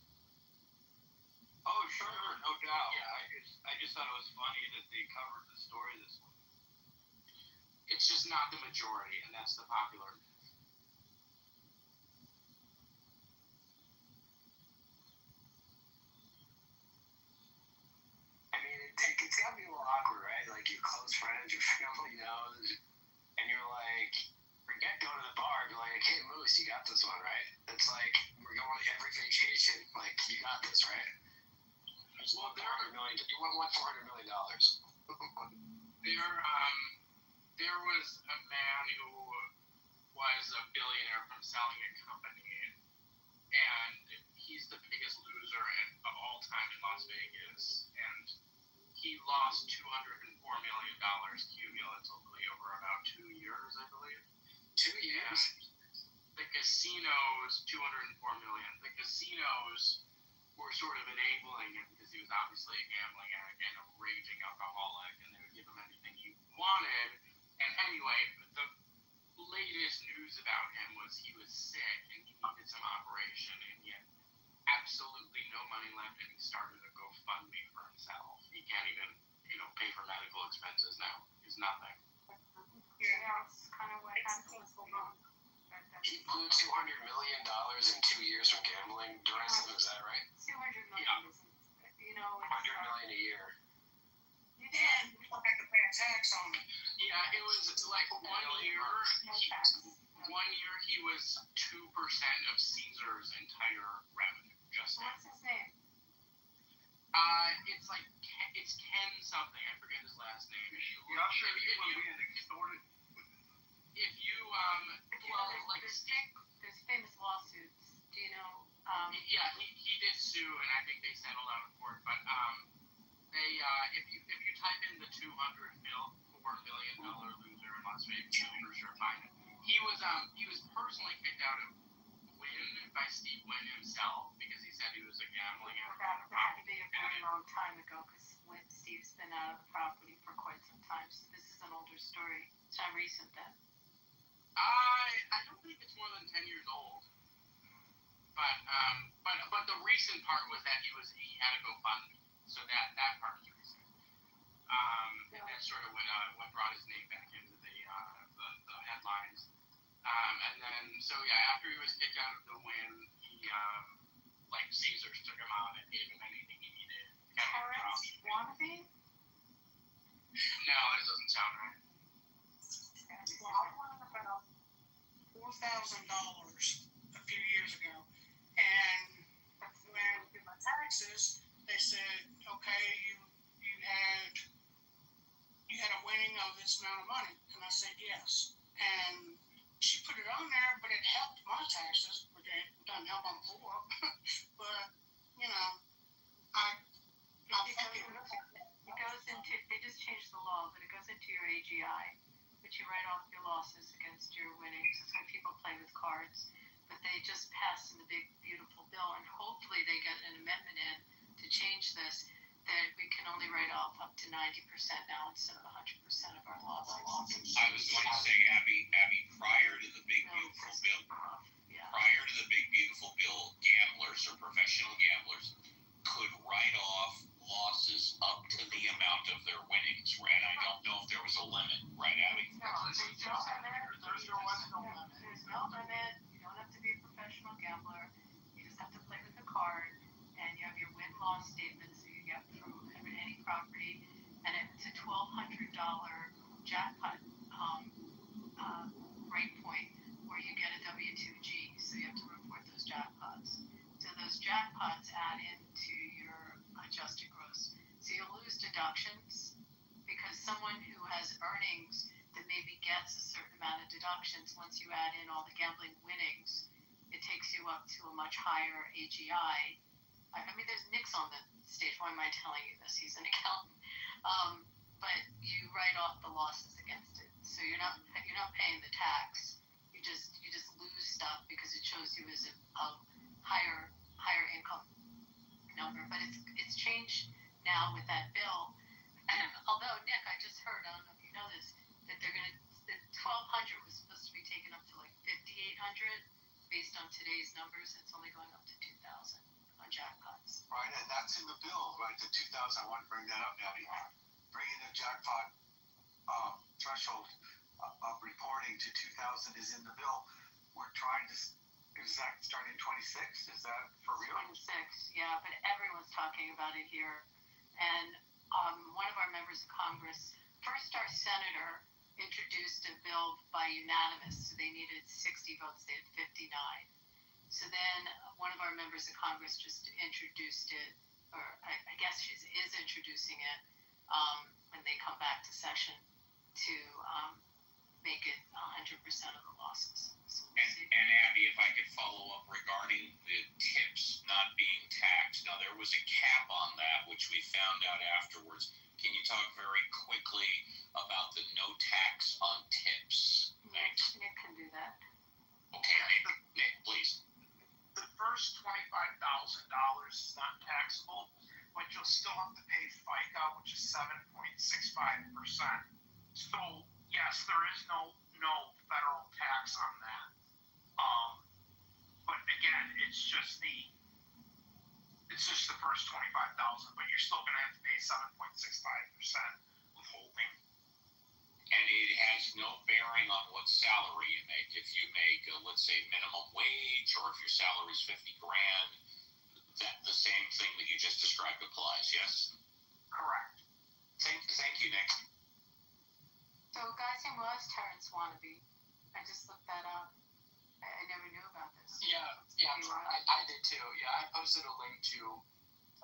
Oh, sure, no doubt. Yeah, I just thought it was funny that they covered the story this way. It's just not the majority, and that's the popular. I mean, it's gotta be a little awkward, right? Like your close friends, your family knows, and you're like, forget going to the bar. You're like, hey, Moose, you got this one, right? It's like we're going to every vacation. Like, you got this, right? Well, you won $400 million. There was a man who was a billionaire from selling a company, and he's the biggest loser of all time in Las Vegas, and he lost $204 million cumulatively over about 2 years, I believe. 2 years? And the casinos, $204 million. The casinos were sort of enabling him because he was obviously a gambling addict and a raging alcoholic, and they would give him anything he wanted. And anyway, the latest news about him was he was sick and he needed some operation, and he had absolutely no money left, and he started a GoFundMe for himself. He can't even, pay for medical expenses now. He's nothing. Yeah, it's kind of what happens. He blew $200 million in 2 years from gambling. Durant, is that right? 200 million isn't, $100 million a year. You And we don't have to pay a tax on it. Yeah, it was like 1 year. One year he was 2% of Caesar's entire revenue. Just What's his name? It's Ken something. I forget his last name. If you There's famous lawsuits. Do you know? Yeah, he did sue, and I think they settled out of court. But if you type in the $204 million loser in Las Vegas, you'll for sure find it. He was personally kicked out of Wynn by Steve Wynn himself because he said he was a gambling addict. That had to be a very long time ago because Steve's been out of the property for quite some time. So this is an older story. It's not recent then. I don't think it's more than 10 years old. But the recent part was that he had a GoFundMe, so that part is recent. And that's sort of what brought his name back into the headlines. And then after he was kicked out of the Wynn, he Caesars took him out and gave him anything he needed. Terrence Wannabe? No, that doesn't sound right. Well, I won about $4,000 a few years ago, and when I did my taxes, they said, okay, you had a winning of this amount of money, and I said yes, and she put it on there, but it helped my taxes, but it doesn't help on poor, but It goes into, they just changed the law, but it goes into your AGI, but you write off your losses against your winnings. It's when people play with cards, but they just passed in the big, beautiful bill, and hopefully they get an amendment in to change this, that we can only write off up to 90% now instead of 100% of our losses. I was going to say, Abby, prior to the big, beautiful bill, gamblers or professional gamblers could write off losses up to the amount of their winnings, and I don't know if there was a limit, right, Abby? No, there's no limit. There's no limit. You don't have to be a professional gambler. You just have to play with the card, and you have your win-loss statements that you get from any property, and it's a $1,200 jackpot break point where you get a W-2G, so you have to report those jackpots. So those jackpots add into your adjusted gross. So you'll lose deductions because someone who has earnings that maybe gets a certain amount of deductions, once you add in all the gambling winnings, it takes you up to a much higher AGI. I mean, there's Nick's on the stage. Why am I telling you this? He's an accountant. But you write off the losses against it, so you're not paying the tax. You just lose stuff because it shows you as a higher income number. But it's changed now with that bill. Although Nick, I just heard, I don't know if you know this, that the 1,200 was supposed to be taken up to like Based on today's numbers, it's only going up to 2,000 on jackpots. Right, and that's in the bill, right? The 2,000. I want to bring that up, Abby. Bringing the jackpot threshold of reporting to 2,000 is in the bill. We're trying to. Is that starting 26? Is that for real? 26, yeah, but everyone's talking about it here. And one of our members of Congress, first our senator, introduced a bill by unanimous, so they needed 60 votes, they had 59. So then one of our members of Congress just introduced it, or I guess she is introducing it when they come back to session to make it 100% of the losses. So and Abby, if I could follow up regarding the tips not being taxed. Now, there was a cap on that, which we found out afterwards. Can you talk very quickly about the no tax on tips? Thanks. Nick can do that. Okay, Nick, please. The first $25,000 is not taxable, but you'll still have to pay FICA, which is 7.65%. So yes, there is no federal tax on that. But again, it's just the first $25,000, but you're still going to have to pay 7.65% withholding. And it has no bearing on what salary you make. If you make, let's say, minimum wage, or if your salary is $50,000, that the same thing that you just described applies. Yes. Correct. Thank you, Nick. So a guy's name was Terrence Wannabe. I just looked that up. I never knew about this. Yeah, I did too. Yeah, I posted a link to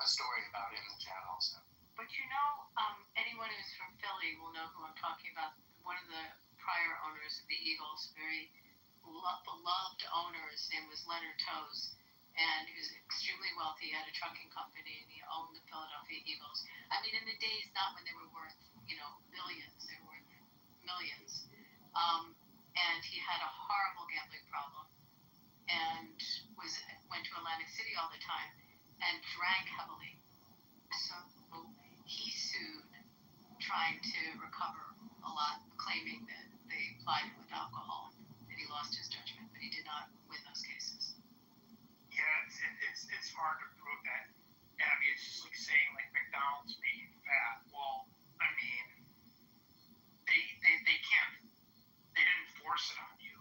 a story about it in the chat also. But anyone who's from Philly will know who I'm talking about. One of the prior owners of the Eagles, very beloved owner, his name was Leonard Toews, and he was extremely wealthy. He had a trucking company, and he owned the Philadelphia Eagles. I mean, in the days, not when they were worth, billions, they were worth millions. And he had a horrible gambling problem, and went to Atlantic City all the time, and drank heavily. So he sued, trying to recover a lot, claiming that they applied it with alcohol, that he lost his judgment, but he did not win those cases. Yeah, it's hard to prove that. Abby, it's just like saying like McDonald's made you fat. Well, I mean, they can't. They didn't force it on you.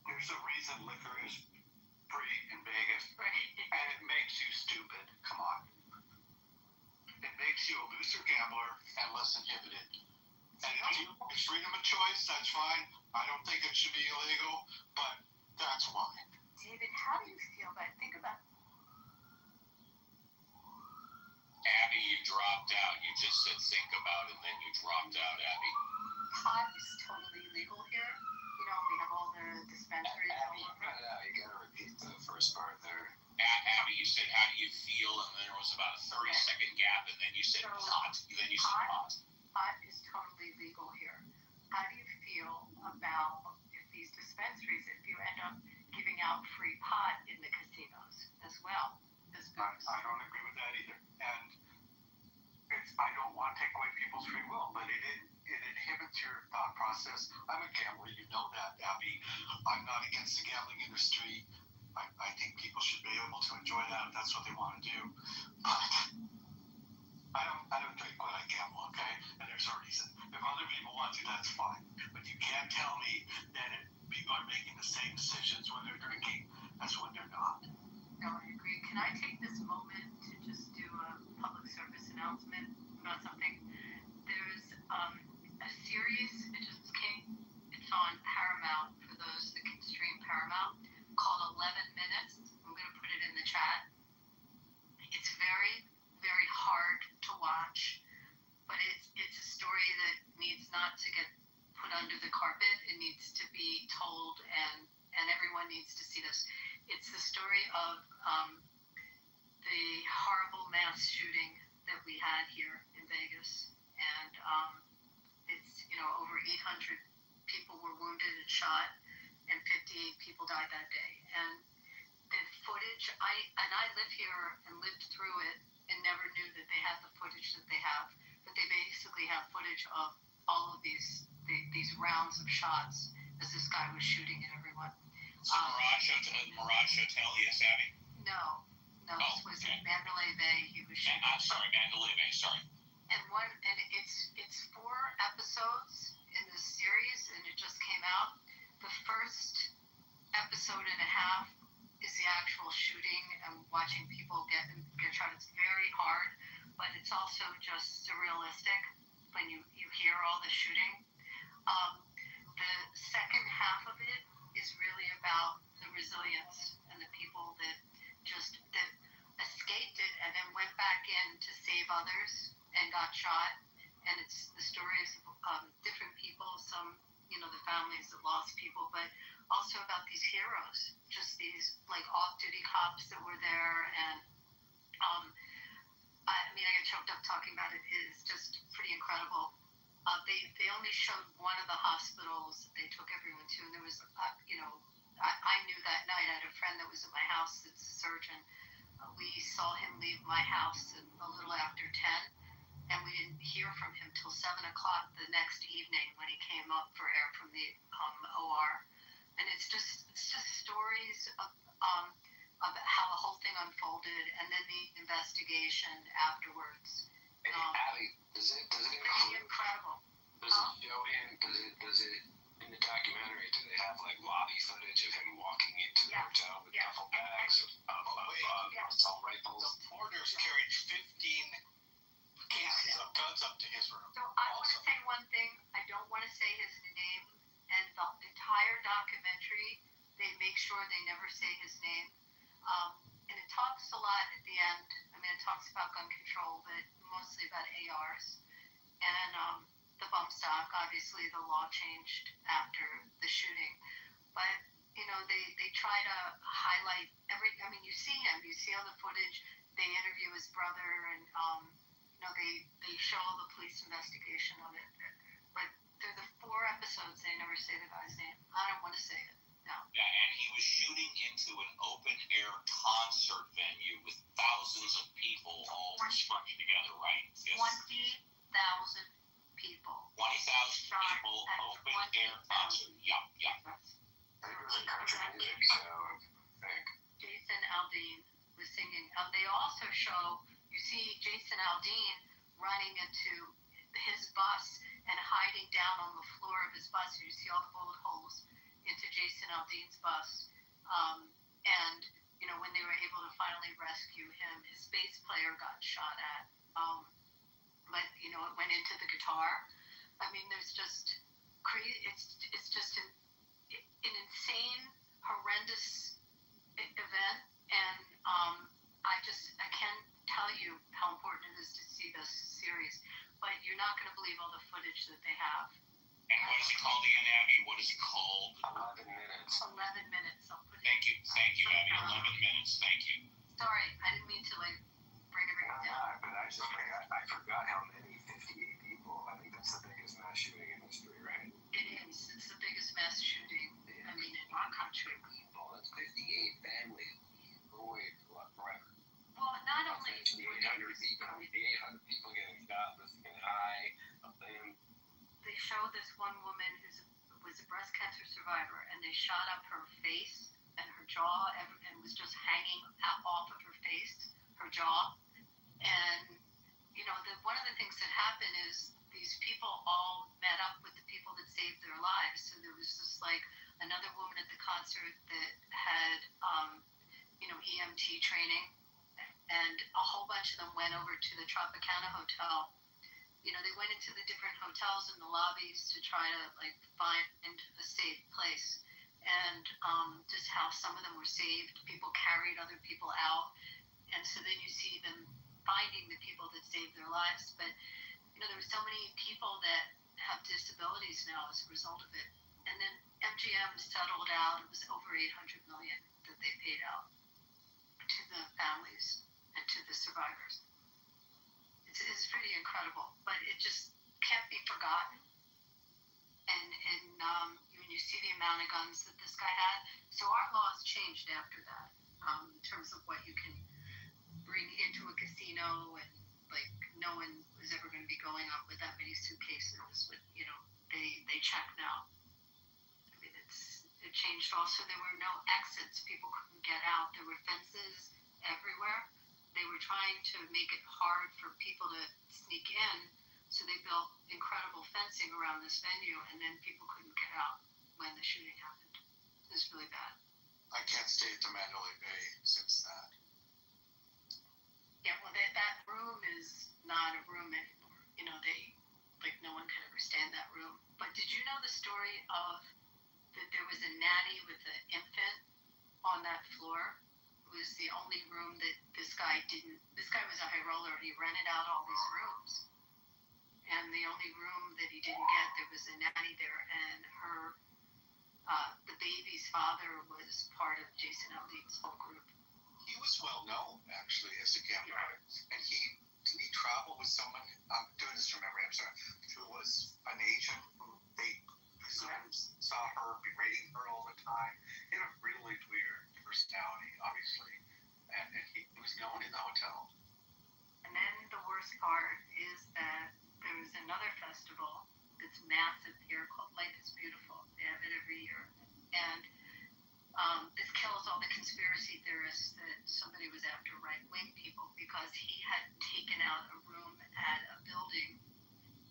There's a reason liquor is free in Vegas, and it makes you stupid. Come on. It makes you a looser gambler and less inhibited. And it's freedom of choice, that's fine. I don't think it should be illegal, but that's why. David, how do you feel about it? Think about Abby, you dropped out. You just said think about it, and then you dropped out, Abby. pot is totally legal here. We have all the dispensaries. Abby, you gotta repeat the first part there. Abby, you said how do you feel, and then there was about a 30-second gap, and then you said pot. Then you said pot. Pot is totally legal here. How do you feel about if these dispensaries, if you end up giving out free pot in the casinos as well as booze? I don't agree with that either. And I don't want to take away people's free will, but it inhibits your thought process. I'm a gambler, you know that, Abby. I'm not against the gambling industry. I think people should be able to enjoy that if that's what they want to do. But I don't drink when I gamble, okay? And there's a reason. If other people want to, that's fine. But you can't tell me that people are making the same decisions when they're drinking as when they're not. No, I agree. Can I take this moment to just do a public service announcement about something? There's a series, it just came, it's on Paramount, for those that can stream Paramount, called 11 Minutes. I'm going to put it in the chat. It's very, very hard to watch, but it's a story that needs not to get put under the carpet. It needs to be told, and everyone needs to see this. It's the story of the horrible mass shooting that we had here in Vegas, and it's over 800 people were wounded and shot, and 58 people died that day. And the footage, I live here and lived through it and never knew that they had the footage that they have. But they basically have footage of all of these rounds of shots as this guy was shooting at everyone. So Mirage Hotel, yes, Abby? No, this was in Mandalay Bay. He was shooting. I'm sorry, Mandalay Bay, sorry. And it's 4 episodes in this series, and it just came out. The first episode and a half is the actual shooting and watching people get shot. It's very hard, but it's also just surrealistic when you hear all the shooting. The second half of it is really about the resilience and the people that escaped it and then went back in to save others and got shot. And it's the stories of different people, some, the families that lost people, but also about these heroes, just these like off-duty cops that were there. And I get choked up talking about it. It's just pretty incredible. They only showed one of the hospitals that they took everyone to, and there was, I knew that night. I had a friend that was at my house that's a surgeon. We saw him leave my house a little after 10, and we didn't hear from him till 7 o'clock the next evening when he came up for air from the OR. And it's just stories of how the whole thing unfolded, and then the investigation afterwards. Abby, does it Pretty incredible. Does it show him? Does it in the documentary? Do they have like lobby footage of him walking into the hotel with duffel bags of assault rifles? The porters carried 15 cases of guns up to his room. So I want to say one thing. I don't want to say his name, and the entire documentary, they make sure they never say his name. And it talks a lot at the end. It talks about gun control, but mostly about ARs. And the bump stock, obviously the law changed after the shooting. But, they try to highlight you see him, you see all the footage. They interview his brother, and, they show all the police investigation of it. But through the 4 episodes, they never say the guy's name. I don't want to say it. No. Yeah, and he was shooting into an open-air concert venue with thousands of people all scrunched together, right? Yes. 20,000 people. 20,000 people, open-air concert. Yeah. I think it was a country music show, I think. Jason Aldean was singing. They also show, you see Jason Aldean running into his bus and hiding down on the floor of his bus. You see all the bullet holes into Jason Aldean's bus. And, when they were able to finally rescue him, his bass player got shot at. But, it went into the guitar. There's just crazy. It's just an insane, horrendous event. And I can't tell you how important it is to see this series. But you're not going to believe all the footage that they have. And what is it called again, Abby? What is it called? 11 minutes. 11 minutes. I'll put it. Thank you, Abby. 11 minutes. Thank you. Sorry, I didn't mean to bring everything down. But I forgot how many. 58 people. I think that's the biggest mass shooting in history, right? It is. It's the biggest mass shooting. In our country. People. That's 58 families away forever. Well, not only the 800 people getting shot, listening high, of them. They show this one woman who was a breast cancer survivor, and they shot up her face and her jaw, and was just hanging off of her face, her jaw. And, one of the things that happened is these people all met up with the people that saved their lives. So there was just another woman at the concert that had, EMT training, and a whole bunch of them went over to the Tropicana Hotel. They went into the different hotels and the lobbies to try to find a safe place. And just how some of them were saved. People carried other people out. And so then you see them finding the people that saved their lives. But, there were so many people that have disabilities now as a result of it. And then MGM settled out. It was over $800 million that they paid out to the families and to the survivors. It's pretty incredible, but it just can't be forgotten. And when you see the amount of guns that this guy had, so our laws changed after that, in terms of what you can bring into a casino, and no one was ever going to be going up with that many suitcases. But they check now. it changed also. There were no exits. People couldn't get out. There were fences everywhere. They were trying to make it hard for people to sneak in, so they built incredible fencing around this venue, and then people couldn't get out when the shooting happened. It was really bad. I can't stay at the Mandalay Bay since that. Yeah, well, that room is not a room anymore. You know, no one could ever stand that room. But did you know the story of that there was a nanny with an infant on that floor? It was the only room that this guy was a high roller, and he rented out all these rooms. And the only room that he didn't get, there was a nanny there, and the baby's father was part of Jason Aldean's whole group. He was well known, actually, as a gambler. And did he travel with someone, I'm doing this from memory, I'm sorry, who was an agent who they presumed saw her berating her all the time. He had a really weird personality, obviously. And he was known in the hotel. And then the worst part is that there was another festival that's massive here called Life is Beautiful. They have it every year. And this kills all the conspiracy theorists that somebody was after right-wing people, because he had taken out a room at a building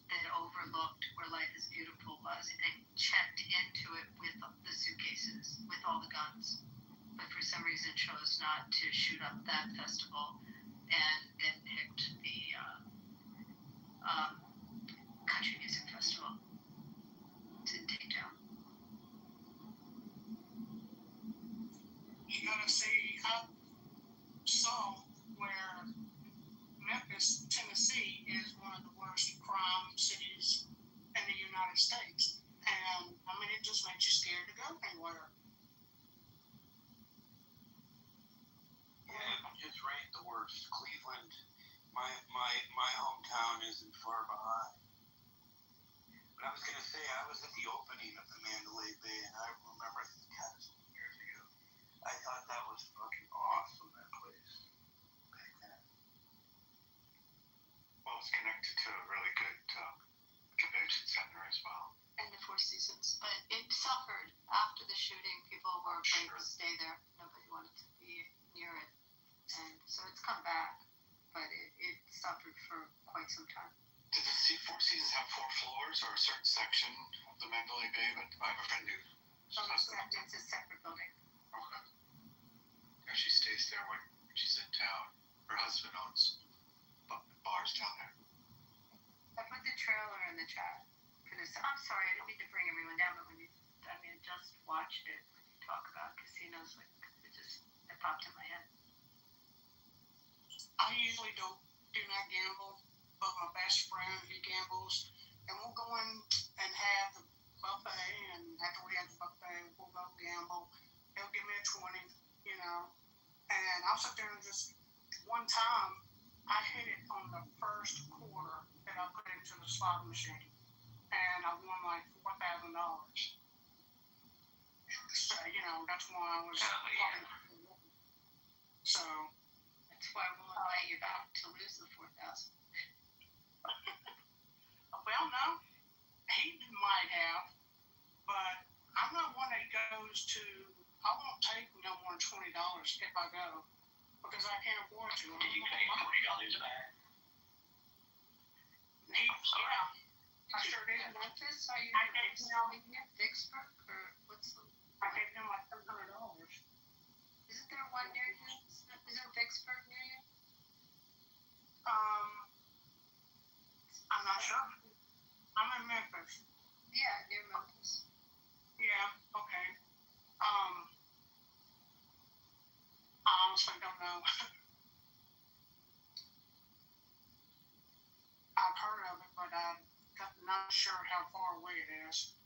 that overlooked where Life is Beautiful was and checked into it with the suitcases, with all the guns. But for some reason chose not to shoot up that festival, and then picked the country music festival to take down. You gotta see, I saw where Memphis, Tennessee is one of the worst crime cities in the United States. And I mean, it just makes you scared to go anywhere. Yeah, it's ranked the worst. Cleveland, my hometown isn't far behind. But I was gonna say, I was at the opening of the Mandalay Bay, and I remember that some years ago. I thought that was fucking awesome, that place. Back then. Well, it's connected to a really good convention center as well. And the Four Seasons. But it suffered after the shooting. People were afraid to stay there. Nobody wanted to be near it. And so it's come back, but it suffered for quite some time. Did the Four Seasons have 4 floors or a certain section of the Mandalay Bay? But I have a friend who... It's a separate building. Okay. Yeah, she stays there when she's in town. Her husband owns bars down there. I put the trailer in the chat for this. I'm sorry, I didn't mean to bring everyone down, but I just watched it when you talk about casinos. It popped in my head. I usually do not gamble, but my best friend, he gambles, and we'll go in and have the buffet, and after we have the buffet, we'll go gamble. He'll give me a 20, and I'll sit there and just, one time, I hit it on the first quarter that I put into the slot machine, and I won like $4,000. So, that's why I was So... That's why we'll invite you back to lose the 4,000. Well, no, he might have, but I'm not one that goes to. I won't take no more than $20 if I go, because I can't afford to. Did you pay $20 back? Yeah, I sure did. Memphis? Are you in Vicksburg, or what's the? I gave him like $700. Isn't there one near you? Isn't Vicksburg near you? I'm not sure. I'm in Memphis. Yeah, near Memphis. Yeah, okay. I honestly don't know. I've heard of it, but I'm not sure how far away it is.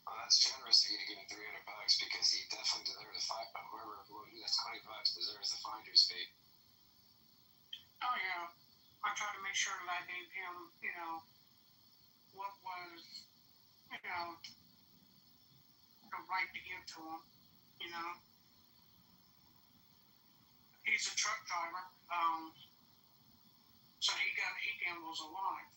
Well, that's generous of you to give him $300 because he definitely deserves a $5. Whoever that's $20 deserves a finder's fee. Oh yeah, I tried to make sure that I gave him, what was, the right to give to him. He's a truck driver, so he gambles a lot.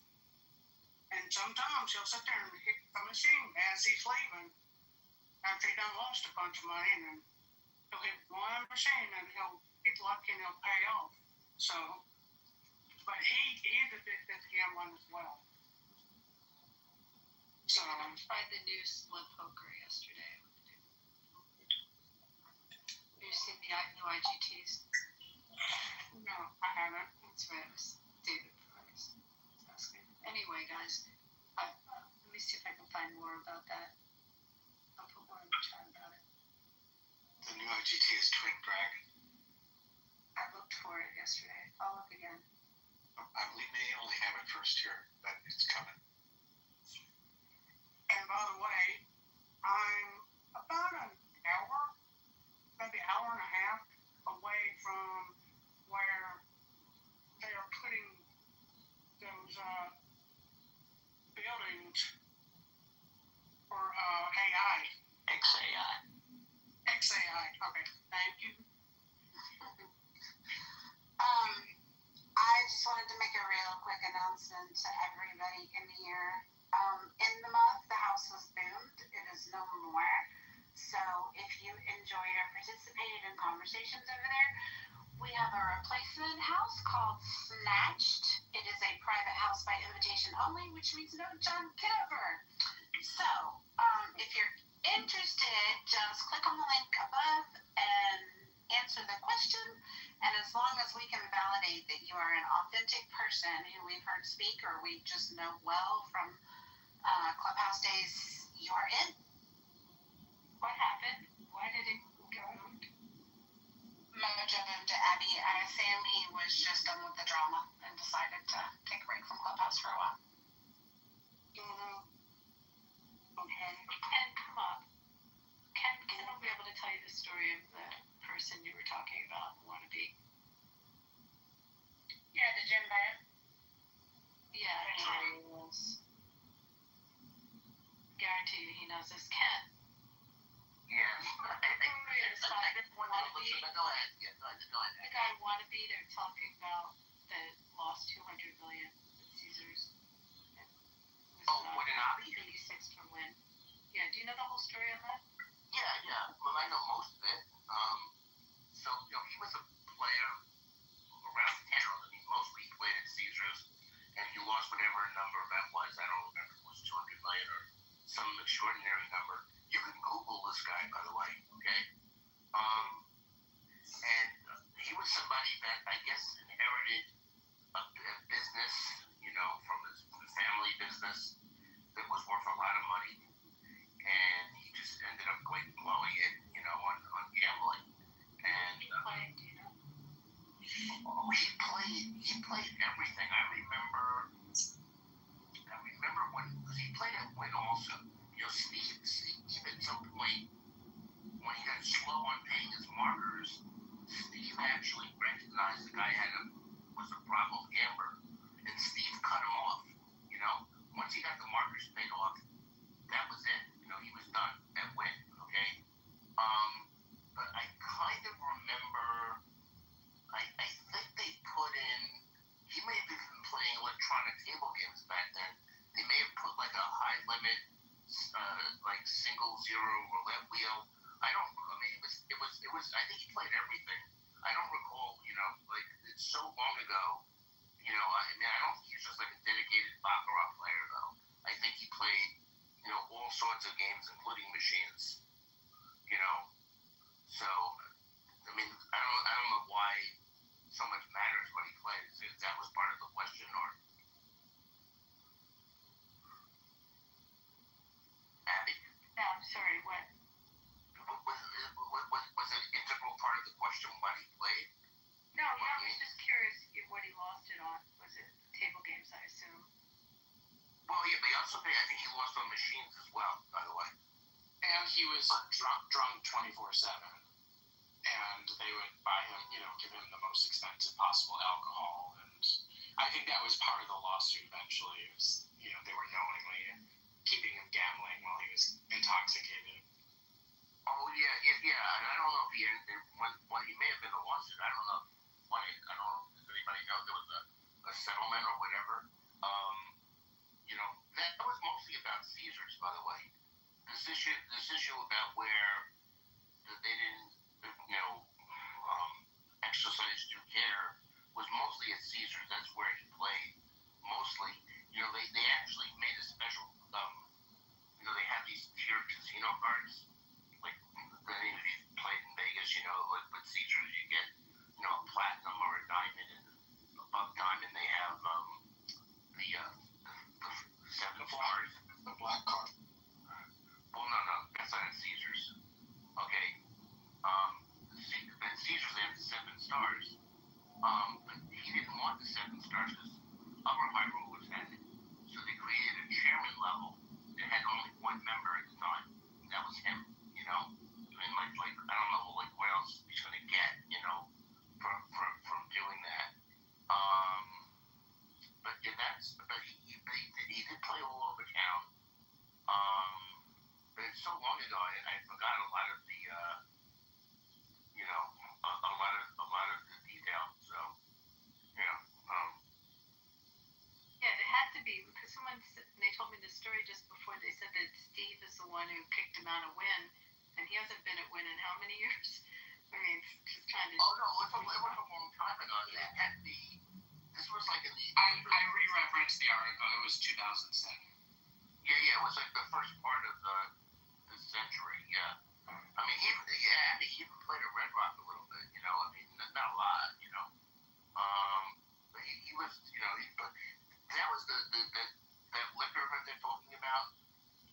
And sometimes he'll sit there and hit the machine as he's leaving after he done lost a bunch of money, and then he'll hit one machine and he'll get lucky and he'll pay off. So, but he is a bit at gambling as well. So I tried the new split poker yesterday. You seen the new IGTs? no, I haven't. That's right. It was David Price. Anyway, guys, let me see if I can find more about that. I'll put more in the chat about it. The new IGT is Twin Dragon. I looked for it yesterday. I'll look again. I believe they only have it first here, but it's coming. And by the way, I'm about an hour, maybe hour and a half away from where they are putting those buildings for AI. XAI. XAI. Okay, thank you. I just wanted to make a real quick announcement to everybody in here. In the month, the house was boomed. It is no more. So if you enjoyed or participated in conversations over there, we have a replacement house called Snatched. It is a private house by invitation only, which means no John Kitover. So if you're interested, just click on the link above and answer the question. And as long as we can validate that you are an authentic person who we've heard speak or we just know well from Clubhouse days, you are in. What happened? Why did it go? Mojo moved to Abby. I assume he was just done with the drama and decided to take a break from Clubhouse for a while. Okay. Ken, come up. Ken will be able to tell you the story of the person you were talking about, wannabe. Yeah, the gym band. Yeah, he knows. Guarantee you he knows this. Ken. Yeah. I just wanted to listen, but go ahead. Yeah, go ahead. The guy wannabe, they're talking about that lost $200 million at Caesars. Watanabe? 86 for win. Yeah, do you know the whole story on that? Yeah. Well, I know most of it. So, he was a player around town. I mean, mostly he played at Caesars, and he lost whatever number that was. I don't remember if it was 200 million or some extraordinary number. You can Google this guy, by the way, okay? And he was somebody that I guess inherited a business, from his family business that was worth a lot of money, and he just ended up blowing it, on gambling. And he played everything. I remember when, because he played at Wynn also. Steve at some point when he got slow on paying his markers, Steve actually recognized the guy was a problem gambler, and Steve cut him off. Once he got the markers paid off, that was it. He was done at Wynn. Okay. But I kind of remember. I think they put in. He may have been playing electronic table games back then. They may have put like a high limit, like single zero roulette wheel. It was. I think he played everything. I don't recall. It's so long ago. I don't think he was just like a dedicated baccarat player though. I think he played, all sorts of games, including machines. So, I don't know why so much matters what he plays. If that was part of the question, or Abby. No, I'm sorry, what? Was it an integral part of the question what he played? No, I was just curious what he lost it on. Was it table games, I assume? Well, yeah, but also I think he lost on machines as well, by the way. And he was drunk 24/7. And they would buy him, give him the most expensive possible alcohol. And I think that was part of the lawsuit eventually. It was, they were knowingly keeping him gambling while he was intoxicated. Oh, yeah. And I don't know if he may have been a lawsuit. I don't know. Does anybody know if there was a settlement or whatever? that was mostly about seizures, by the way. This issue about where they didn't, exercise due care was mostly at Caesars. That's where he played mostly. They actually made a special, they have these tiered casino cards. Like, if you played in Vegas, like with Caesars, you get, a platinum or a diamond. And above diamond, they have the seven stars. The black card. Well, no, that's not at Caesars. Okay. At Caesars, they have the 7 stars. But he didn't want the 7 stars because other high rollers had it. So they created a chairman level that had only one member at the time. And that was him, I mean, like I don't know, what else he's going to get, from doing that. But yeah, he did play all over town. But it's so long ago, I forgot a lot of the, a lot of the details. So, Yeah, there had to be, because they told me the story just before. They said that Steve is the one who kicked him out of Wynn, and he hasn't been at Wynn in how many years? I mean, just trying to. Oh no, it was a long time ago. This was like in the. I re-referenced the article. It was 2007. Yeah, it was like the first part of the century. Yeah, I mean, he even played at Red Rock a little bit. I mean, not a lot. But he was, but that was that liquor that they're talking about.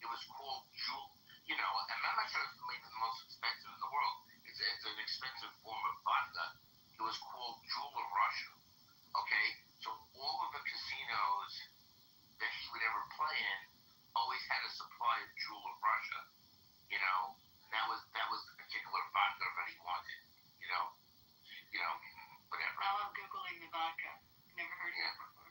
It was called Jewel. And I'm not sure it's maybe the most expensive in the world. It's an expensive form of vodka. It was called Jewel of Russia. Okay, so all of the casinos that he would ever play in always had a supply of Jewel of Russia. And that was the particular vodka that he wanted. Whatever. Now I'm googling the vodka. Never heard of it before.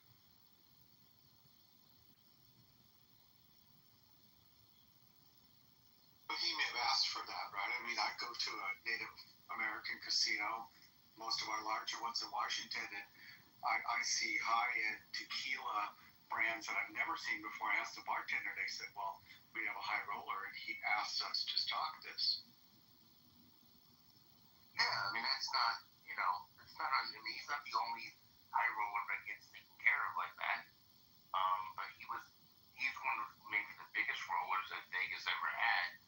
But he may have asked for that, right? I mean, I go to a Native American casino, most of our larger ones in Washington, and I see high-end tequila brands that I've never seen before. I asked the bartender, they said, well, we have a high roller, and he asked us to stock this. Yeah, I mean, it's not, I mean, he's not the only high roller that gets taken care of like that. But he's one of maybe the biggest rollers that Vegas ever had,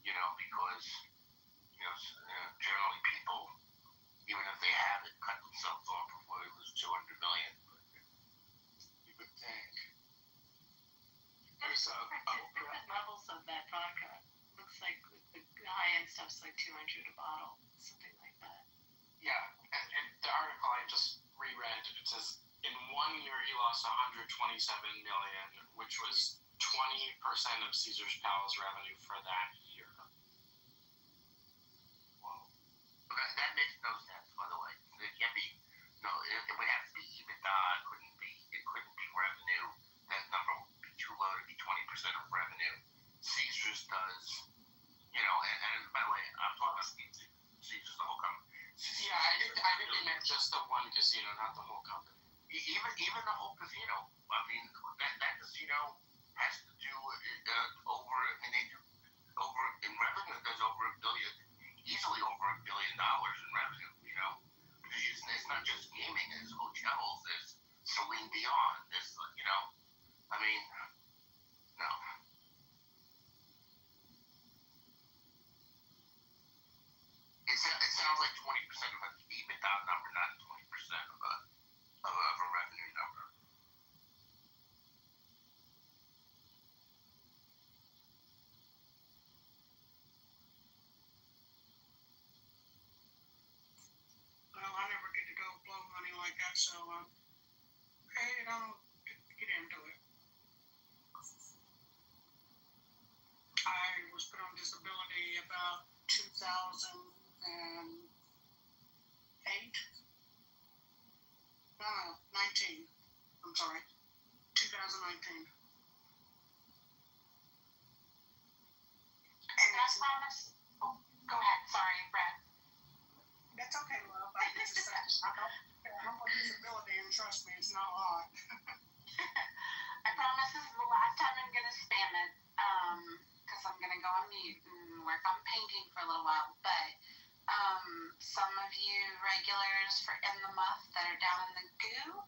because, generally people, even if they have it, cut themselves off before they lose $200 million. You would think. There's different levels of that vodka. Looks like the high-end stuff's like $200 a bottle, something like that. Yeah, and the article I just reread, it says in 1 year he lost $127 million, which was 20% of Caesar's Palace revenue for that year. Wow. That makes no sense, by the way. It can't be. No, it would have to be EBITDA. It couldn't be revenue. That number would be too low to be 20% of revenue. Caesar's does, and by the way, I'm talking about Caesar's the whole company. Yeah, I think they meant just the one casino, not the whole company. Even the whole casino. I mean, that casino has to do they do over in revenue. There's over $1 billion, easily over $1 billion in revenue. Because it's not just gaming. There's hotels. There's Celine Dion. There's I mean, no. It sounds like 20% of an EBITDA number, not 20% of a revenue number. Well, I never get to go blow money like that, so I don't get into it. I was put on disability about 2008. No, 19. I'm sorry, 2019. And I promise. Oh, go ahead. Sorry, Brad. That's okay, love. I'm on disability, and trust me, it's not a lot. I promise this is the work on painting for a little while, but some of you regulars for In the Muff that are down in the goo,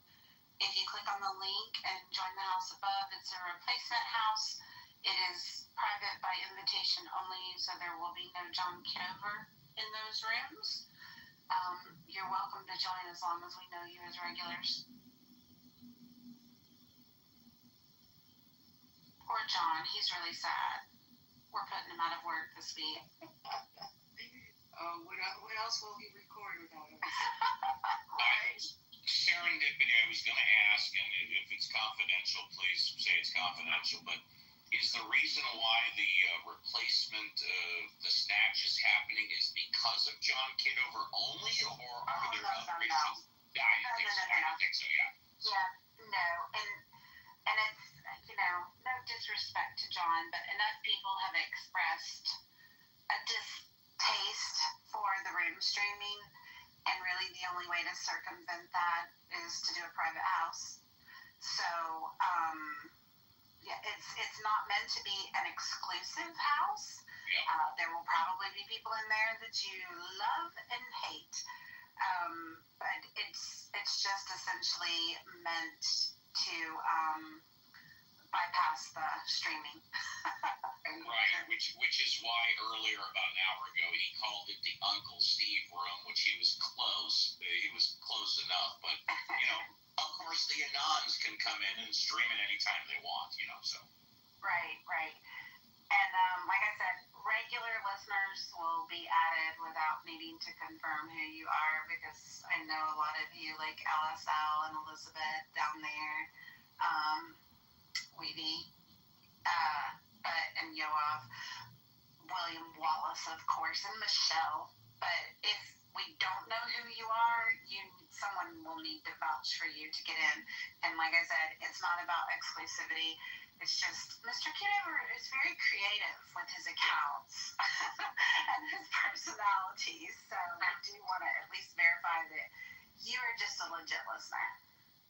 if you click on the link and join the house above, it's a replacement house. It is private by invitation only, so there will be no John Kitover in those rooms. You're welcome to join as long as we know you as regulars. Poor John, he's really sad. We're putting him out of work this week. What else will he record without us? Right. Serendipity, I was going to ask, and if it's confidential, please say it's confidential, but is the reason why the replacement, the snatch is happening is because of John Kitover only, or are there other reasons? No. I didn't think so, yeah. Yeah, no, and it's, no disrespect to John, but enough people have expressed a distaste for the room streaming, and really the only way to circumvent that is to do a private house. So, yeah, it's not meant to be an exclusive house. Yeah. There will probably be people in there that you love and hate, but it's just essentially meant to bypass the streaming. Right, which is why earlier, about an hour ago, he called it the Uncle Steve room, which he was close. He was close enough, but, of course, the Anons can come in and stream it anytime they want, so. Right. And like I said, regular listeners will be added without needing to confirm who you are, because I know a lot of you, like LSL and Elizabeth down there, Weedy, and Yoav, William Wallace, of course, and Michelle. But if we don't know who you are, someone will need to vouch for you to get in. And like I said, it's not about exclusivity. It's just Mr. Kitover is very creative with his accounts and his personalities. So I do want to at least verify that you are just a legit listener.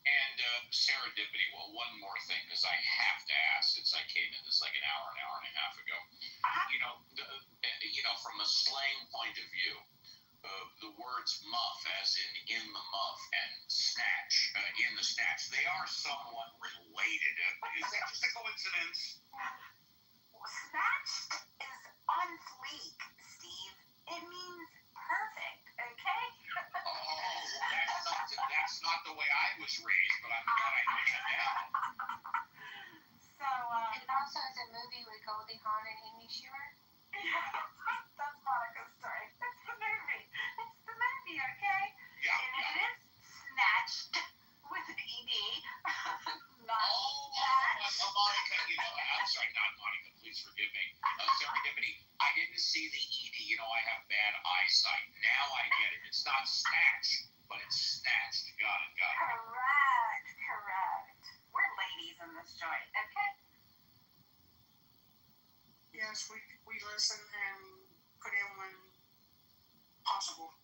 And serendipity, well, one more thing, because I have to ask, since I came in this like an hour and a half ago. From a slang point of view, the words muff, as in the muff, and snatch, in the snatch, they are somewhat related. Is that just a coincidence? Snatched is on fleek, Steve. It means perfect, okay? That's not the way I was raised, but I'm glad I knew that now. So, It also is a movie with Goldie Hawn and Amy Schumer. Yeah, that's not a good story. It's the movie. Okay? Yeah. It is snatched with an ED. Monica, I'm sorry, not Monica, please forgive me. Serendipity, I didn't see the ED. I have bad eyesight. Now I get it. It's not snatch, but it's snatched. Got it. Correct. We're ladies in this joint, okay? Yes, we listen and put in when possible.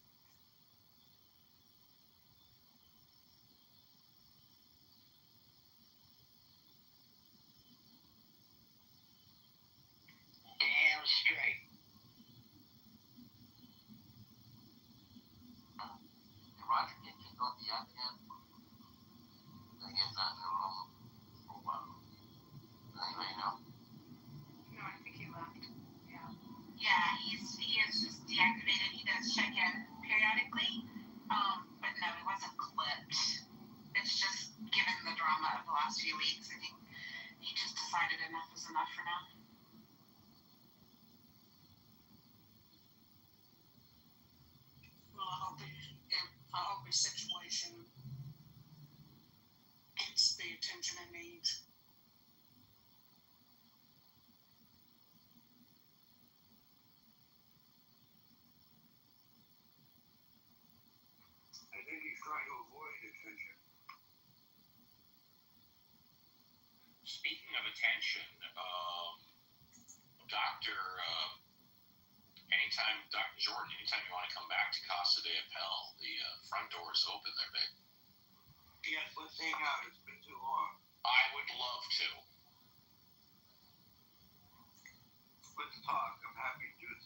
Damn straight. Roger get kicked off the app again? I guess not in the room for a while. Anybody know? No, I think he left. Yeah, he is just deactivated. He does check in periodically, but no, he wasn't clipped. It's just given the drama of the last few weeks, I think he just decided enough is enough for now. Well, I hope his situation gets the attention it needs. I think he's trying to avoid attention. Speaking of attention, Dr. Jordan, anytime you want to come back to Casa de Appel, the front door is open there, babe. Yes, let's hang out. It's been too long. I would love to. Let's talk. I'm happy to do it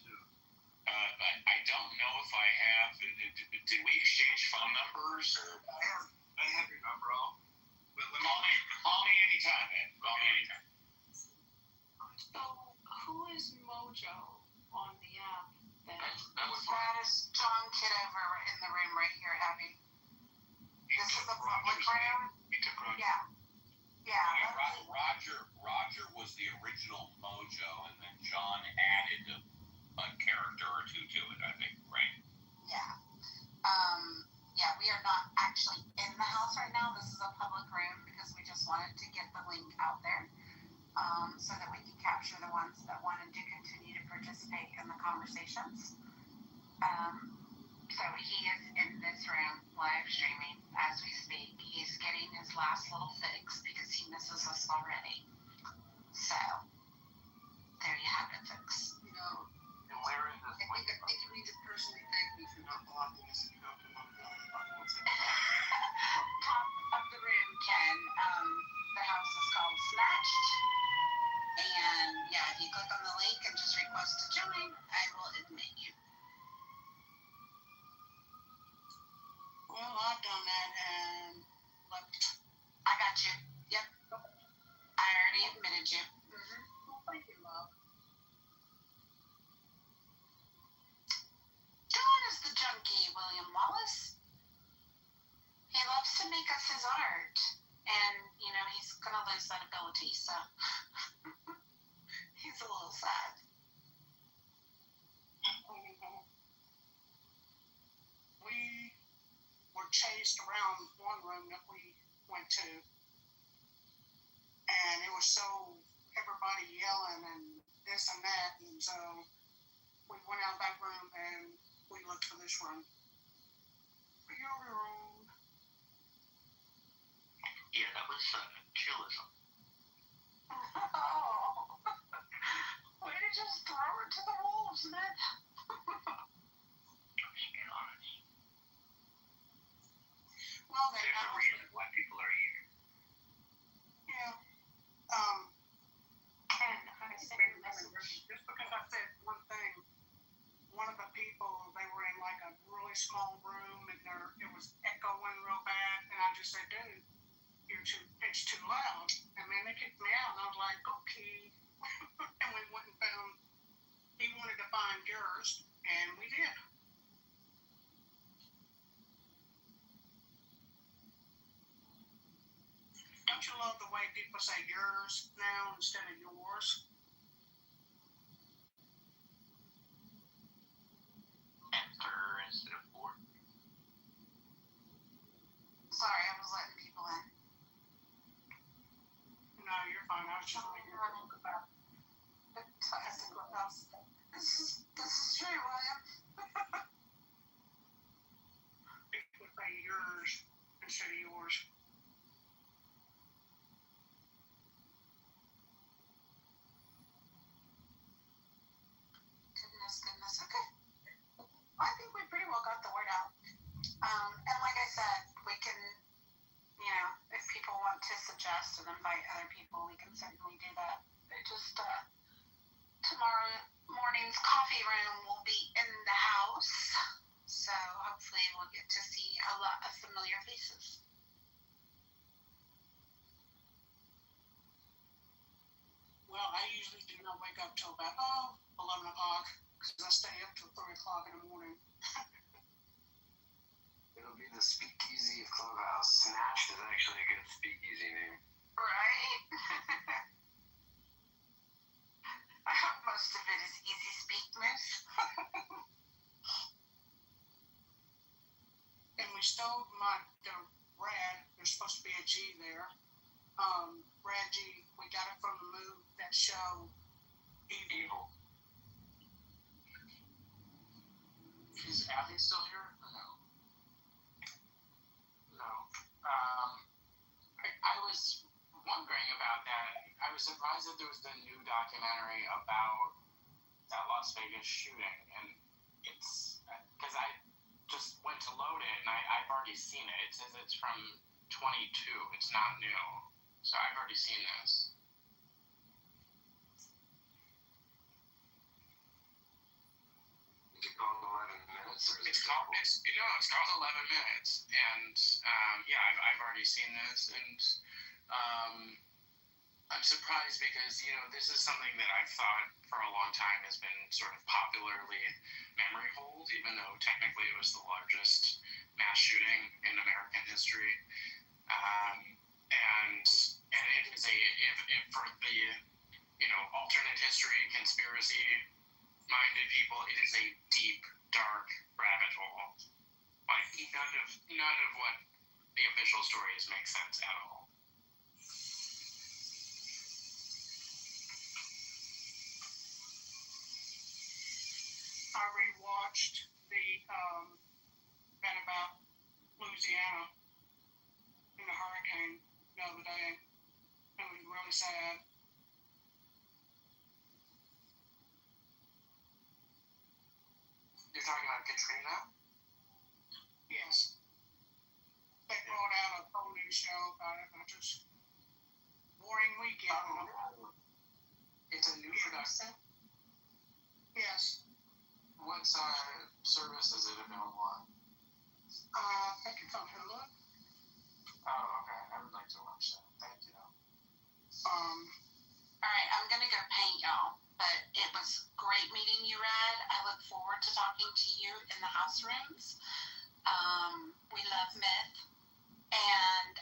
don't know if I have. Did we exchange phone numbers or? I have your number all. But Call me anytime, man. Call me anytime. So, who is Mojo on the app? That is John Kitover in the room right here, Abby. This is a public room. He took Roger. Yeah. Yeah, Roger was the original Mojo, and then John added a character or two to it, I think, right? Yeah. Yeah, we are not actually in the house right now. This is a public room because we just wanted to get the link out there so that we can capture the ones that wanted to continue to participate in the conversations. So he is in this room live streaming as we speak. He's getting his last little fix because he misses us already. So there you have it, fix. And where is this? I think you need to personally thank me for not blocking this account from my phone. Top of the room, Ken. The house is called Snatched. And yeah, if you click on the link and just request to join, I will admit you. Well, I've done that and look. I got you. Yep. I already admitted you. Well, thank you, love. John is the junkie, William Wallace. He loves to make us his art. And, he's going to lose that ability, so he's a little sad. We were chased around one room that we went to. And it was so, everybody yelling and this and that. And so we went out that room and we looked for this room. You're wrong. Yeah, that was chillism. Oh, way to just throw it to the wolves, man. Just being honest. Well, they There's a reason why people are here. Yeah. Ken, I sent you a message. Just because I said one thing, one of the people, they were in like a really small room and it was echoing real bad, and I just said, dude, it's too loud. And then they kicked me out, and I was like, okay. And we went and found, he wanted to find yours, and we did. Don't you love the way people say yours now instead of yours? Enter instead of board. Sorry, I was letting people in. No, you're fine. I was just making running about the classic house. This is true, William. People say yours instead of yours. Goodness. Okay. I think we pretty well got the word out. And like I said, we can, if people want to suggest and invite other people, we can certainly do that. It just, tomorrow morning's coffee room will be in the house. So hopefully we'll get to see a lot of familiar faces. Well, I usually do not wake up till about 11 o'clock because I stay up till 3 o'clock in the morning. It'll be the speakeasy of Clubhouse. Snatched is actually a good speakeasy name. Right? I hope most of it is easy speak, miss. And we stole the Rad. There's supposed to be a G there. Rad G. We got it from the movie, that show, Evil. Is Abby still here? Or no? No. I was wondering about that. I was surprised that there was the new documentary about that Las Vegas shooting, and it's because I just went to load it and I've already seen it. It says it's from 22. It's not new, so I've already seen this. You could call 11. It's called 11 Minutes, and I've already seen this, and I'm surprised because this is something that I've thought for a long time has been sort of popularly memory hold, even though technically it was the largest mass shooting in American history, and it is if for the alternate history conspiracy minded people, it is a deep, dark rabbit hole. Like none of what the official stories make sense at all. I rewatched the event about Louisiana in the hurricane the other day. It was really sad. You're talking about Katrina? Yes. They brought out a whole new show about it, and just boring weekend. It's a new production? Yes. What service is it available on? I think it's on Hulu. Oh, okay. I would like to watch that. Thank you. All right, I'm gonna go paint y'all, but it was great meeting you, Rad. I look forward to talking to you in the house rooms. We love myth, and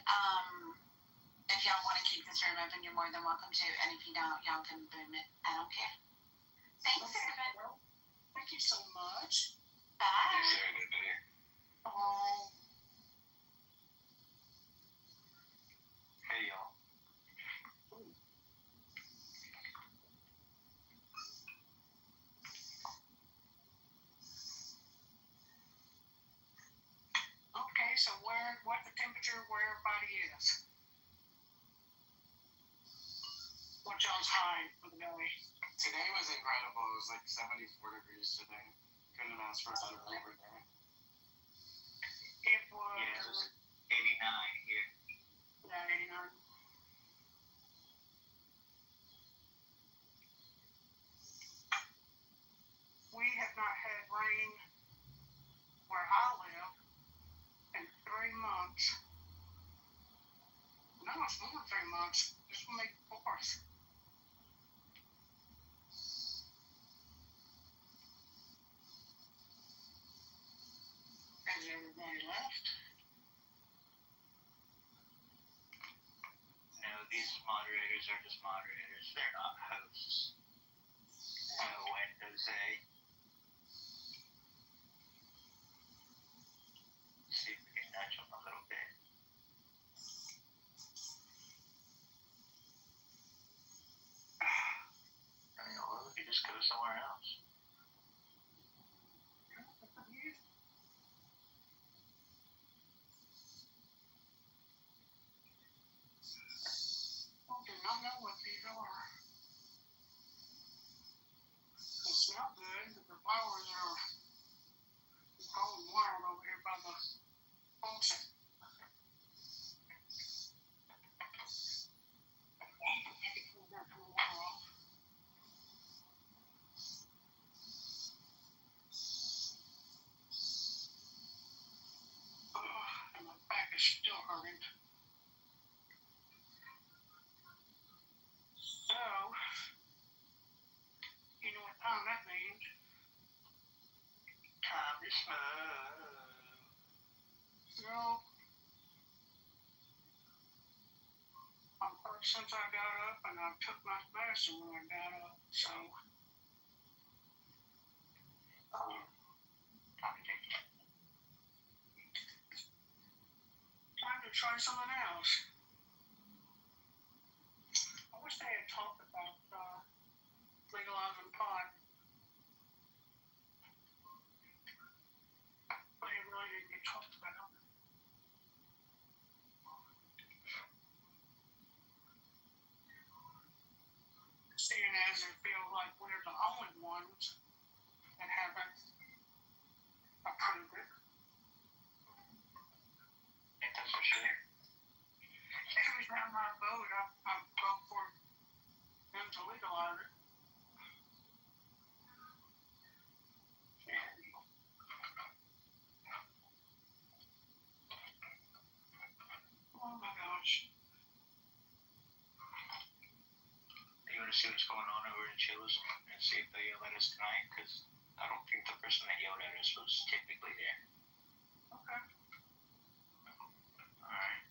if y'all want to keep this room open, you're more than welcome to, and if you don't, y'all can boom it. I don't care. Thanks, everybody. Thank you so much. Bye. Oh. Hey, y'all. Okay, so what the temperature where everybody is? What y'all's high for the day? Today was incredible. It was like 74 degrees today. Couldn't have asked for a better Labor Day. It was. Yeah, it was 89 here. Yeah, 89. We have not had rain where I live in 3 months. No, it's more than 3 months. This will make 4th. Has everybody left? No, these moderators are just moderators. They're not hosts. No, Jose. See if we can nudge them a little bit. I mean, or we could just go somewhere else. I do not know what these are. They smell good, but the flowers are going wild over here by the faucet. And my back is still hurting. So, you know what time that means? Time to smoke. So, I'm hurt since I got up, and I took my medicine when I got up. So, time to try something else. I wish they had talked about legalizing pot. But it really didn't get talked about. Seeing as it feels like we're the only ones that haven't approved it. Ain't that for sure? see what's going on over in Chillism and see if they let us tonight, because I don't think the person that yelled at us was typically there. Okay. All right.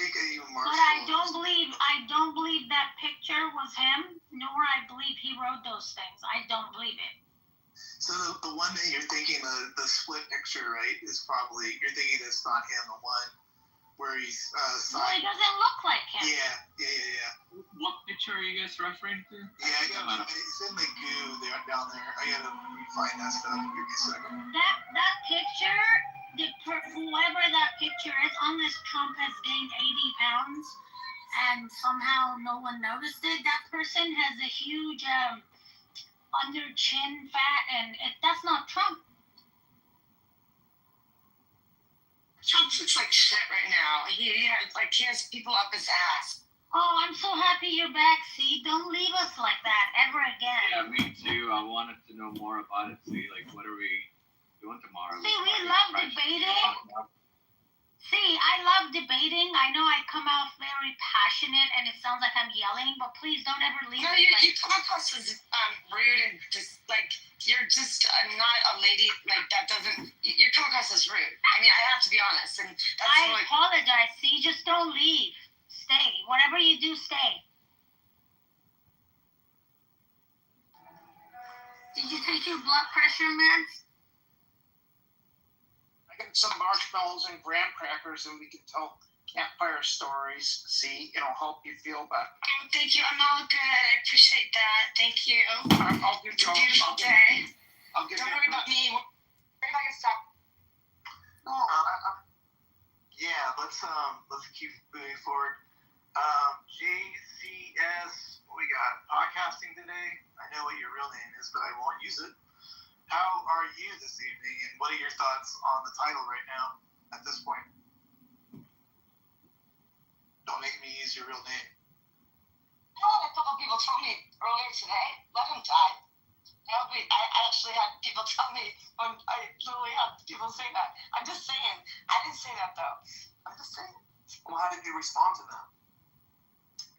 think even Marshall. But I don't believe that picture was him, nor I believe he wrote those things. I don't believe it. So the one that you're thinking, the split picture, right, is probably, you're thinking it's not him, the one where he's Well, he doesn't look like him. Yeah. What picture are you guys referring to? Yeah, it's in the goo down there. I gotta find that stuff. Give me a second. That picture, whoever that picture is, on this Trump has gained 80 pounds, and somehow no one noticed it. That person has a huge under chin fat, and that's not Trump. Trump looks like shit right now. He has people up his ass. Oh, I'm so happy you're back, see? Don't leave us like that ever again. Yeah, me too. I wanted to know more about it. See, like, what are we doing tomorrow? See, we love debating. See, I love debating. I know I come out very passionate and it sounds like I'm yelling, but please don't ever leave. No, you come across as rude and just like you're just not a lady like that. You come across as rude. I mean, I have to be honest, and that's I apologize. See, just don't leave. Stay. Whatever you do, stay. Did you take your blood pressure meds? I got some marshmallows and graham crackers, and we can tell campfire stories. See, it'll help you feel better. Oh, thank you. I'm all good. I appreciate that. Thank you. I'll give you a beautiful day. I'll give Don't you worry about me. Worry about yourself. No, yeah, let's keep moving forward. JCS, what we got? Podcasting today. I know what your real name is, but I won't use it. How are you this evening, and what are your thoughts on the title right now at this point? Don't make me use your real name. You know what a couple people told me earlier today? Let him die. I actually had people tell me, I literally had people say that. I'm just saying. I didn't say that, though. I'm just saying. Well, how did you respond to them?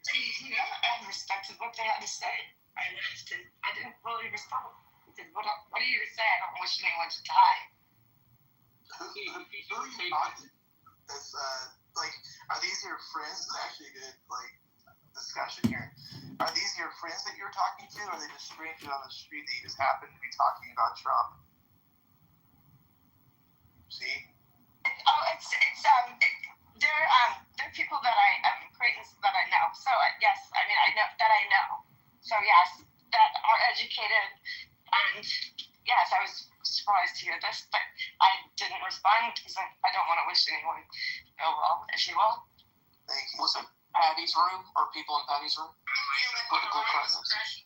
I respected what they had to say. I didn't really respond. What do you say? I don't wish anyone to die. Who are you talking to? That's, are these your friends? This is actually a good, discussion here. Are these your friends that you're talking to, or are they just strangers on the street that you just happen to be talking about Trump? See? Oh, they're people that acquaintances that I know. So, yes, I know. So, yes, that are educated. And yes, I was surprised to hear this, but I didn't respond because I don't want to wish anyone ill will, if you will. Thank you. Was it Patty's room or people in Patty's room? Political correctness.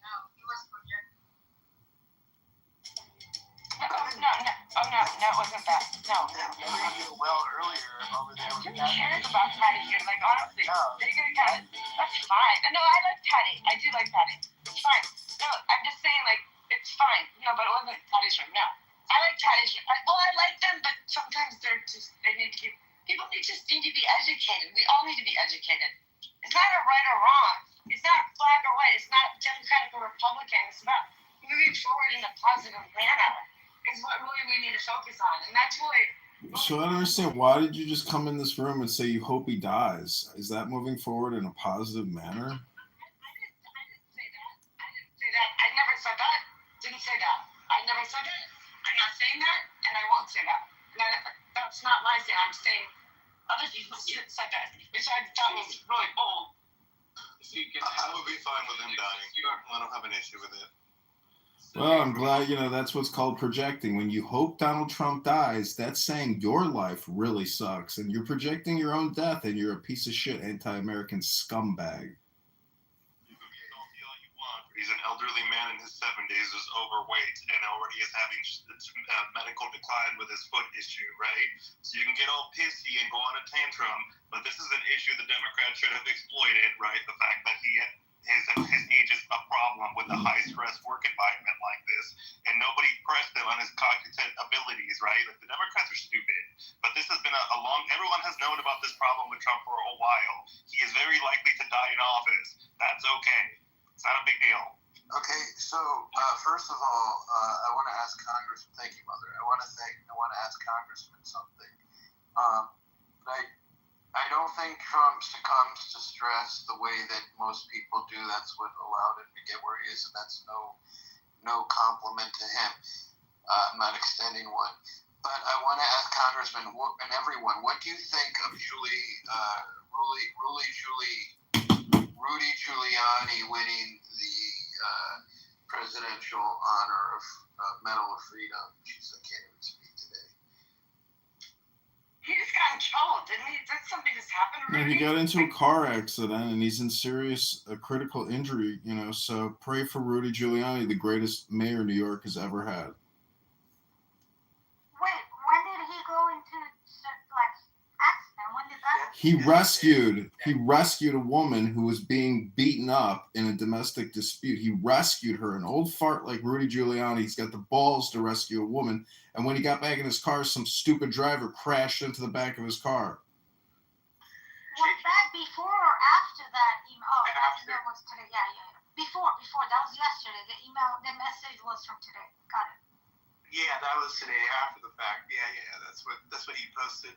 No, it wasn't that. No. You were doing well earlier over there. Who cares about Patty here? Like, honestly, that's fine. No, I like Patty. I do like Patty. It's fine. No, I'm just saying, it's fine. No, but it wasn't Patty's room. No. I like Patty's room. I like them, but sometimes people just need to be educated. We all need to be educated. It's not a right or wrong. It's not black or white. It's not Democratic or Republican. It's about moving forward in a positive manner is what really we need to focus on. And that's really... So I don't understand. Why did you just come in this room and say you hope he dies? Is that moving forward in a positive manner? I didn't say that. I never said that. Didn't say that. I never said that. I'm not saying that, and I won't say that. That's not what I say. I'm saying other people said that, which I thought was really bold. I would be fine with him dying. I don't have an issue with it. Well, I'm glad, that's what's called projecting. When you hope Donald Trump dies, that's saying your life really sucks, and you're projecting your own death, and you're a piece of shit anti-American scumbag. You can say all you want. He's an elderly man in his 70s who's overweight and already is having medical decline with his foot issue, right? So you can get all pissy and go on a tantrum, but this is an issue the Democrats should have exploited, right? The fact that his age is a problem with a high-stress work environment like this, and nobody pressed him on his cognitive abilities, right? The Democrats are stupid, but this has been everyone has known about this problem with Trump for a while. He is very likely to die in office. That's okay. It's not a big deal. Okay, so first of all, I want to ask Congressman. Thank you, Mother. I want to ask Congressman something. I don't think Trump succumbs to stress the way that most people do. That's what allowed him to get where he is, and that's no compliment to him. I'm not extending one. But I want to ask Congressman and everyone, what do you think of Rudy Giuliani winning the presidential honor of Medal of Freedom? Jeez, I can't even speak today. He just got in trouble, didn't he? Did something just happen? No, he got into a car accident and he's in serious critical injury, so pray for Rudy Giuliani, the greatest mayor New York has ever had. Wait, when did he go into accident? When did that? He rescued a woman who was being beaten up in a domestic dispute. He rescued her. An old fart like Rudy Giuliani, he's got the balls to rescue a woman. And when he got back in his car, some stupid driver crashed into the back of his car. Was that before or after that email? Oh, that email was today. Yeah. Before. That was yesterday. The message was from today. Got it. Yeah, that was today after the fact. Yeah, that's what he posted.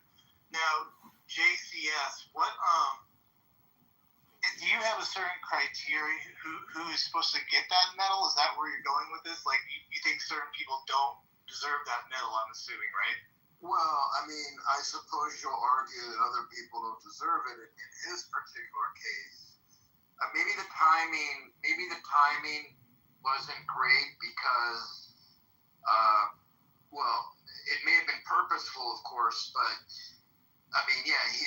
Now, JCS, what do you have a certain criteria who is supposed to get that medal? Is that where you're going with this? Like, you think certain people don't deserve that medal? I'm assuming, right? Well, I mean, I suppose you'll argue that other people don't deserve it. In his particular case, maybe the timing wasn't great because, well, it may have been purposeful, of course, but I mean, yeah, he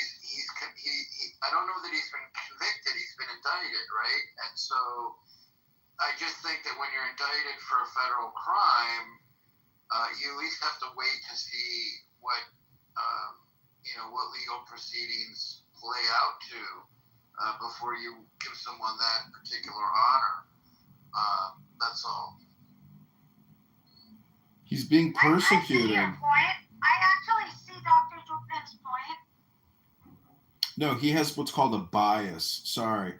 I don't know that he's been convicted. He's been indicted, right? And so I just think that when you're indicted for a federal crime, you at least have to wait to see what legal proceedings play out to before you give someone that particular honor. That's all. He's being persecuted. I see your point. I actually see Dr. Jupin's point. No, he has what's called a bias. Sorry.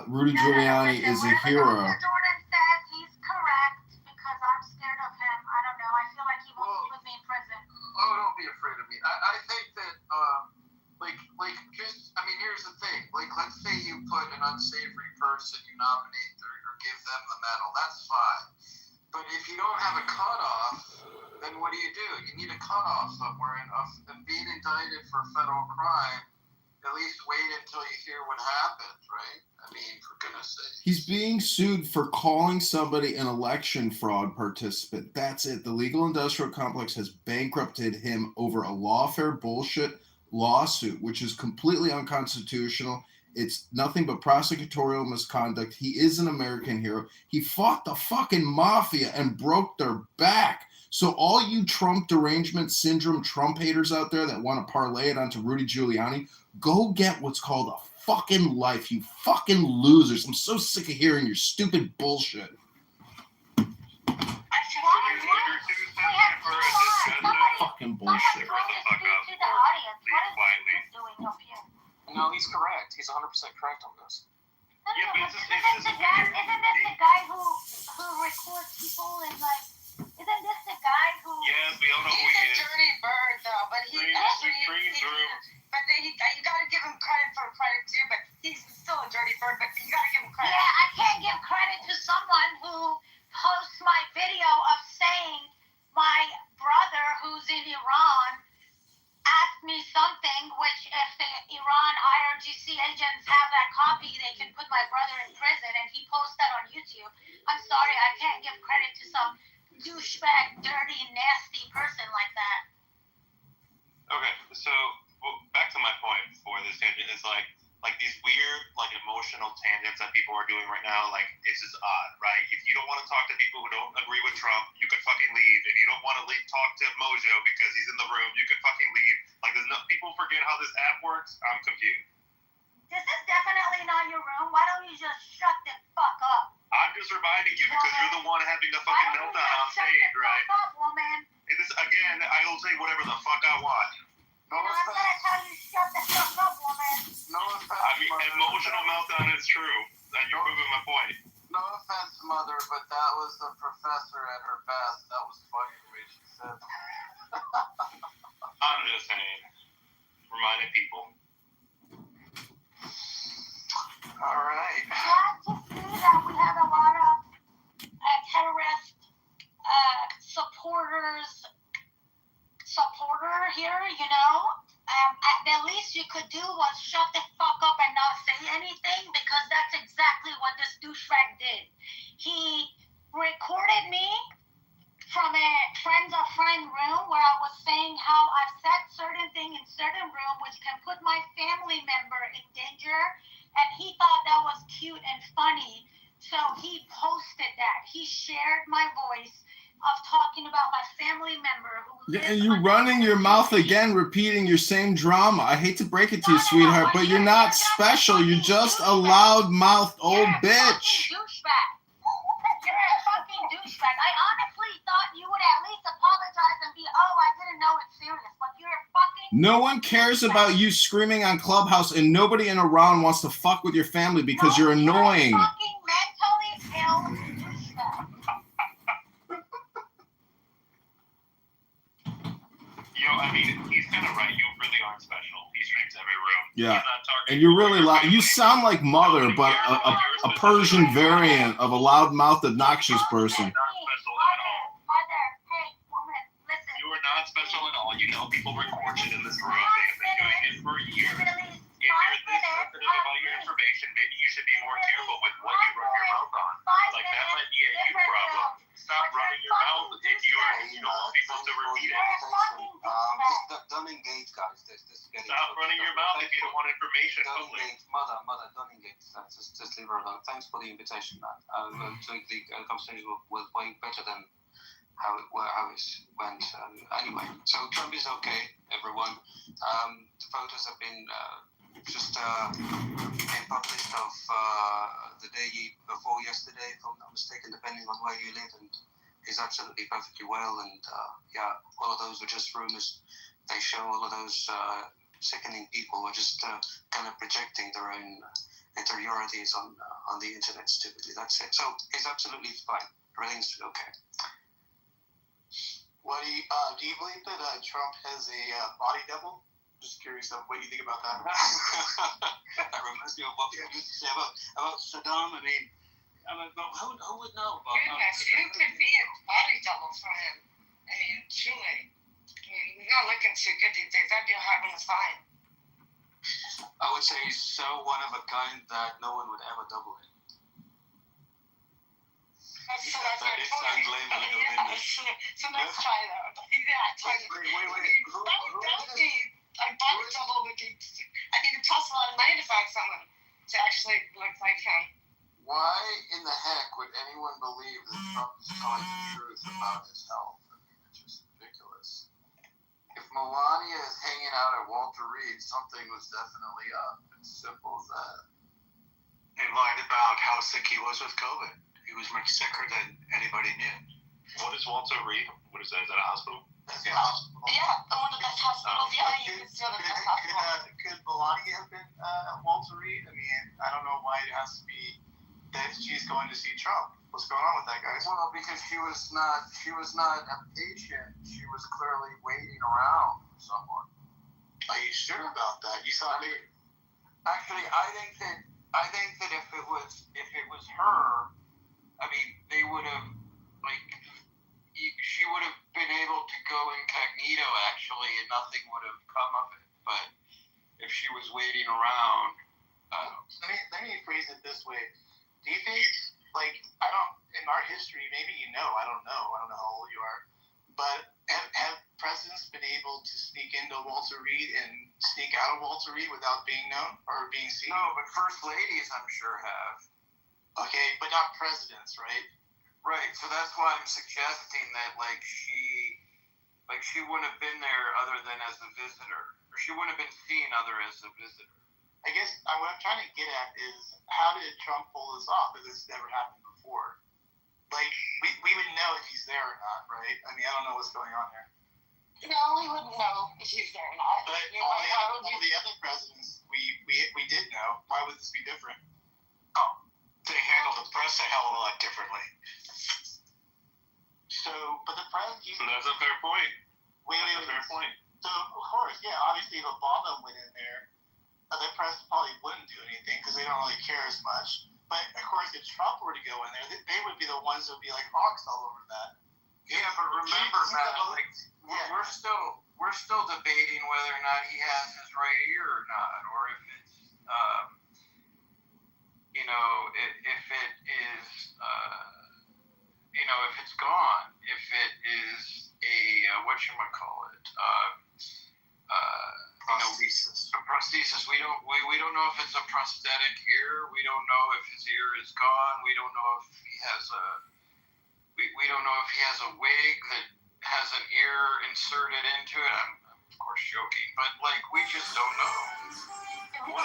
Rudy Giuliani is a hero. Dr. Jordan says he's correct because I'm scared of him. I don't know. I feel like he won't put me in prison. Oh, don't be afraid of me. I think that, here's the thing. Like, let's say you put an unsavory person, you nominate or give them the medal. That's fine. But if you don't have a cutoff, then what do? You need a cutoff somewhere. And being indicted for a federal crime, at least wait until you hear what happens, right? I mean, for goodness sake. He's being sued for calling somebody an election fraud participant. That's it. The legal industrial complex has bankrupted him over a lawfare bullshit lawsuit, which is completely unconstitutional. It's nothing but prosecutorial misconduct. He is an American hero. He fought the fucking mafia and broke their back. So all you Trump derangement syndrome Trump haters out there that want to parlay it onto Rudy Giuliani, go get what's called a fucking life, you fucking losers. I'm so sick of hearing your stupid bullshit. Fucking bullshit. No, he's correct. He's 100% correct on this. Isn't this the guy who records people and isn't this the guy who? Yes, we all know who he is. He's a dirty bird, though, but he actually you gotta give him credit for credit too. But he's still a dirty bird. But you gotta give him credit. Yeah, I can't give credit to someone who posts my video of saying my brother who's in Iran asked me something, which if the Iran IRGC agents have that copy, they can put my brother in prison, and he posts that on YouTube. I'm sorry, I can't give credit to some douchebag, dirty, nasty person like that. Okay, so back to my point before this tangent is like these weird, emotional tangents that people are doing right now, it's just odd, right? If you don't want to talk to people who don't agree with Trump, you could fucking leave. If you don't want to talk to Mojo because he's in the room, you could fucking leave. People forget how this app works. I'm confused. This is definitely not your room. Why don't you just shut the fuck up? I'm just reminding you because you're the one having the fucking meltdown on stage, right? Shut the fuck up, woman. And this, again, I will say whatever the fuck I want. I'm gonna tell you shut the fuck up, woman. Emotional meltdown is true. You're proving my point. No offense, mother, but that was the professor at her best. That was funny the way she said that. I'm just saying. Reminding people. All right. Glad to see that we have a lot of terrorist supporter here, you know. The least you could do was shut the fuck up and not say anything, because that's exactly what this douchebag did. He recorded me from a friend room where I was saying how I've said certain thing in certain room which can put my family member in danger, and he thought that was cute and funny, so he posted that. He shared my voice of talking about my family member who Yeah, and you're running your mouth again, repeating your same drama. I hate to break it to you, sweetheart, but you're not special. You're just a loud-mouthed old bitch. You're a fucking douchebag. I honestly thought you would at least apologize and be, oh, I didn't know it's serious. But you're a fucking... No one cares about you screaming on Clubhouse, and nobody in Iran wants to fuck with your family because you're annoying. You're a fucking mentally ill douchebag. I mean, he's kind of right. You really aren't special. He streams every room. Yeah, and you're really loud. You sound like Mother, but a Persian variant of a loud-mouthed, obnoxious person. Mother, hey, woman, listen. You are not special at all. You know people record you in this room. They have been doing it for years. If you're this sensitive about your information, maybe you should be more careful with what you run your mouth on. Like, that might be a you problem. Stop running your mouth if you want people to repeat it. Just don't engage, guys. Stop running your mouth if you don't want information. Don't engage. Mother, don't engage. Just leave her alone. Thanks for the invitation, man. The conversation was way better than how it went. Anyway, so Trump is okay, everyone. The photos have been just been published of the day before yesterday, if I'm not mistaken, depending on where you live, and he's absolutely perfectly well. And all of those were just rumors. They show all of those sickening people who are just kind of projecting their own interiorities on the internet stupidly. That's it. So he's absolutely fine. Everything's okay. What do you believe that Trump has a body double? Just curious of what you think about that. That reminds me of what people used to say about Saddam. I mean, who would know? Goodness, who could be a body double for him? I mean, truly. He's not looking too good these days. I'd be having a fine. I would say he's so one of a kind that no one would ever double him. So let's try that. Wait. That would be a body double would be. I need to toss a lot of money to find someone to actually look like him. Why in the heck would anyone believe that Trump is telling the truth about his health? I mean, it's just ridiculous. If Melania is hanging out at Walter Reed, something was definitely up. It's simple as that. He lied about how sick he was with COVID. He was much sicker than anybody knew. What is Walter Reed? What is that? Is that a hospital? That's a hospital. Yeah, one of the best hospitals. You can still the best hospital. Could Melania have been at Walter Reed? I mean, I don't know why it has to be that she's going to see Trump. What's going on with that, guys? Well, because she was not a patient. She was clearly waiting around for someone. Are you sure about that? You saw me. Actually, I think that if it was her, I mean, they would have, she would have been able to go incognito, actually, and nothing would have come of it. But if she was waiting around... Let me phrase it this way. Do you think, in our history, maybe I don't know how old you are, but have presidents been able to sneak into Walter Reed and sneak out of Walter Reed without being known or being seen? No, but first ladies, I'm sure, have. Okay, but not presidents, right? Right, so that's why I'm suggesting that, she wouldn't have been there other than as a visitor. Or she wouldn't have been seen other as a visitor. I guess what I'm trying to get at is, how did Trump pull this off? Because this never happened before. We would know if he's there or not, right? I mean, I don't know what's going on there. No, we wouldn't know if he's there or not. But all the other presidents, we did know. Why would this be different? Oh, they handle the press a hell of a lot differently. So, but the president... So that's a fair point. Wait. Fair point. So, of course, yeah, obviously if Obama went in there, the press probably wouldn't do anything because because they don't really care as much. But of course, if Trump were to go in there, they would be the ones that would be like hawks all over that. Yeah, but remember, Matt, like we're still debating whether or not he has his right ear or not, or if it's if it is if it's gone, if it is a whatchamacallit, prosthesis. A prosthesis. We don't know if it's a prosthetic ear. We don't know if his ear is gone. We don't know if he has we don't know if he has a wig that has an ear inserted into it. I'm of course joking, but like we just don't know. What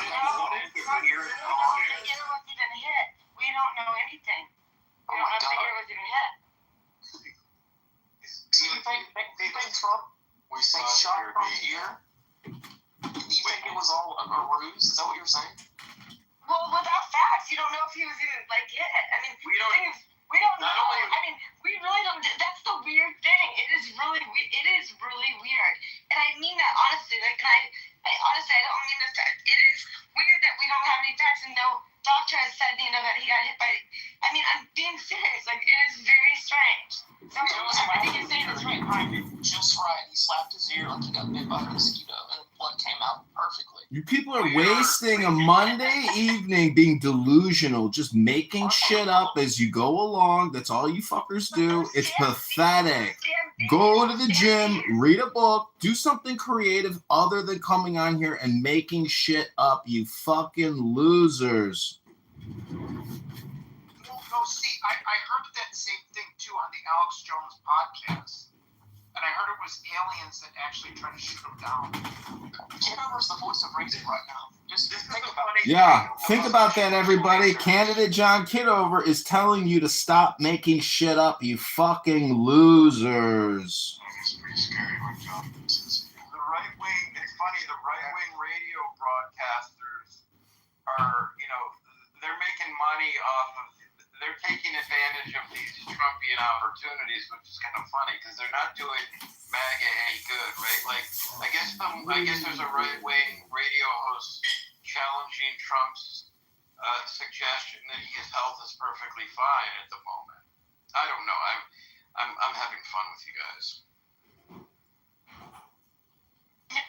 if his ear is gone? The ear was even hit. We don't know anything. We don't know if the ear was even hit. So you think Trump was shot from the ear? Do you think it was all a ruse? Is that what you're saying? Well, without facts, you don't know if he was even hit. I mean, we don't know. I mean, we really don't. That's the weird thing. It is really weird, and I mean that honestly. Like, I honestly, I don't mean this. It is weird that we don't have any facts, and no doctor has said, that he got hit by. I mean, I'm being serious. Like, it is very strange. So I think you're saying it's right, Brian. Just right. He slapped his ear like he got bit by a mosquito, and blood came out perfectly. You people are wasting a Monday evening being delusional, just making shit up as you go along. That's all you fuckers do. It's pathetic. Go to the gym, read a book, do something creative other than coming on here and making shit up, you fucking losers. No, see, I heard that same thing too on the Alex Jones podcast. And I heard it was aliens that actually tried to shoot him down. Kitover's the voice of reason right now. Just think about it. Yeah, think about that, everybody. Candidate John Kitover is telling you to stop making shit up, you fucking losers. It's pretty scary when John says the right wing, it's funny, the right wing radio broadcasters are, they're making money off of, they're taking advantage of these Trumpian opportunities, which is kind of funny because they're not doing MAGA any good, right? Like, I guess there's a right-wing radio host challenging Trump's suggestion that his health is perfectly fine at the moment. I don't know. I'm having fun with you guys.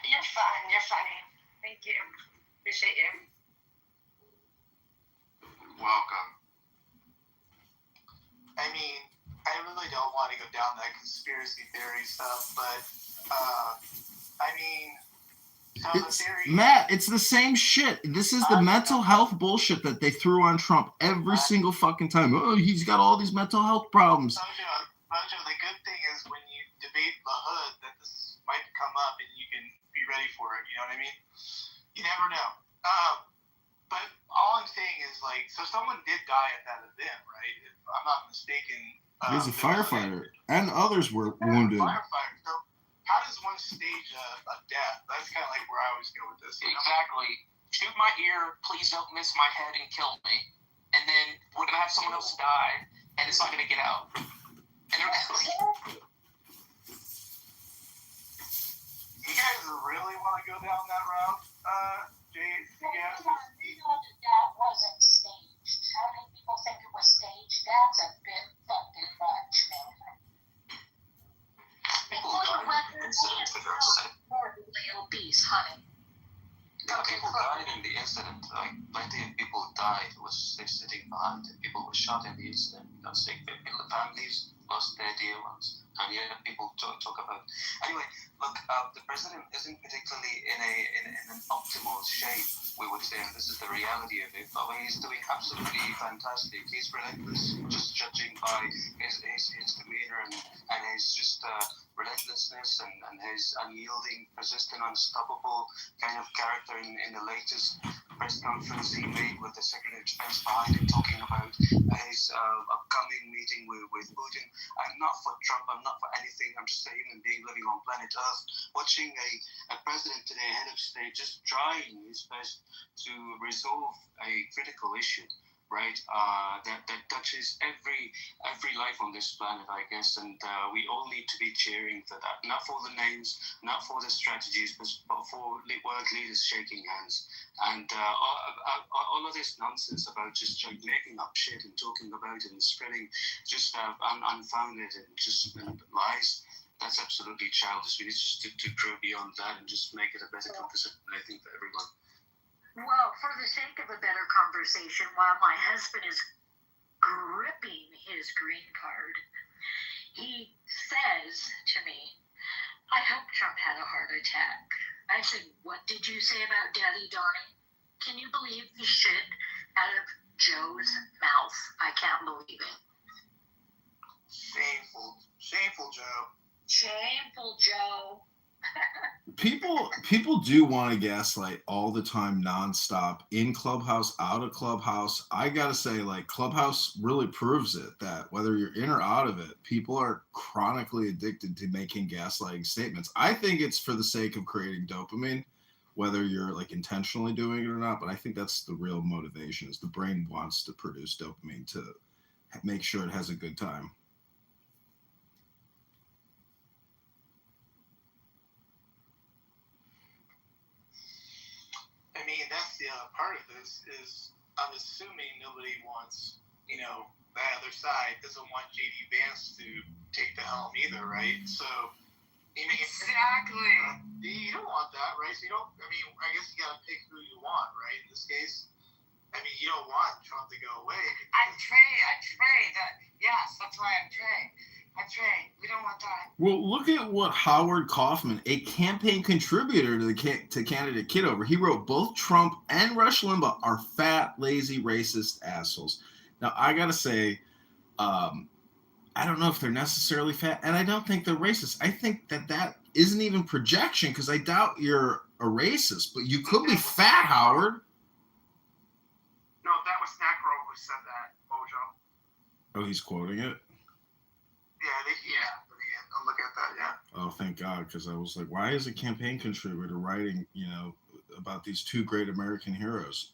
You're fun. You're funny. Thank you. Appreciate you. Welcome. I mean, I really don't want to go down that conspiracy theory stuff, but, I mean, Matt, it's the same shit. This is the mental health bullshit that they threw on Trump every single fucking time. Oh, he's got all these mental health problems. Mojo, the good thing is when you debate the hood, that this might come up and you can be ready for it. You know what I mean? You never know. But all I'm saying is, like, so someone did die at that event, right? If I'm not mistaken. He was a firefighter, and others were wounded. Firefighter. So how does one stage a death? That's kind of like where I always go with this. Exactly. Shoot my ear, please don't miss my head and kill me. And then we're going to have someone else die, and it's not going to get out. And you guys really want to go down that route, Jay? We know that wasn't staged. How many people think it was staged? That's a bit fucking much, man. people died in the incident that are sick. Morbidly obese, honey. People died in the incident. Like, plenty of people died. It was sitting behind. People were shot in the incident. Got sick. The families lost their dear ones. And yet people talk about. Anyway, look, the president isn't particularly in an optimal shape, we would say, and this is the reality of it. But he's doing absolutely fantastic. He's relentless, just judging by his demeanor and his just relentlessness and his unyielding, persistent, unstoppable kind of character in the latest press conference he made with the Secretary of Defense behind him, talking about his upcoming meeting with Putin. I'm not for Trump, I'm not for anything, I'm just a human being living on planet Earth, watching a president today, head of state, just trying his best to resolve a critical issue. right? That touches every life on this planet, I guess, and we all need to be cheering for that. Not for the names, not for the strategies, but for world leaders shaking hands. And all of this nonsense about just like making up shit and talking about it and spreading just unfounded and just lies. That's absolutely childish. We need just to grow beyond that and just make it a better conversation, I think, for everyone. Well, for the sake of a better conversation, while my husband is gripping his green card, he says to me, I hope Trump had a heart attack. I said, what did you say about Daddy Donnie? Can you believe the shit out of Joe's mouth? I can't believe it. Shameful, Joe. Shameful, Joe. People do want to gaslight all the time, nonstop, in Clubhouse, out of Clubhouse. I gotta say, like, Clubhouse really proves it, that whether you're in or out of it, people are chronically addicted to making gaslighting statements. I think it's for the sake of creating dopamine, whether you're like intentionally doing it or not. But I think that's the real motivation, is the brain wants to produce dopamine to make sure it has a good time. I mean, that's the other part of this is I'm assuming nobody wants, the other side doesn't want J.D. Vance to take the helm either, right? So, Exactly. You don't want that, right? So I guess you got to pick who you want, right? In this case, you don't want Trump to go away. I'm Trey. Yes, that's why I'm Trey. We don't want that. Well, look at what Howard Kaufman, a campaign contributor to candidate Kitover, he wrote, both Trump and Rush Limbaugh are fat, lazy, racist assholes. Now, I got to say, I don't know if they're necessarily fat, and I don't think they're racist. I think that isn't even projection, because I doubt you're a racist, but you could be fat, Howard. No, that was Necro who said that, Mojo. Oh, he's quoting it? Yeah. Look at that, yeah. Oh, thank God, because I was like, why is a campaign contributor writing, about these two great American heroes?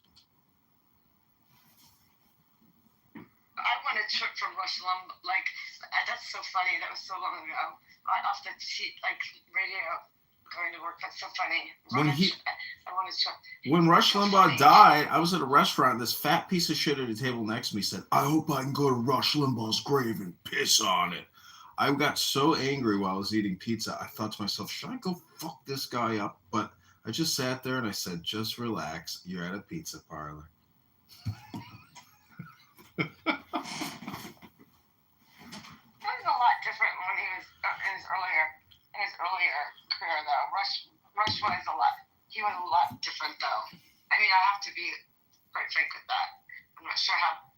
I want a trip from Rush Limbaugh. That's so funny. That was so long ago. Off the radio, going to work. That's so funny. I want to trip. When Rush Limbaugh died, I was at a restaurant. This fat piece of shit at a table next to me said, I hope I can go to Rush Limbaugh's grave and piss on it. I got so angry while I was eating pizza. I thought to myself, should I go fuck this guy up? But I just sat there and I said, just relax. You're at a pizza parlor. That was a lot different when he was in his earlier career, though. Rush was a lot different, though. I have to be quite frank with that. I'm not sure how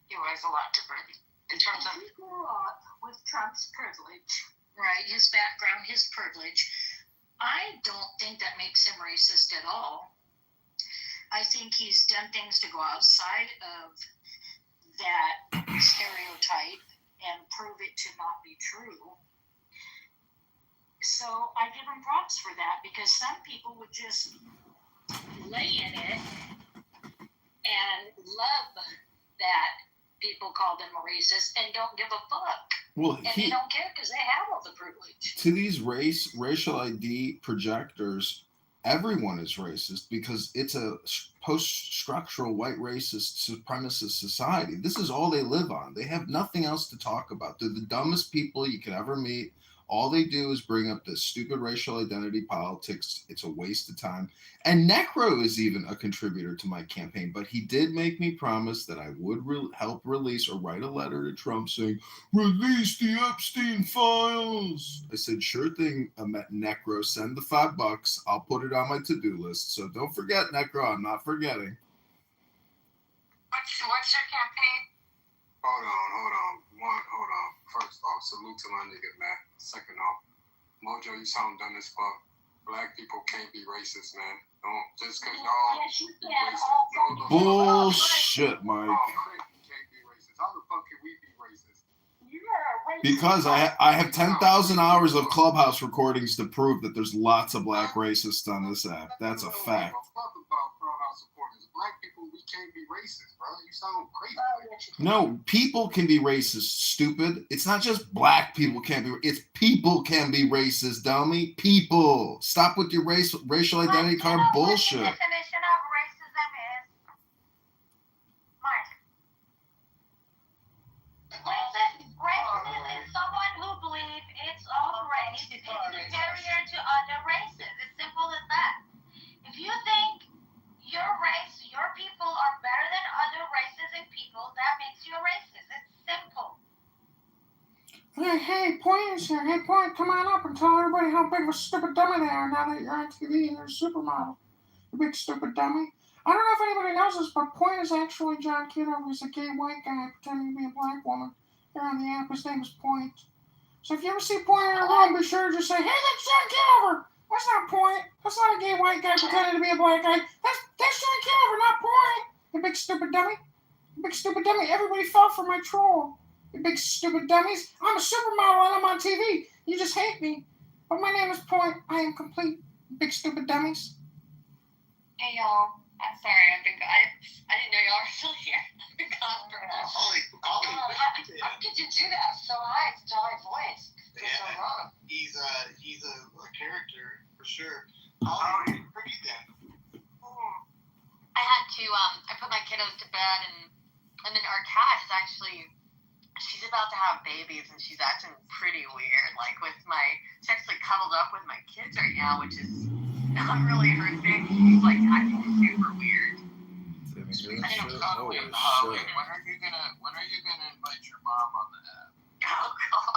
he was a lot different in terms of. He grew up with Trump's privilege, right? His background, his privilege. I don't think that makes him racist at all. I think he's done things to go outside of that stereotype and prove it to not be true. So I give him props for that, because some people would just lay in it and love that people call them a racist and don't give a fuck. Well, they don't care because they have all the privilege. To these racial ID projectors, everyone is racist because it's a post-structural white racist supremacist society. This is all they live on. They have nothing else to talk about. They're the dumbest people you could ever meet. All they do is bring up this stupid racial identity politics. It's a waste of time. And Necro is even a contributor to my campaign, but he did make me promise that I would help release or write a letter to Trump saying, release the Epstein files. I said, sure thing, Necro, send the $5. I'll put it on my to-do list. So don't forget, Necro, I'm not forgetting. What's your campaign? Hold on. First off, salute to my nigga, man. Second off, Mojo, you sound dumb as fuck. Black people can't be racist, man. Don't, just because y'all be racist. Bullshit, Mike. Can't be racist. How the fuck can we be racist? Because I have 10,000 hours of Clubhouse recordings to prove that there's lots of black racists on this app. That's a fact. Fuck about Clubhouse supporters. Black people, we can't be racist, bro. You so crazy. No, people can be racist, stupid. It's not just black people can't be. It's people can be racist, dummy. People. Stop with your racial identity card bullshit. What the definition of racism is? Mark. Racist is someone who believes its own race is superior to other races. It's simple as that. If you think your race, your people are better than other races and people, that makes you a racist. It's simple. Hey, Point is here. Hey, Point, come on up and tell everybody how big of a stupid dummy they are now that you're on TV and you're a supermodel. You big stupid dummy. I don't know if anybody knows this, but Point is actually John Kitover. He's a gay white guy pretending to be a black woman here on the app. His name is Point. So if you ever see Point in a room, be sure to just say, hey, that's John Kitover. That's not Point. That's not a gay white guy pretending to be a black guy. That's John Kitover, not Point. You big stupid dummy. You big stupid dummy. Everybody fell for my troll. You big stupid dummies. I'm a supermodel and I'm on TV. You just hate me. But my name is Point. I am complete. Big stupid dummies. Hey y'all. I'm sorry. I didn't know y'all were still here. I've been gone for a while. How could you do that? So high. Such a high voice. Yeah, so wrong. he's a character for sure. Holly, pretty then. I had to I put my kiddos to bed and then our cat is actually she's about to have babies and she's acting pretty weird. Like she's actually cuddled up with my kids right now, which is not really her thing. She's like acting super weird. Speaking of cuddling, when are you gonna invite your mom on the app? Oh god.